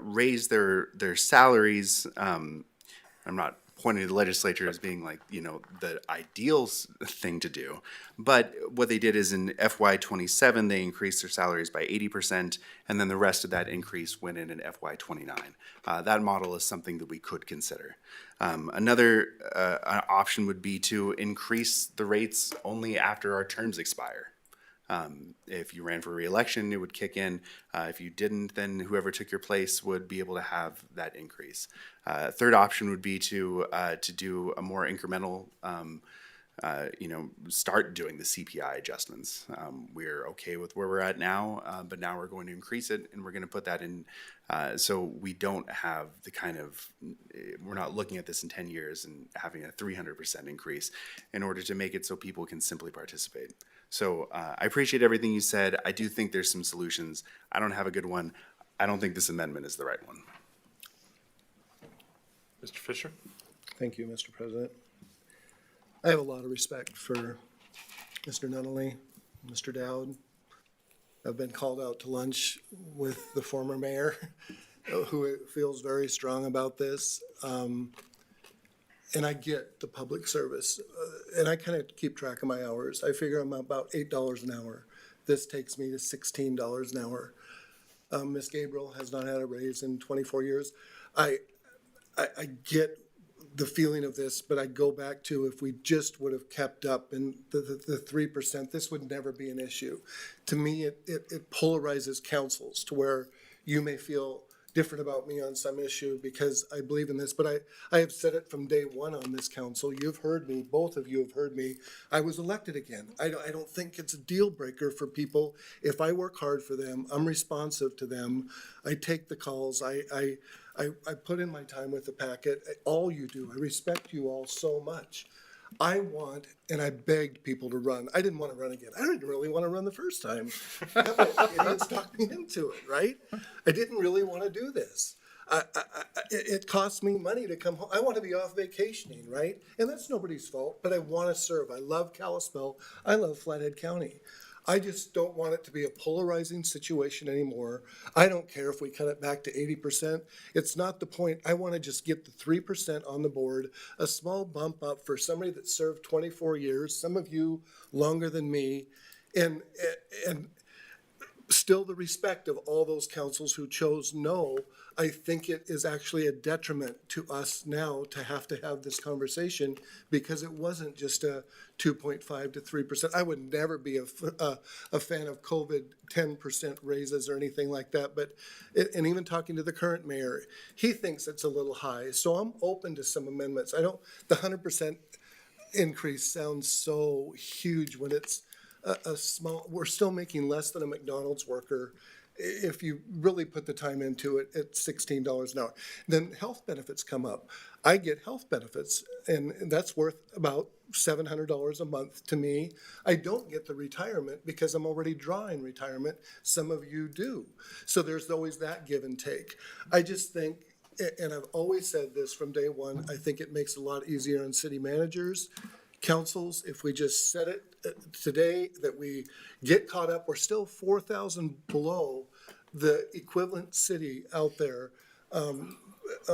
raised their salaries. I'm not pointing to the legislature as being like, the ideal thing to do. But what they did is in FY27, they increased their salaries by 80%, and then the rest of that increase went in FY29. That model is something that we could consider. Another option would be to increase the rates only after our terms expire. If you ran for re-election, it would kick in. If you didn't, then whoever took your place would be able to have that increase. Third option would be to do a more incremental, start doing the CPI adjustments. We're okay with where we're at now, but now we're going to increase it, and we're going to put that in so we don't have the kind of, we're not looking at this in 10 years and having a 300% increase in order to make it so people can simply participate. So I appreciate everything you said. I do think there's some solutions. I don't have a good one. I don't think this amendment is the right one. Mr. Fisher? Thank you, Mr. President. I have a lot of respect for Mr. Nunnally, Mr. Dowd. I've been called out to lunch with the former mayor, who feels very strong about this. And I get the public service, and I kind of keep track of my hours. I figure I'm about $8 an hour. This takes me to $16 an hour. Ms. Gabriel has not had a raise in 24 years. I get the feeling of this, but I go back to if we just would have kept up and the 3%, this would never be an issue. To me, it polarizes councils to where you may feel different about me on some issue because I believe in this, but I have said it from day one on this council. You've heard me, both of you have heard me. I was elected again. I don't think it's a deal breaker for people. If I work hard for them, I'm responsive to them. I take the calls. I put in my time with the packet. All you do. I respect you all so much. I want, and I begged people to run. I didn't want to run again. I didn't really want to run the first time. Idiots talked me into it, right? I didn't really want to do this. It cost me money to come home. I want to be off vacationing, right? And that's nobody's fault, but I want to serve. I love Kalispell. I love Flathead County. I just don't want it to be a polarizing situation anymore. I don't care if we cut it back to 80%. It's not the point. I want to just get the 3% on the board, a small bump up for somebody that served 24 years, some of you longer than me, and still the respect of all those councils who chose no. I think it is actually a detriment to us now to have this conversation because it wasn't just a 2.5 to 3%. I would never be a fan of COVID 10% raises or anything like that. But, and even talking to the current mayor, he thinks it's a little high. So I'm open to some amendments. The 100% increase sounds so huge when it's a small, we're still making less than a McDonald's worker if you really put the time into it at $16 an hour. Then health benefits come up. I get health benefits, and that's worth about $700 a month to me. I don't get the retirement because I'm already drawing retirement. Some of you do. So there's always that give and take. I just think, and I've always said this from day one, I think it makes it a lot easier on city managers, councils, if we just set it today that we get caught up. We're still 4,000 below the equivalent city out there on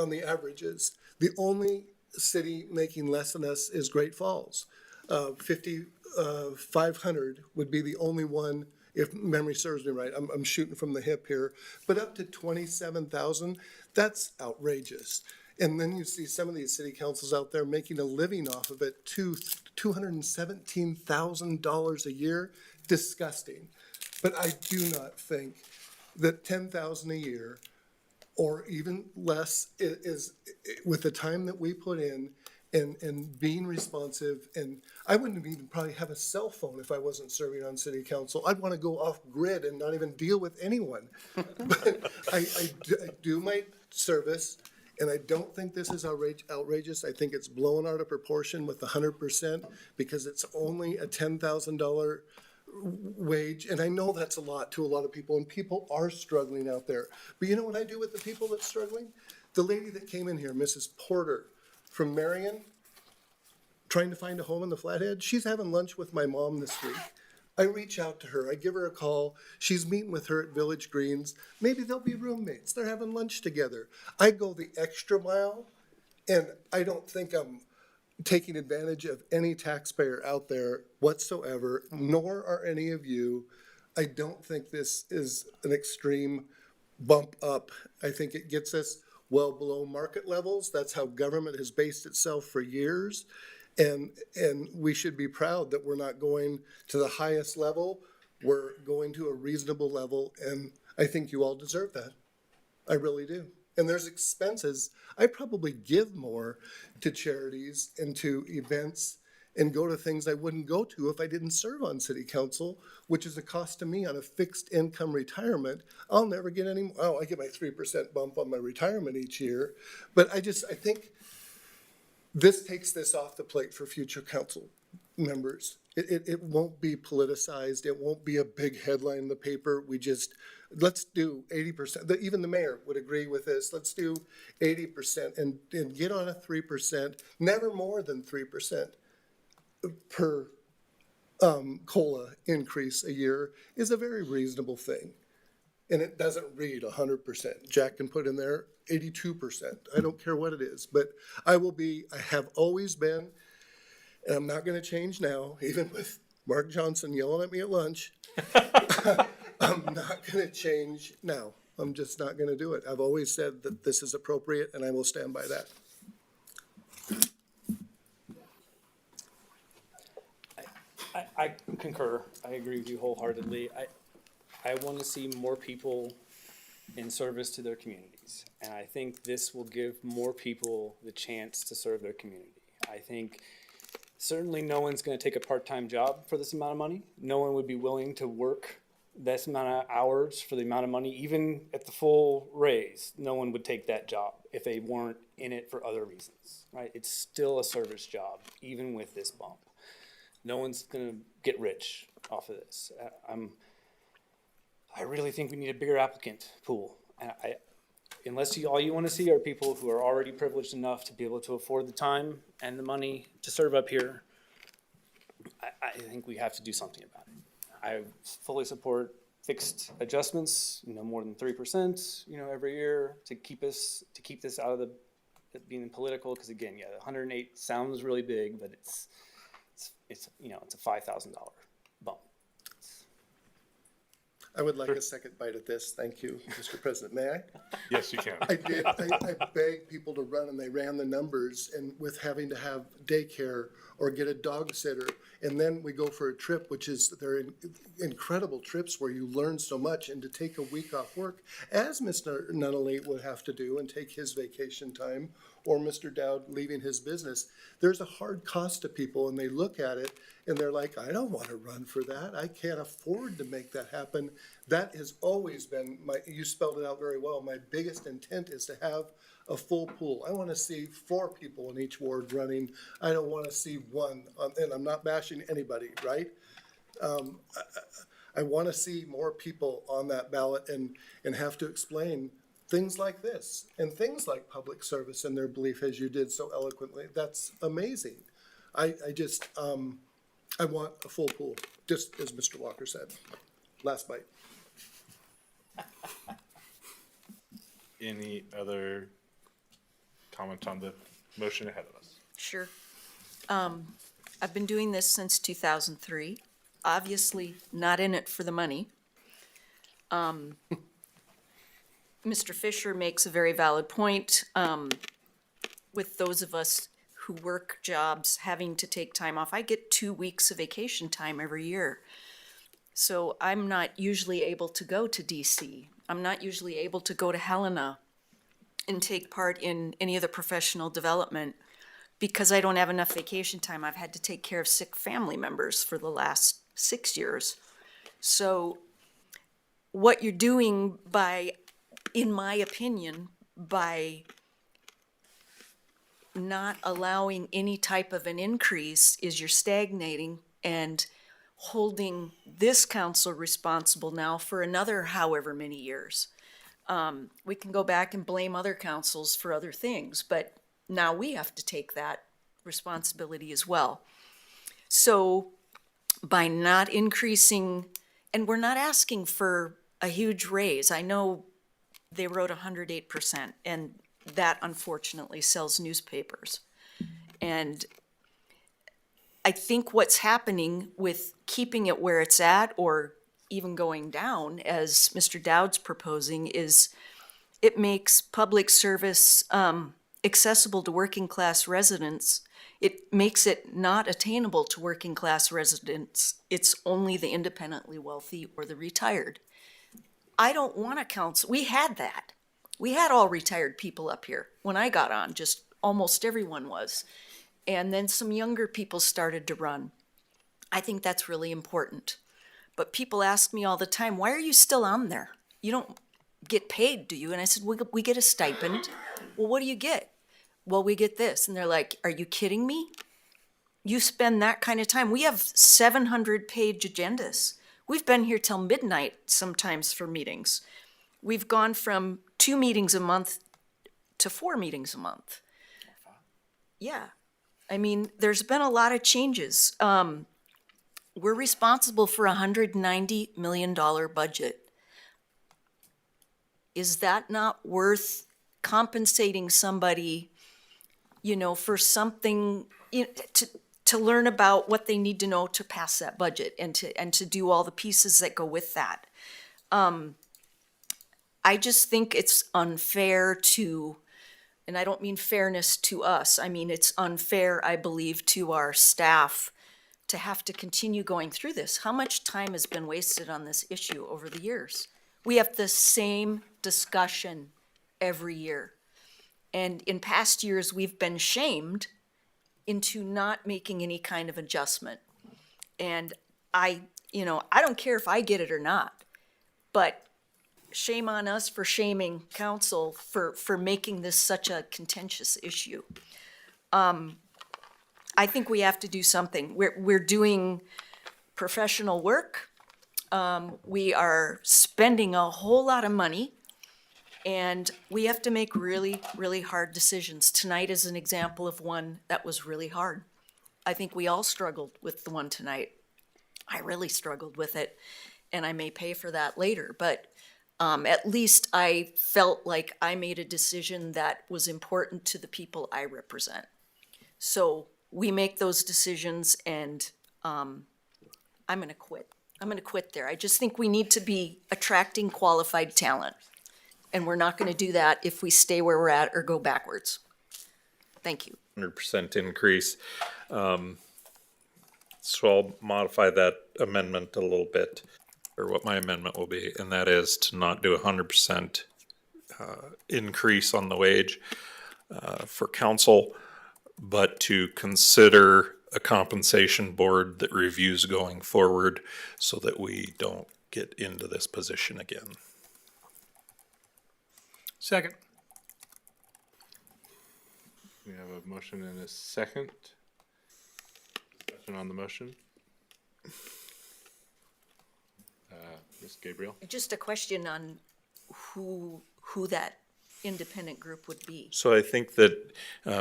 the averages. The only city making less than us is Great Falls. 5,500 would be the only one, if memory serves me right. I'm shooting from the hip here, but up to 27,000, that's outrageous. And then you see some of these city councils out there making a living off of it, $217,000 a year. Disgusting. But I do not think that 10,000 a year or even less is with the time that we put in and being responsive. And I wouldn't even probably have a cell phone if I wasn't serving on city council. I'd want to go off grid and not even deal with anyone. But I do my service. And I don't think this is outrageous. I think it's blown out of proportion with 100% because it's only a $10,000 wage. And I know that's a lot to a lot of people, and people are struggling out there. But you know what I do with the people that's struggling? The lady that came in here, Mrs. Porter from Marion, trying to find a home in the Flathead, she's having lunch with my mom this week. I reach out to her, I give her a call, she's meeting with her at Village Greens, maybe they'll be roommates, they're having lunch together. I go the extra mile, and I don't think I'm taking advantage of any taxpayer out there whatsoever, nor are any of you. I don't think this is an extreme bump up. I think it gets us well below market levels. That's how government has based itself for years. And we should be proud that we're not going to the highest level. We're going to a reasonable level, and I think you all deserve that. I really do. And there's expenses. I probably give more to charities and to events and go to things I wouldn't go to if I didn't serve on city council, which is a cost to me on a fixed income retirement. I'll never get any more. Oh, I get my 3% bump on my retirement each year. But I think this takes this off the plate for future council members. It won't be politicized. It won't be a big headline in the paper. Let's do 80%. Even the mayor would agree with this. Let's do 80% and get on a 3%, never more than 3% per COLA increase a year is a very reasonable thing. And it doesn't read 100%. Jack can put in there 82%. I don't care what it is, but I have always been, and I'm not going to change now, even with Mark Johnson yelling at me at lunch. I'm not going to change now. I'm just not going to do it. I've always said that this is appropriate, and I will stand by that. I concur. I agree with you wholeheartedly. I want to see more people in service to their communities. And I think this will give more people the chance to serve their community. I think certainly no one's going to take a part-time job for this amount of money. No one would be willing to work this amount of hours for the amount of money, even at the full raise. No one would take that job if they weren't in it for other reasons, right? It's still a service job, even with this bump. No one's going to get rich off of this. I really think we need a bigger applicant pool. And unless all you want to see are people who are already privileged enough to be able to afford the time and the money to serve up here, I think we have to do something about it. I fully support fixed adjustments, no more than 3%, every year to keep this out of it being political. Because again, yeah, 108 sounds really big, but it's a $5,000 bump. I would like a second bite at this. Thank you, Mr. President. May I? Yes, you can. I did. I begged people to run, and they ran the numbers, and with having to have daycare or get a dog sitter, and then we go for a trip, which is, they're incredible trips where you learn so much, and to take a week off work, as Mr. Nunnally would have to do and take his vacation time, or Mr. Dowd leaving his business, there's a hard cost to people, and they look at it and they're like, I don't want to run for that. I can't afford to make that happen. That has always been you spelled it out very well. My biggest intent is to have a full pool. I want to see 4 people in each ward running. I don't want to see one, and I'm not bashing anybody, right? I want to see more people on that ballot and have to explain things like this and things like public service and their belief, as you did so eloquently. That's amazing. I just, I want a full pool, just as Mr. Walker said. Last bite. Any other comments on the motion ahead of us? Sure. I've been doing this since 2003, obviously not in it for the money. Mr. Fisher makes a very valid point, with those of us who work jobs having to take time off. I get 2 weeks of vacation time every year. So I'm not usually able to go to DC. I'm not usually able to go to Helena and take part in any of the professional development because I don't have enough vacation time. I've had to take care of sick family members for the last 6 years. So what you're doing by, in my opinion, by not allowing any type of an increase is you're stagnating and holding this council responsible now for another however many years. We can go back and blame other councils for other things, but now we have to take that responsibility as well. So by not increasing, and we're not asking for a huge raise. I know they wrote 108%, and that unfortunately sells newspapers. And I think what's happening with keeping it where it's at or even going down, as Mr. Dowd's proposing, is it makes public service accessible to working class residents. It makes it not attainable to working class residents. It's only the independently wealthy or the retired. I don't want a council. We had that. We had all retired people up here when I got on, just almost everyone was. And then some younger people started to run. I think that's really important. But people ask me all the time, why are you still on there? You don't get paid, do you? And I said, we get a stipend. Well, what do you get? Well, we get this. And they're like, are you kidding me? You spend that kind of time. We have 700-page agendas. We've been here till midnight sometimes for meetings. We've gone from 2 meetings a month to 4 meetings a month. Yeah. I mean, there's been a lot of changes. We're responsible for a $190 million budget. Is that not worth compensating somebody, for something, to learn about what they need to know to pass that budget and to do all the pieces that go with that? I just think it's unfair to, and I don't mean fairness to us, I mean it's unfair, I believe, to our staff to have to continue going through this. How much time has been wasted on this issue over the years? We have the same discussion every year. And in past years, we've been shamed into not making any kind of adjustment. And I don't care if I get it or not, but shame on us for shaming council for making this such a contentious issue. I think we have to do something. We're doing professional work. We are spending a whole lot of money, and we have to make really, really hard decisions. Tonight is an example of one that was really hard. I think we all struggled with the one tonight. I really struggled with it, and I may pay for that later, but at least I felt like I made a decision that was important to the people I represent. So we make those decisions, and I'm going to quit. I'm going to quit there. I just think we need to be attracting qualified talent, and we're not going to do that if we stay where we're at or go backwards. Thank you. 100% increase. So I'll modify that amendment a little bit, or what my amendment will be, and that is to not do 100% increase on the wage for council, but to consider a compensation board that reviews going forward so that we don't get into this position again. Second. We have a motion and a second. Discussion on the motion. Ms. Gabriel? Just a question on who that independent group would be. So I think that,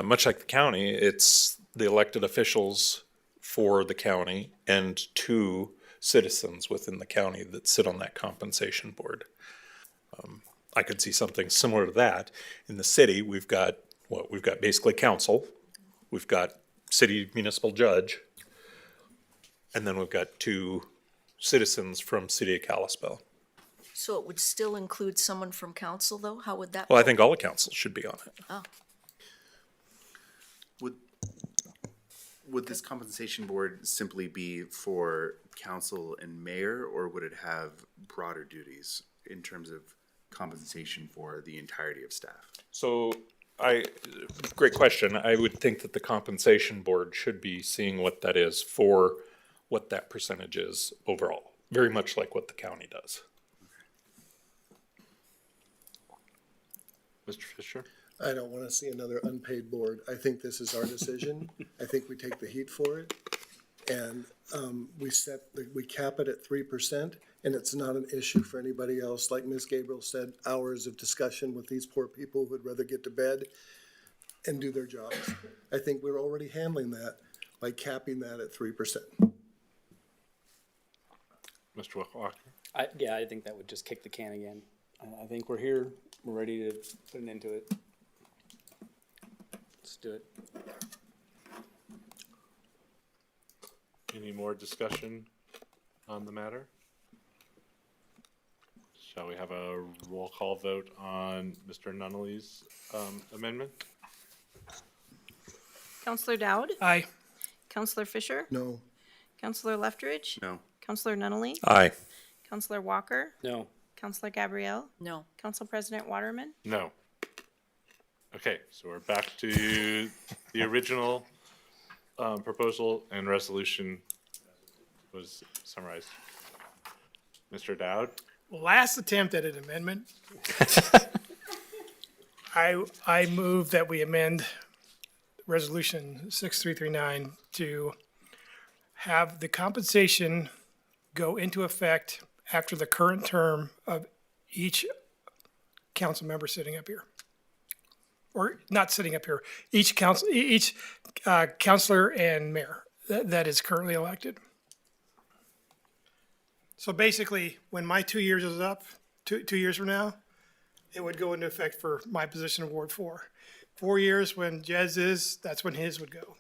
much like the county, it's the elected officials for the county and 2 citizens within the county that sit on that compensation board. I could see something similar to that. In the city, we've got basically council, we've got city municipal judge, and then we've got 2 citizens from city of Kalispell. So it would still include someone from council, though? How would that? Well, I think all the councils should be on it. Oh. Would this compensation board simply be for council and mayor, or would it have broader duties in terms of compensation for the entirety of staff? So great question. I would think that the compensation board should be seeing what that is for what that percentage is overall, very much like what the county does. Mr. Fisher? I don't want to see another unpaid board. I think this is our decision. I think we take the heat for it. And we cap it at 3%, and it's not an issue for anybody else. Like Ms. Gabriel said, hours of discussion with these poor people who'd rather get to bed and do their jobs. I think we're already handling that by capping that at 3%. Mr. Walker? Yeah, I think that would just kick the can again. I think we're here, we're ready to put an end to it. Let's do it. Any more discussion on the matter? Shall we have a roll call vote on Mr. Nunnally's amendment? Counselor Dowd? Aye. Counselor Fisher? No. Counselor Leftridge? No. Counselor Nunnally? Aye. Counselor Walker? No. Counselor Gabrielle? No. Council President Waterman? No. Okay, so we're back to the original proposal and resolution was summarized. Mr. Dowd? Last attempt at an amendment. I move that we amend Resolution 6339 to have the compensation go into effect after the current term of each council member sitting up here. Or not sitting up here, each councilor and mayor that is currently elected. So basically, when my 2 years is up, 2 years from now, it would go into effect for my position of Ward 4. 4 years when Jez is, that's when his would go.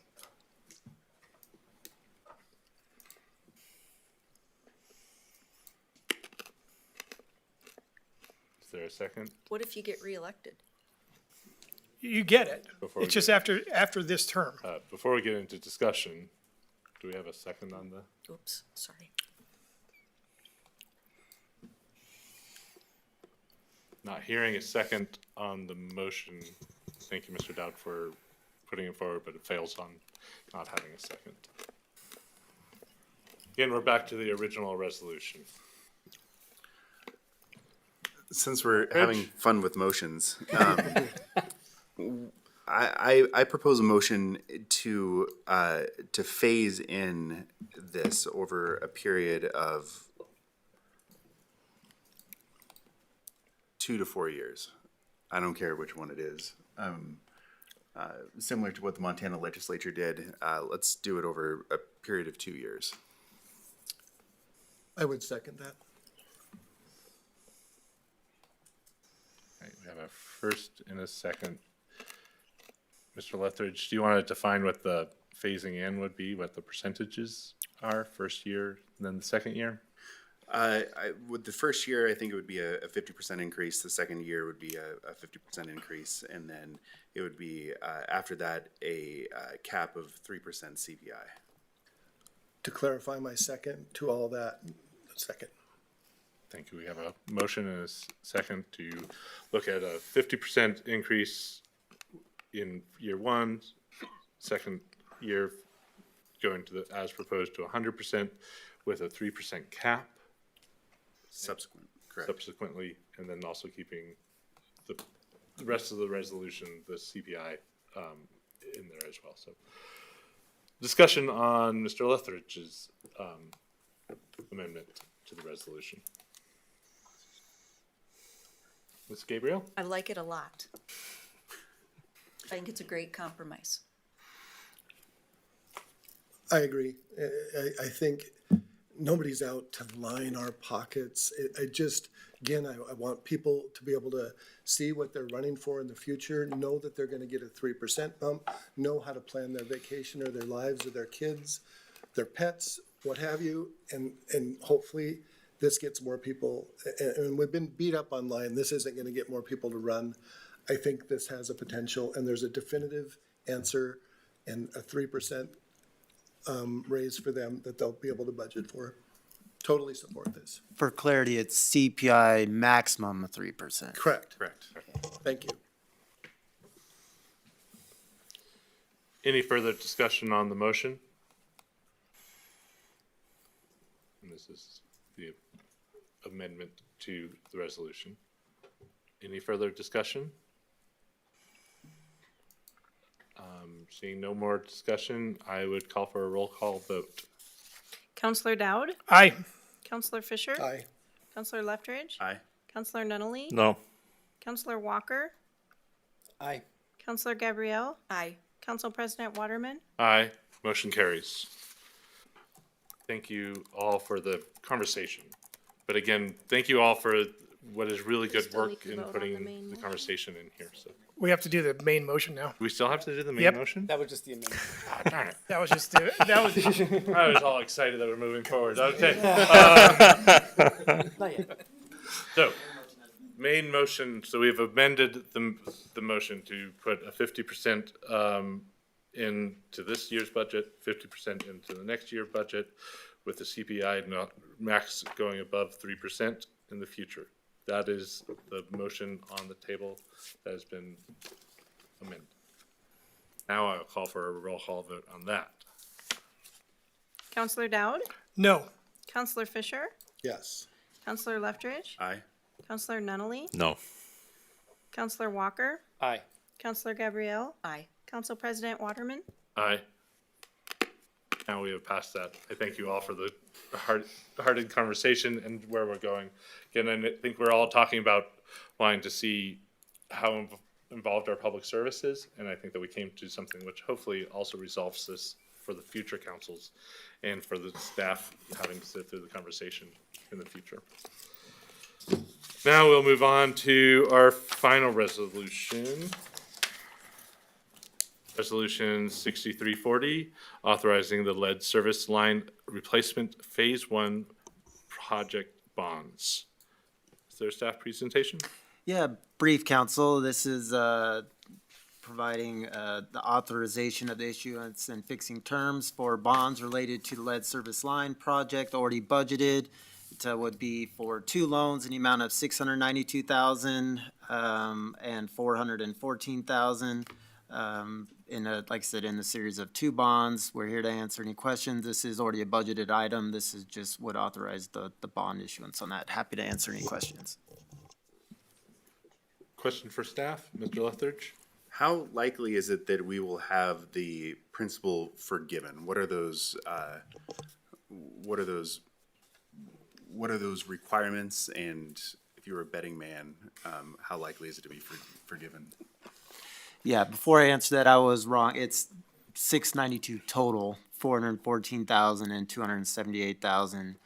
Is there a second? What if you get reelected? You get it. Before It's we just after this term. Before we get into discussion, do we have a second on the? Oops, sorry. Not hearing a second on the motion. Thank you, Mr. Dowd, for putting it forward, but it fails on not having a second. Again, we're back to the original resolution. Since we're having fun with motions, I propose a motion to phase in this over a period of 2 to 4 years. I don't care which one it is. Similar to what the Montana legislature did, let's do it over a period of 2 years. I would second that. Right, we have a first and a second. Mr. Lethbridge, do you want to define what the phasing in would be, what the percentages are, first year and then the second year? With the first year, I think it would be a 50% increase. The second year would be a 50% increase. And then it would be, after that, a cap of 3% CPI. To clarify my second to all that, second. Thank you. We have a motion and a second to look at a 50% increase in year one, second year going to the, as proposed to 100% with a 3% cap. Subsequent, correct. Subsequently, and then also keeping the rest of the resolution, the CPI, in there as well. So discussion on Mr. Lethbridge's amendment to the resolution. Ms. Gabriel? I like it a lot. I think it's a great compromise. I agree. I think nobody's out to line our pockets. I just, again, I want people to be able to see what they're running for in the future, know that they're gonna get a 3% bump, know how to plan their vacation or their lives or their kids, their pets, what have you, and hopefully this gets more people, and we've been beat up online, this isn't gonna get more people to run. I think this has a potential, and there's a definitive answer and a 3% raise for them that they'll be able to budget for. Totally support this. For clarity, it's CPI maximum of 3%. Correct. Correct. Thank you. Any further discussion on the motion? And this is the amendment to the resolution. Any further discussion? Seeing no more discussion, I would call for a roll call vote. Counselor Dowd? Aye. Counselor Fisher? Aye. Counselor Lethbridge? Aye. Counselor Nunley? No. Counselor Walker? Aye. Counselor Gabrielle? Aye. Council President Waterman? Aye. Motion carries. Thank you all for the conversation. But again, thank you all for what is really good still need work to in vote on putting the main the conversation in here. So We have to do the main motion now. we still have to do the main Yep. motion? That was just the amendment. Ah, darn it. That was just, that was, I was all excited that we're moving forward. Okay. Not yet. So, main motion, so we've amended the motion to put a 50% into this year's budget, 50% into the next year budget, with the CPI not max going above 3% in the future. That is the motion on the table that has been amended. Now I'll call for a roll call vote on that. Counselor Dowd? no. Counselor Fisher? Yes. Counselor Lethbridge? Aye. Counselor Nunley? No. Counselor Walker? Aye. Counselor Gabrielle? Aye. Council President Waterman? Aye. Now we have passed that. I thank you all for the hearted conversation and where we're going. Again, I think we're all talking about wanting to see how involved our public service is, and I think that we came to something which hopefully also resolves this for the future councils and for the staff having to sit through the conversation in the future. Now we'll move on to our final resolution. Resolution 6340, authorizing the lead service line replacement Phase 1 project bonds. Is there a staff presentation? Yeah, brief, council. This is providing the authorization of the issuance and fixing terms for bonds related to the lead service line project already budgeted. It would be for two loans in the amount of $692,000 and $414,000. Like I said, in the series of two bonds. We're here to answer any questions. This is already a budgeted item. This is just what authorized the bond issuance on that. Happy to answer any questions. Question for staff, Mr. Lethbridge? How likely is it that we will have the principal forgiven? What are those requirements? And if you were a betting man, how likely is it to be forgiven? Yeah, before I answer that, I was wrong. It's 692 total, 414,000 and 278,000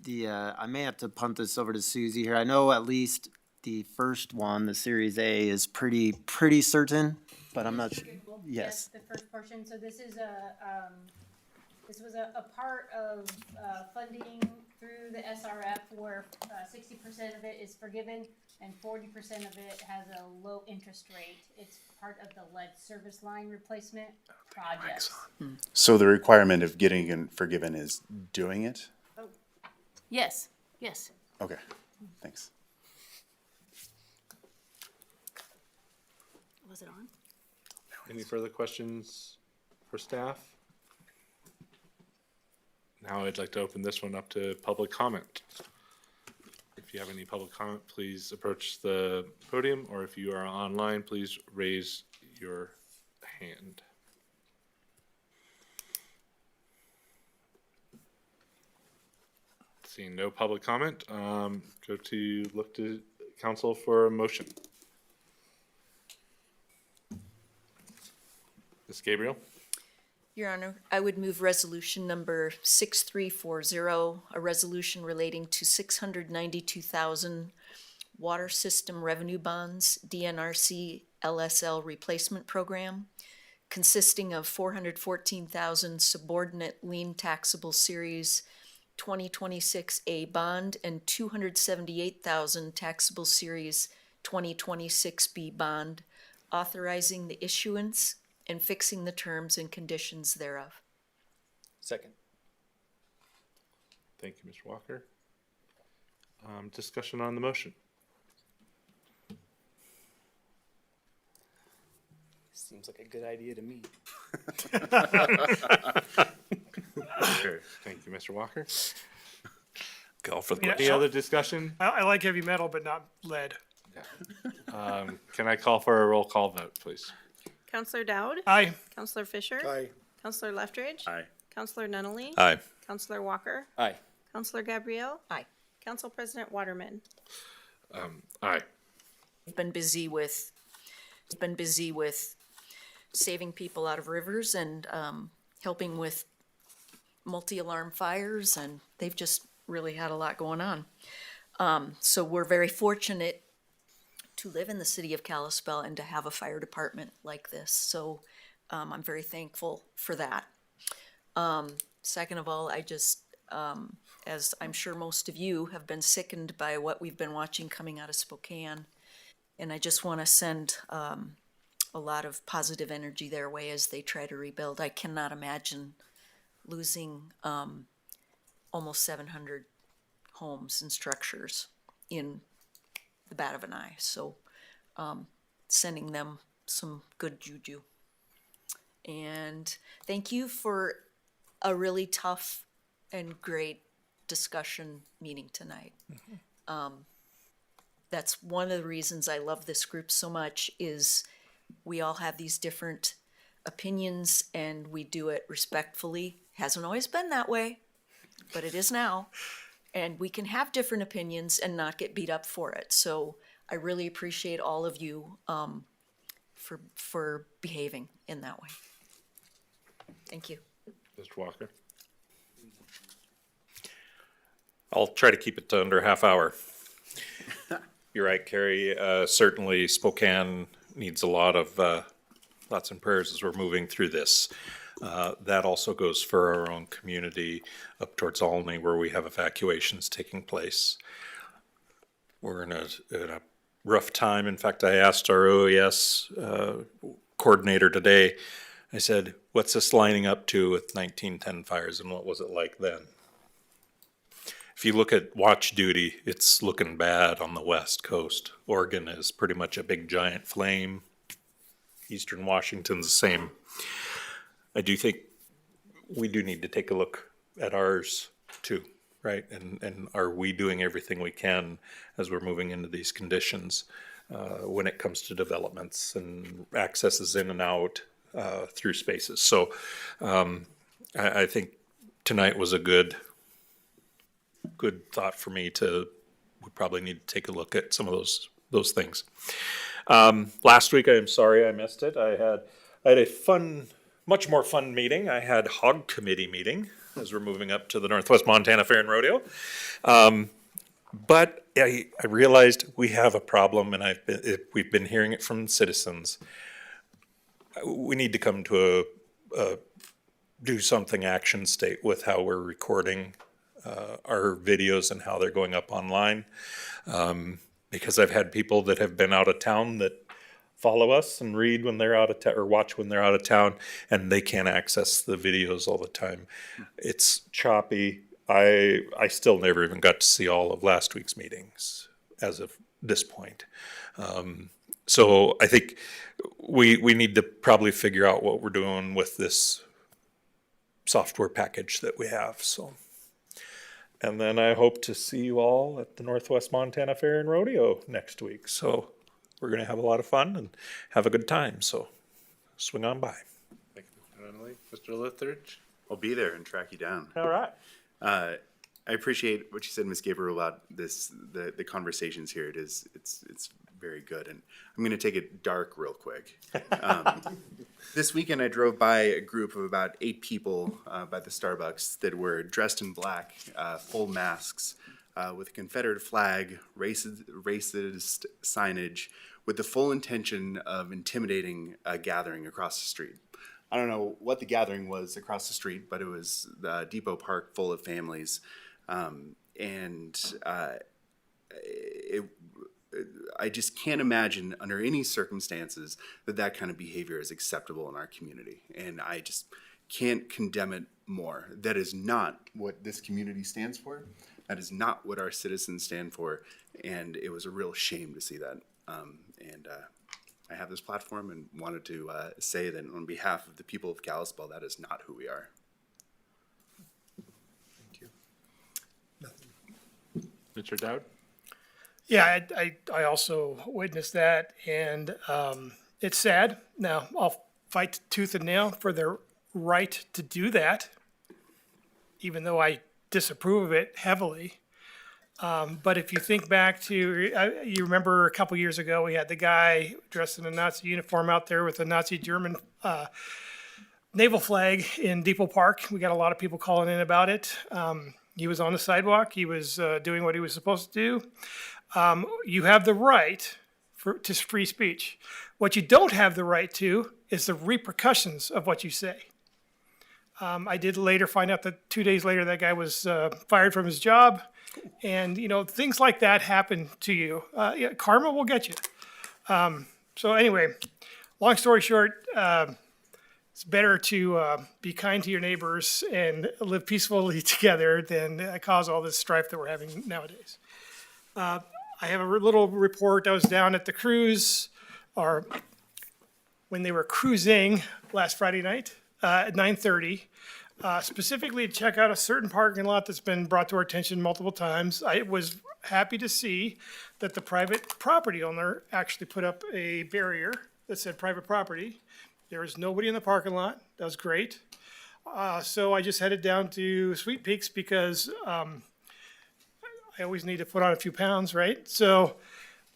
I may have to punt this over to Susie here. I know at least the first one, the Series A, is pretty certain, but I'm not sure. Yes. The first portion, so this is this was a part of, funding through the SRF where, 60% of it is forgiven and 40% of it has a low interest rate. It's part of the lead service line replacement project. So the requirement of getting it forgiven is doing it? Yes, yes. Okay, thanks. Was it on? Any further questions for staff? Now I'd like to open this one up to public comment. If you have any public comment, please approach the podium, or if you are online, please raise your hand. Seeing no public comment, look to council for a motion. Ms. Gabriel? Your Honor, I would move resolution number 6340, a resolution relating to 692,000 water system revenue bonds, DNRC LSL replacement program, consisting of 414,000 subordinate lien taxable series 2026A bond and 278,000 taxable series 2026B bond, authorizing the issuance and fixing the terms and conditions thereof. Second. Thank you, Mr. Walker. Discussion on the motion. Seems like a good idea to me. Sure. Thank you, Mr. Walker. Go for the Yeah, Any other discussion? I like heavy metal, but not lead. Can I call for a roll call vote, please? Counselor Dowd? Aye. Counselor Fisher? Aye. Counselor Leftridge? Aye. Counselor Nunley? Aye. Counselor Walker? Aye. Counselor Gabrielle? Aye. Council President Waterman? Aye. Been busy with saving people out of rivers and helping with multi-alarm fires, and they've just really had a lot going on. So we're very fortunate to live in the city of Kalispell and to have a fire department like this. So I'm very thankful for that. Second of all, I just, as I'm sure most of you have been sickened by what we've been watching coming out of Spokane, and I just want to send a lot of positive energy their way as they try to rebuild. I cannot imagine losing almost 700 homes and structures in the bat of an eye. So sending them some good juju. And thank you for a really tough and great discussion meeting tonight. That's one of the reasons I love this group so much is we all have these different opinions and we do it respectfully. Hasn't always been that way, but it is now. And we can have different opinions and not get beat up for it. So I really appreciate all of you for behaving in that way. Thank you. Mr. Walker? I'll try to keep it to under a half hour. You're right, Carrie. Certainly Spokane needs a lot of thoughts and prayers as we're moving through this. That also goes for our own community up towards Olney where we have evacuations taking place. We're in a rough time. In fact, I asked our OES coordinator today, I said, what's this lining up to with 1910 fires and what was it like then? If you look at watch duty, it's looking bad on the west coast. Oregon is pretty much a big giant flame. Eastern Washington's the same. I do think we do need to take a look at ours too, right? And are we doing everything we can as we're moving into these conditions when it comes to developments and accesses in and out through spaces? So I think tonight was a good thought for me we probably need to take a look at some of those things. Last week, I am sorry I missed it. I had a fun much more fun meeting. I had Hog Committee meeting as we're moving up to the Northwest Montana Fair and Rodeo. But I realized we have a problem, and we've been hearing it from citizens. We need to come to a do something action state with how we're recording our videos and how they're going up online. Because I've had people that have been out of town that follow us and read when they're out of town or watch when they're out of town, and they can't access the videos all the time. It's choppy. I still never even got to see all of last week's meetings as of this point. So I think we need to probably figure out what we're doing with this software package that we have. So, and then I hope to see you all at the Northwest Montana Fair and Rodeo next week. So we're going to have a lot of fun and have a good time. So swing on by. Thank you, Mr. Lithridge. I'll be there and track you down. All right. I appreciate what you said, Ms. Gabriel, about the conversations here. It's very good, and I'm going to take it dark real quick. This weekend, I drove by a group of about 8 people by the Starbucks that were dressed in black, full masks, with a Confederate flag, racist signage, with the full intention of intimidating a gathering across the street. I don't know what the gathering was across the street, but it was the Depot Park full of families. I just can't imagine under any circumstances that kind of behavior is acceptable in our community. And I just can't condemn it more. That is not what this community stands for. That is not what our citizens stand for. And it was a real shame to see that. I have this platform and wanted to say that on behalf of the people of Kalispell, that is not who we are. Thank you. Nothing. Mr. Dowd? Yeah, I also witnessed that, and it's sad. Now, I'll fight tooth and nail for their right to do that, even though I disapprove of it heavily. But if you think back to, you remember a couple years ago, we had the guy dressed in a Nazi uniform out there with a Nazi German naval flag in Depot Park. We got a lot of people calling in about it. He was on the sidewalk. He was doing what he was supposed to do. You have the right to free speech. What you don't have the right to is the repercussions of what you say. I did later find out that 2 days later that guy was fired from his job. And, things like that happen to you. Yeah, karma will get you. So anyway, long story short, it's better to be kind to your neighbors and live peacefully together than cause all this strife that we're having nowadays. I have a little report. I was down at the cruise, or when they were cruising last Friday night at 9:30. Specifically to check out a certain parking lot that's been brought to our attention multiple times. I was happy to see that the private property owner actually put up a barrier that said private property. There was nobody in the parking lot. That was great. So I just headed down to Sweet Peaks because I always need to put on a few pounds, right? So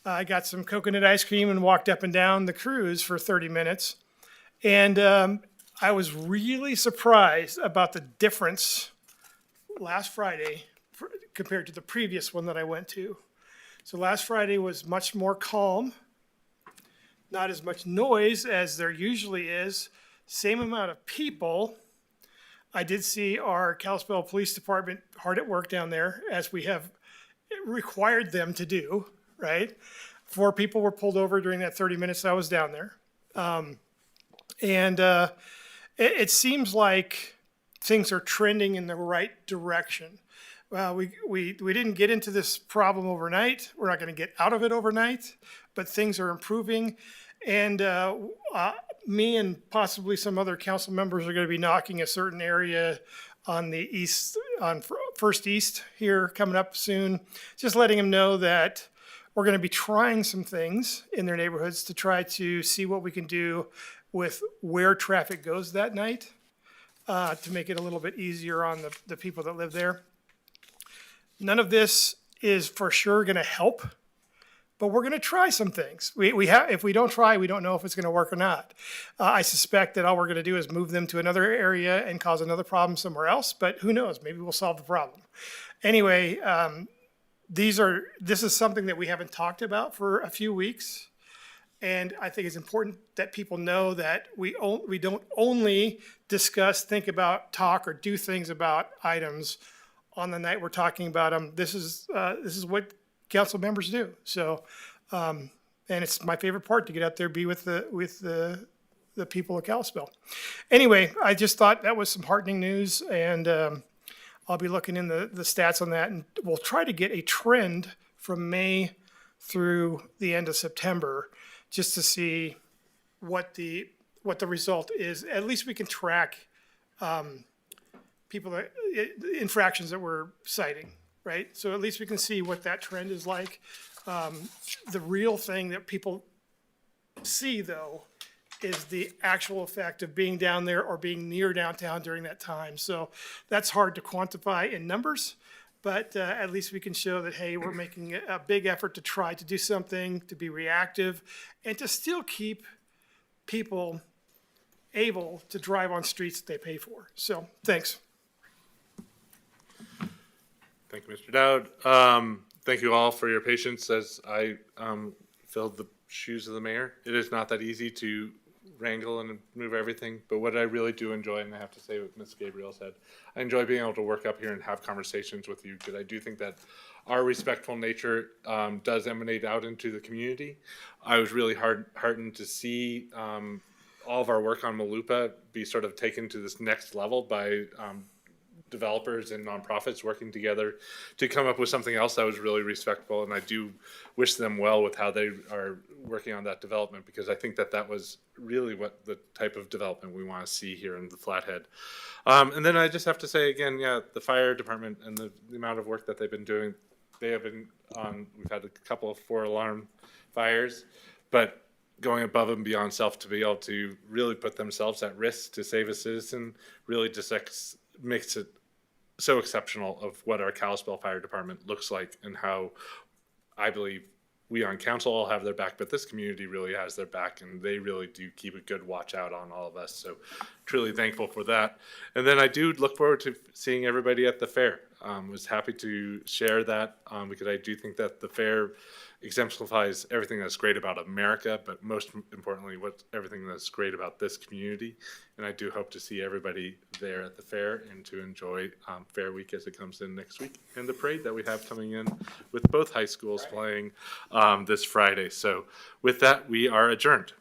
I got some coconut ice cream and walked up and down the cruise for 30 minutes. And I was really surprised about the difference last Friday compared to the previous one that I went to. So last Friday was much more calm, not as much noise as there usually is, same amount of people. I did see our Kalispell Police Department hard at work down there, as we have required them to do, right? 4 people were pulled over during that 30 minutes I was down there. It seems like things are trending in the right direction. We didn't get into this problem overnight. We're not going to get out of it overnight, but things are improving. And me and possibly some other council members are going to be knocking a certain area on the east, on First East here coming up soon, just letting them know that we're going to be trying some things in their neighborhoods to try to see what we can do with where traffic goes that night, to make it a little bit easier on the people that live there. None of this is for sure going to help, but we're going to try some things. If we don't try, we don't know if it's going to work or not. I suspect that all we're going to do is move them to another area and cause another problem somewhere else, but who knows? Maybe we'll solve the problem. Anyway, this is something that we haven't talked about for a few weeks. And I think it's important that people know that we don't only discuss, think about, talk, or do things about items on the night we're talking about them. This is what council members do. So, and it's my favorite part to get out there, be with the people of Kalispell. Anyway, I just thought that was some heartening news, and I'll be looking in the stats on that, and we'll try to get a trend from May through the end of September, just to see what the result is. At least we can track infractions that we're citing, right? So at least we can see what that trend is like. The real thing that people see, though, is the actual effect of being down there or being near downtown during that time. So that's hard to quantify in numbers, but at least we can show that, hey, we're making a big effort to try to do something, to be reactive, and to still keep people able to drive on streets that they pay for. So, thanks. Thank you, Mr. Dowd. Thank you all for your patience as I filled the shoes of the mayor. It is not that easy to wrangle and move everything, but what I really do enjoy, and I have to say what Ms. Gabriel said, I enjoy being able to work up here and have conversations with you, because I do think that our respectful nature does emanate out into the community. I was really heartened to see all of our work on Malupa be sort of taken to this next level by developers and nonprofits working together to come up with something else that was really respectful. And I do wish them well with how they are working on that development, because I think that that was really what the type of development we want to see here in the Flathead. And then I just have to say again, yeah, the fire department and the amount of work that they've been doing, they have been on, we've had a couple of 4-alarm fires, but going above and beyond self to be able to really put themselves at risk to save a citizen really just makes it so exceptional of what our Kalispell Fire Department looks like, and how I believe we on council all have their back, but this community really has their back, and they really do keep a good watch out on all of us. So truly thankful for that. And then I do look forward to seeing everybody at the fair. Was happy to share that because I do think that the fair exemplifies everything that's great about America, but most importantly, everything that's great about this community. And I do hope to see everybody there at the fair and to enjoy Fair Week as it comes in next week, and the parade that we have coming in with both high schools playing this Friday. So with that, we are adjourned.